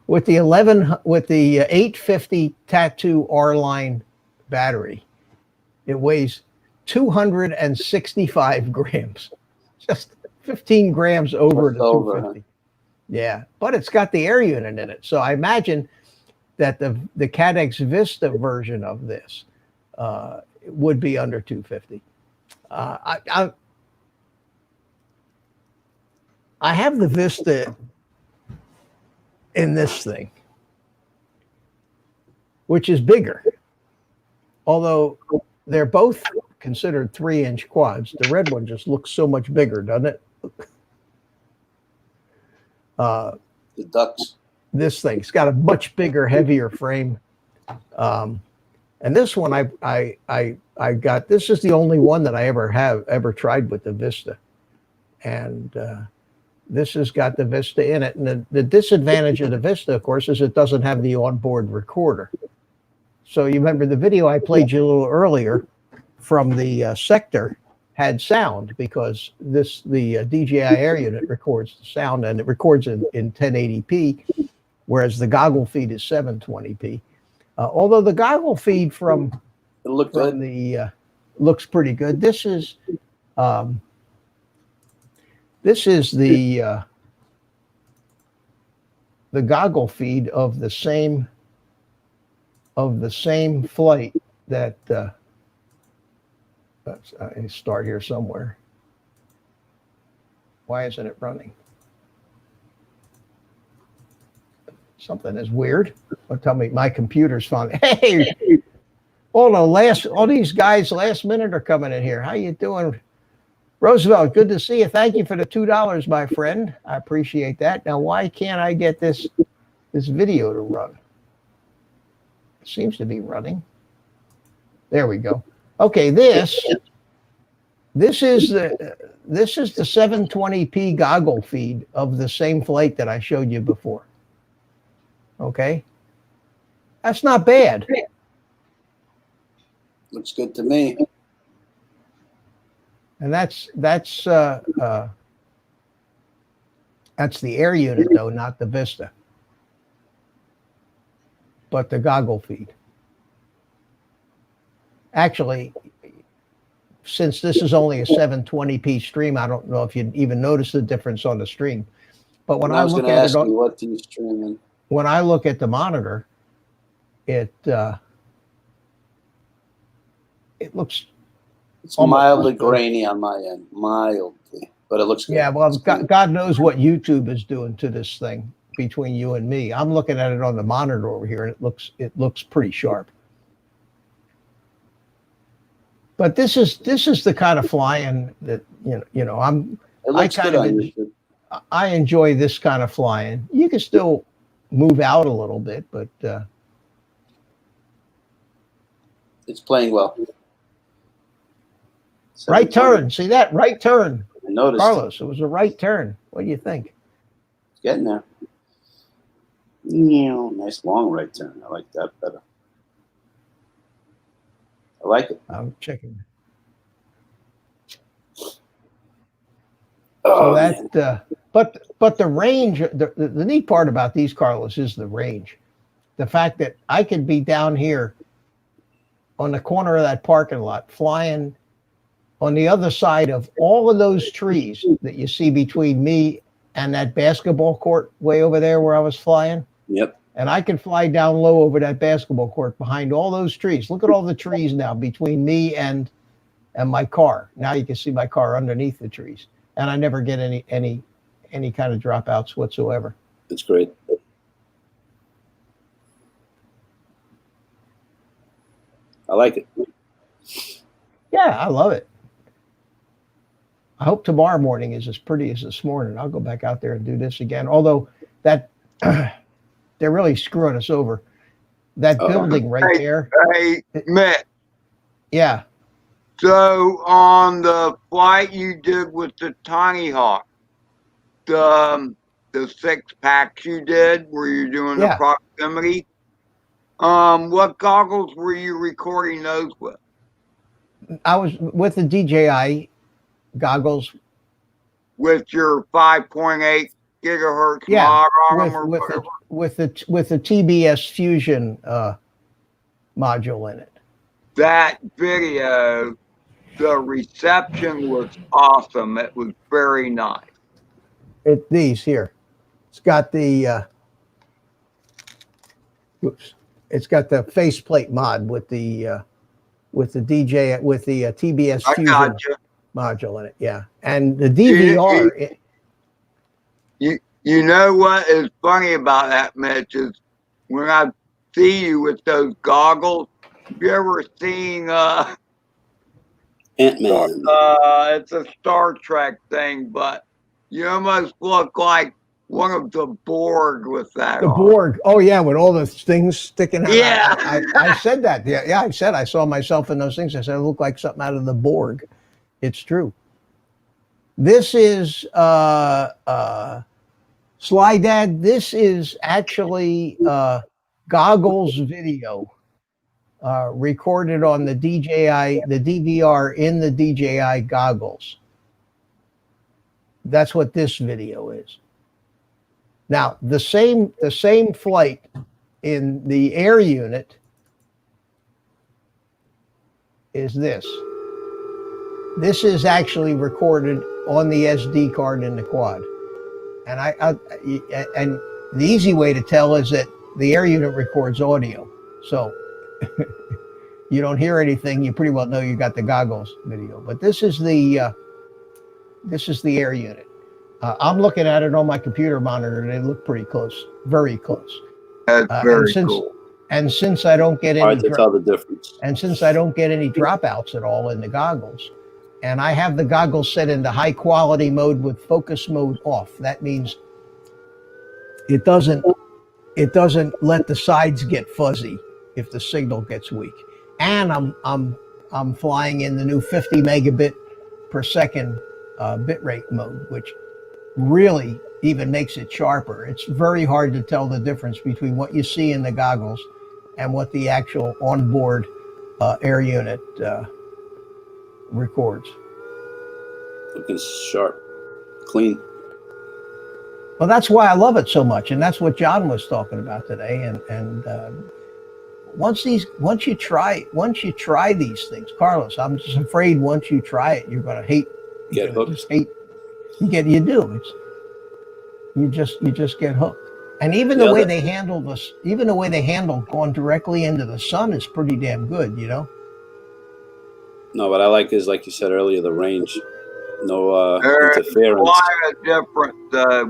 850 Tattoo R-Line battery. It weighs 265 grams. Just 15 grams over the 250. Huh? Yeah, but it's got the air unit in it. So I imagine that the Cadex Vista version of this would be under 250. I have the Vista in this thing, which is bigger. Although they're both considered 3-inch quads. The red one just looks so much bigger, doesn't it? The ducks. This thing's got a much bigger, heavier frame. And this one I got. This is the only one that I ever tried with the Vista, and this has got the Vista in it. And the disadvantage of the Vista, of course, is it doesn't have the onboard recorder. So you remember the video I played you a little earlier from the Sector had sound, because the DJI Air unit records the sound, and it records in 1080p, whereas the goggle feed is 720p. Although the goggle feed from the looks pretty good. This is the goggle feed of the same flight that I start here somewhere. Why isn't it running? Something is weird. Don't tell me my computer's finally. Hey, all these guys last minute are coming in here. How you doing, Roosevelt? Good to see you. Thank you for the $2, my friend. I appreciate that. Now, why can't I get this video to run? It seems to be running. There we go. Okay, this is the 720p goggle feed of the same flight that I showed you before. Okay, that's not bad. Looks good to me. And that's the air unit though, not the Vista, but the goggle feed. Actually, since this is only a 720p stream, I don't know if you'd even notice the difference on the stream. But when I was look going to at ask it, you, what do you stream in? when I look at the monitor, it looks It's almost mildly good. grainy on my end, mildly, but it looks good. Yeah, well, God knows what YouTube is doing to this thing between you and me. I'm looking at it on the monitor over here, and it looks pretty sharp. But this is the kind of flying that It looks good on YouTube. I enjoy this kind of flying. You can still move out a little bit, but It's playing well. right turn. See that? Right turn. I noticed. Carlos, it was a right turn. What do you think? It's getting there. Yeah, nice long right turn. I like that better. I like it. I'm checking. Oh, So that, but the range, the neat part about these, Carlos, is the range. The fact that I could be down here on the corner of that parking lot, flying on the other side of all of those trees that you see between me and that basketball court way over there where I was flying. Yep. And I can fly down low over that basketball court behind all those trees. Look at all the trees now between me and my car. Now you can see my car underneath the trees. And I never get any kind of dropouts whatsoever. It's great. I like it. Yeah, I love it. I hope tomorrow morning is as pretty as this morning. I'll go back out there and do this again. Although that they're really screwing us over. That building right there. Hey, Mitt. Yeah. So on the flight you did with the Tinyhawk, the 6 packs you did where you're doing the proximity, what goggles were you recording those with? I was with the DJI goggles. With your 5.8 gigahertz Yeah, mod on them or whatever? with the TBS Fusion module in it. That video, the reception was awesome. It was very nice. These here. It's got the it's got the faceplate mod with the TBS Fusion module in it. Yeah, and the DVR. You know what is funny about that, Mitch, is when I see you with those goggles. Have you ever seen Ant-Man? It's a Star Trek thing, but you almost look like one of the Borg with that. The Borg. Oh yeah, with all the things sticking out. Yeah. I said that. Yeah, I said I saw myself in those things. I said I look like something out of the Borg. It's true. This is Sly Dad. This is actually goggles video recorded on the DVR in the DJI goggles. That's what this video is. Now, the same flight in the air unit is this. This is actually recorded on the SD card in the quad. And and the easy way to tell is that the air unit records audio. So you don't hear anything, you pretty well know you got the goggles video. But this is the air unit. I'm looking at it on my computer monitor, and they look pretty close, very close. That's very cool. And since I don't get Hard to tell the difference. And since I don't get any dropouts at all in the goggles, and I have the goggles set into high quality mode with focus mode off, that means it doesn't let the sides get fuzzy if the signal gets weak. And I'm flying in the new 50 megabit per second bitrate mode, which really even makes it sharper. It's very hard to tell the difference between what you see in the goggles and what the actual onboard air unit records. Looking sharp, clean. Well, that's why I love it so much, and that's what John was talking about today. And once you try these things, Carlos, I'm just afraid once you try it, you're going to hate. Get hooked. Just hate. You do. It's you just get hooked. And even the way they handle this, even the way they handle going directly into the sun is pretty damn good. You know. No, what I like is, like you said earlier, the range. No interference. Quite a difference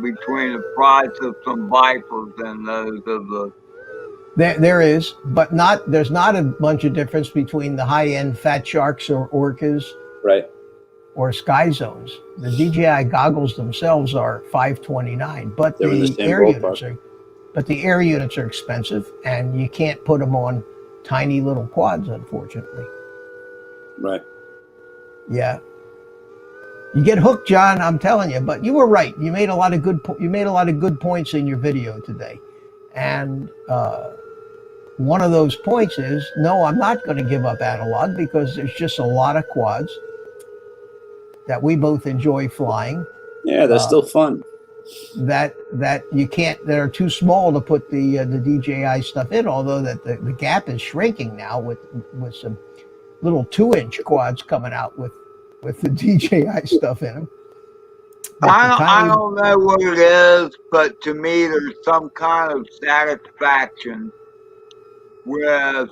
between the price of some Vipers and those of the. There is, but there's not a bunch of difference between the high-end Fat Sharks or Orcas, right, or Sky Zones. The DJI goggles themselves are $529, but the air units are expensive, and you can't put them on tiny little quads, unfortunately. Right. Yeah. You get hooked, John. I'm telling you. But you were right. You made a lot of good. You made a lot of good points in your video today, and one of those points is no. I'm not going to give up analog because there's just a lot of quads that we both enjoy flying. Yeah, they're still fun. That you can't. That are too small to put the DJI stuff in. Although that the gap is shrinking now with some little 2-inch quads coming out with the DJI stuff in them. I don't know what it is, but to me, there's some kind of satisfaction with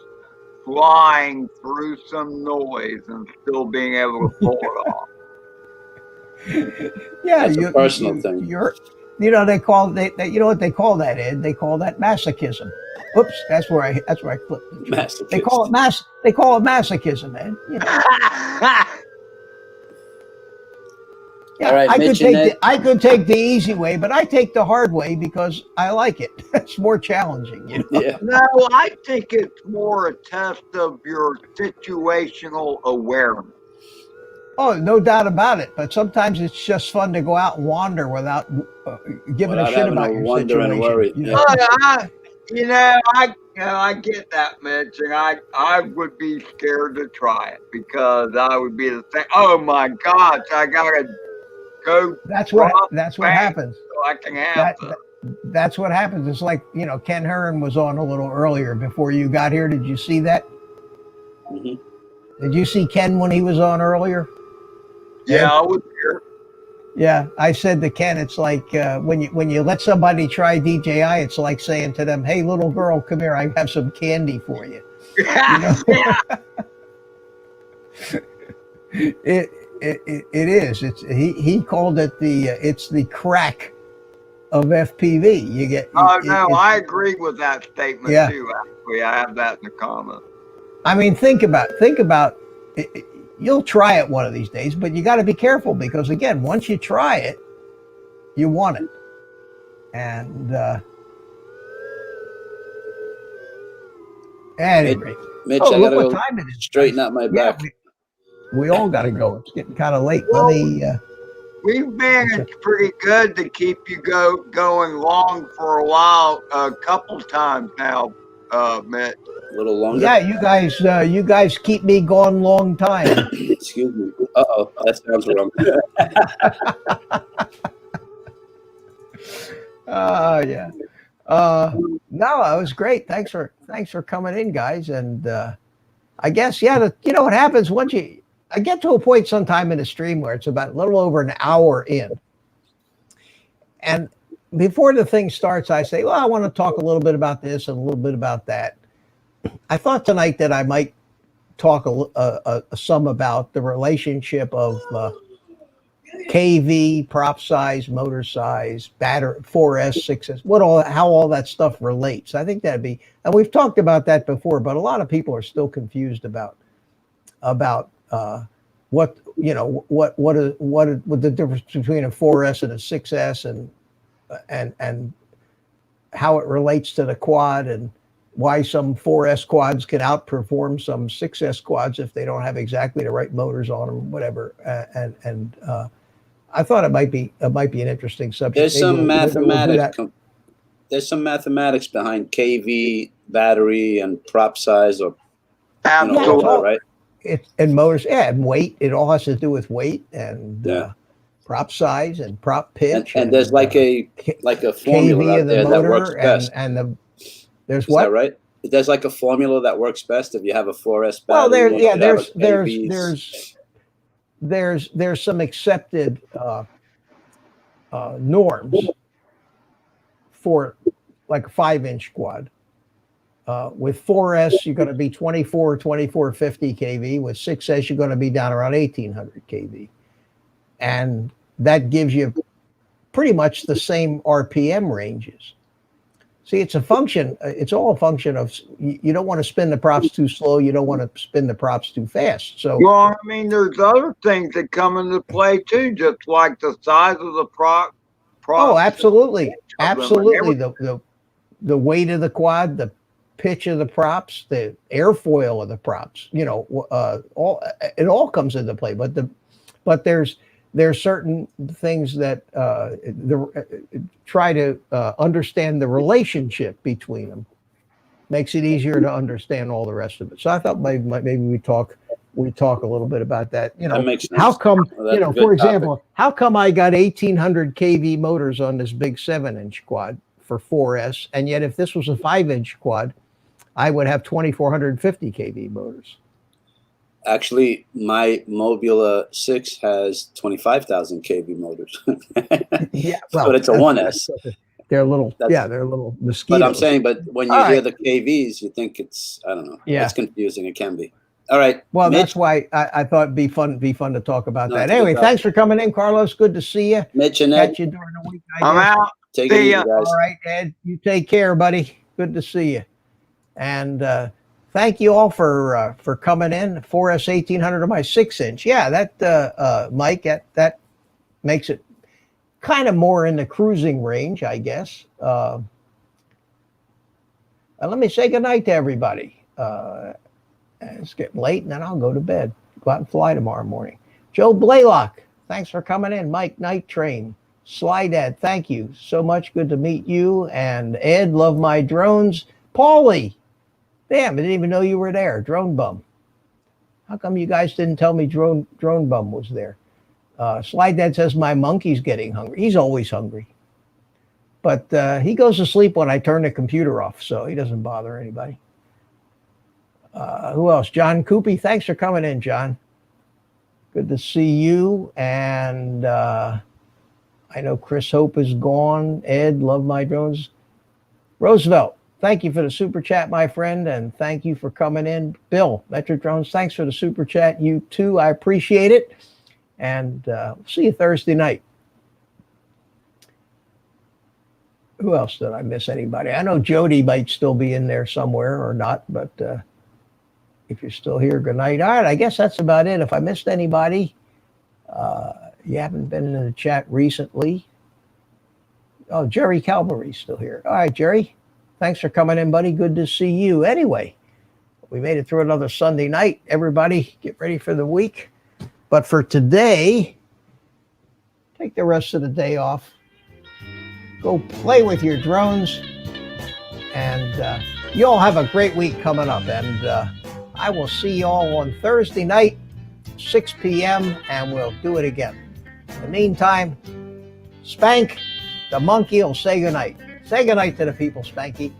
flying through some noise and still being able to pull it off. Yeah, it's a personal thing. They call you know what they call that, Ed? They call that masochism. Oops, that's where I clipped it. Masochism. They call it masochism, man. You know. Yeah, all right, I could take the easy way, but I take the hard way because I like it. It's more challenging, you know? Yeah. No, I think it's more a test of your situational awareness. Oh, no doubt about it. But sometimes it's just fun to go out and wander without giving a shit about your situation. And worry. You know? I get that, Mitch, and I would be scared to try it because I would be the same. Oh my gosh, I gotta go. That's what happens. So I can have that's what happens. It's like, Ken Hearn was on a little earlier before you got here. Did you see that? Mm-hmm. Did you see Ken when he was on earlier? Yeah, I was here. Yeah, I said to Ken, it's like when you let somebody try DJI, it's like saying to them, "Hey, little girl, come here. I have some candy for you." Yeah. It is. He called it it's the crack of FPV. You get. I agree with that statement Yeah. too. Actually, I have that in the comments. I mean, think about it. You'll try it one of these days, but you got to be careful because, again, once you try it, you want it. And anyway, Mitch, I gotta what go time it is. Straighten out my back. We all got to go. It's getting kind of late. Well, we've managed pretty good to keep you going long for a while, a couple times now, Mitch. A little longer. Yeah, you guys keep me going long time. Excuse me. Uh-oh, that sounds wrong. Yeah. No, it was great. Thanks for coming in, guys. And I guess, you know what happens once I get to a point sometime in the stream where it's about a little over an hour in. And before the thing starts, I say, well, I want to talk a little bit about this and a little bit about that. I thought tonight that I might talk some about the relationship of KV, prop size, motor size, battery, 4S, 6S, how all that stuff relates. I think that'd be, and we've talked about that before, but a lot of people are still confused about what the difference between a 4S and a 6S and how it relates to the quad and why some 4S quads can outperform some 6S quads if they don't have exactly the right motors on them, whatever. And I thought it might be an interesting subject. There's some mathematics. There's some mathematics behind KV, battery, and prop size, or Absolutely. right? And motors, and weight. It all has to do with weight, and prop size and prop pitch. And there's like a formula KV out of the there that works motor best. and there's Is what? that right? There's like a formula that works best if you have a 4S Well, battery. there's some accepted norms for like a 5-inch quad. With 4S, you're going to be 2450 kV. With 6S, you're going to be down around 1800 kV. And that gives you pretty much the same RPM ranges. See, it's all a function of, you don't want to spin the props too slow. You don't want to spin the props too fast. So, Well, I mean, there's other things that come into play too, just like the size of the prop. oh, absolutely. Absolutely. Everything. The weight of the quad, the pitch of the props, the airfoil of the props, it all comes into play. But there's certain things that try to understand the relationship between them. Makes it easier to understand all the rest of it. So I thought maybe we talk a little bit about that. That makes sense. How come, Well, for example, how come I got 1800 kV motors on this big 7-inch quad for 4S, and yet if this was a 5-inch quad, I would have 2450 kV motors. Actually, my Mobula 6 has 25,000 kV motors. Yeah, well, but it's a 1S. They're little mosquitoes. But I'm saying, when you hear the KVs, you think it's, I don't know. Yeah. It's confusing. It can be. All right. Well, Mitch, that's why I thought it'd be fun to talk about No, that. it's a good Anyway, topic. thanks for coming in, Carlos. Good to see you. Mitch and Ed, Catch you during the week. I'm out. take it See easy, ya. guys. All right, Ed. You take care, buddy. Good to see you. And thank you all for coming in. 4S 1800 on my 6-inch. Yeah, that Mike, that makes it kind of more in the cruising range, I guess. And let me say goodnight to everybody. It's getting late, and then I'll go to bed. Go out and fly tomorrow morning. Joe Blaylock, thanks for coming in. Mike Night Train. Sly Dad, thank you so much. Good to meet you. And Ed, love my drones. Paulie, damn, I didn't even know you were there. Drone Bum. How come you guys didn't tell me Drone Bum was there? Sly Dad says my monkey's getting hungry. He's always hungry. But he goes to sleep when I turn the computer off, so he doesn't bother anybody. Who else? John Coopy, thanks for coming in, John. Good to see you. And I know Chris Hope is gone. Ed, love my drones. Roosevelt, thank you for the super chat, my friend, and thank you for coming in. Bill, Metro Drones, thanks for the super chat. You too, I appreciate it. And see you Thursday night. Who else did I miss? Anybody? I know Jody might still be in there somewhere or not, but if you're still here, good night. All right, I guess that's about it. If I missed anybody, you haven't been in the chat recently. Oh, Jerry Calvary's still here. All right, Jerry, thanks for coming in, buddy. Good to see you. Anyway, we made it through another Sunday night. Everybody get ready for the week. But for today, take the rest of the day off. Go play with your drones. And you all have a great week coming up. And I will see you all on Thursday night, 6 p.m., and we'll do it again. In the meantime, Spank, the monkey, will say goodnight. Say goodnight to the people, Spanky.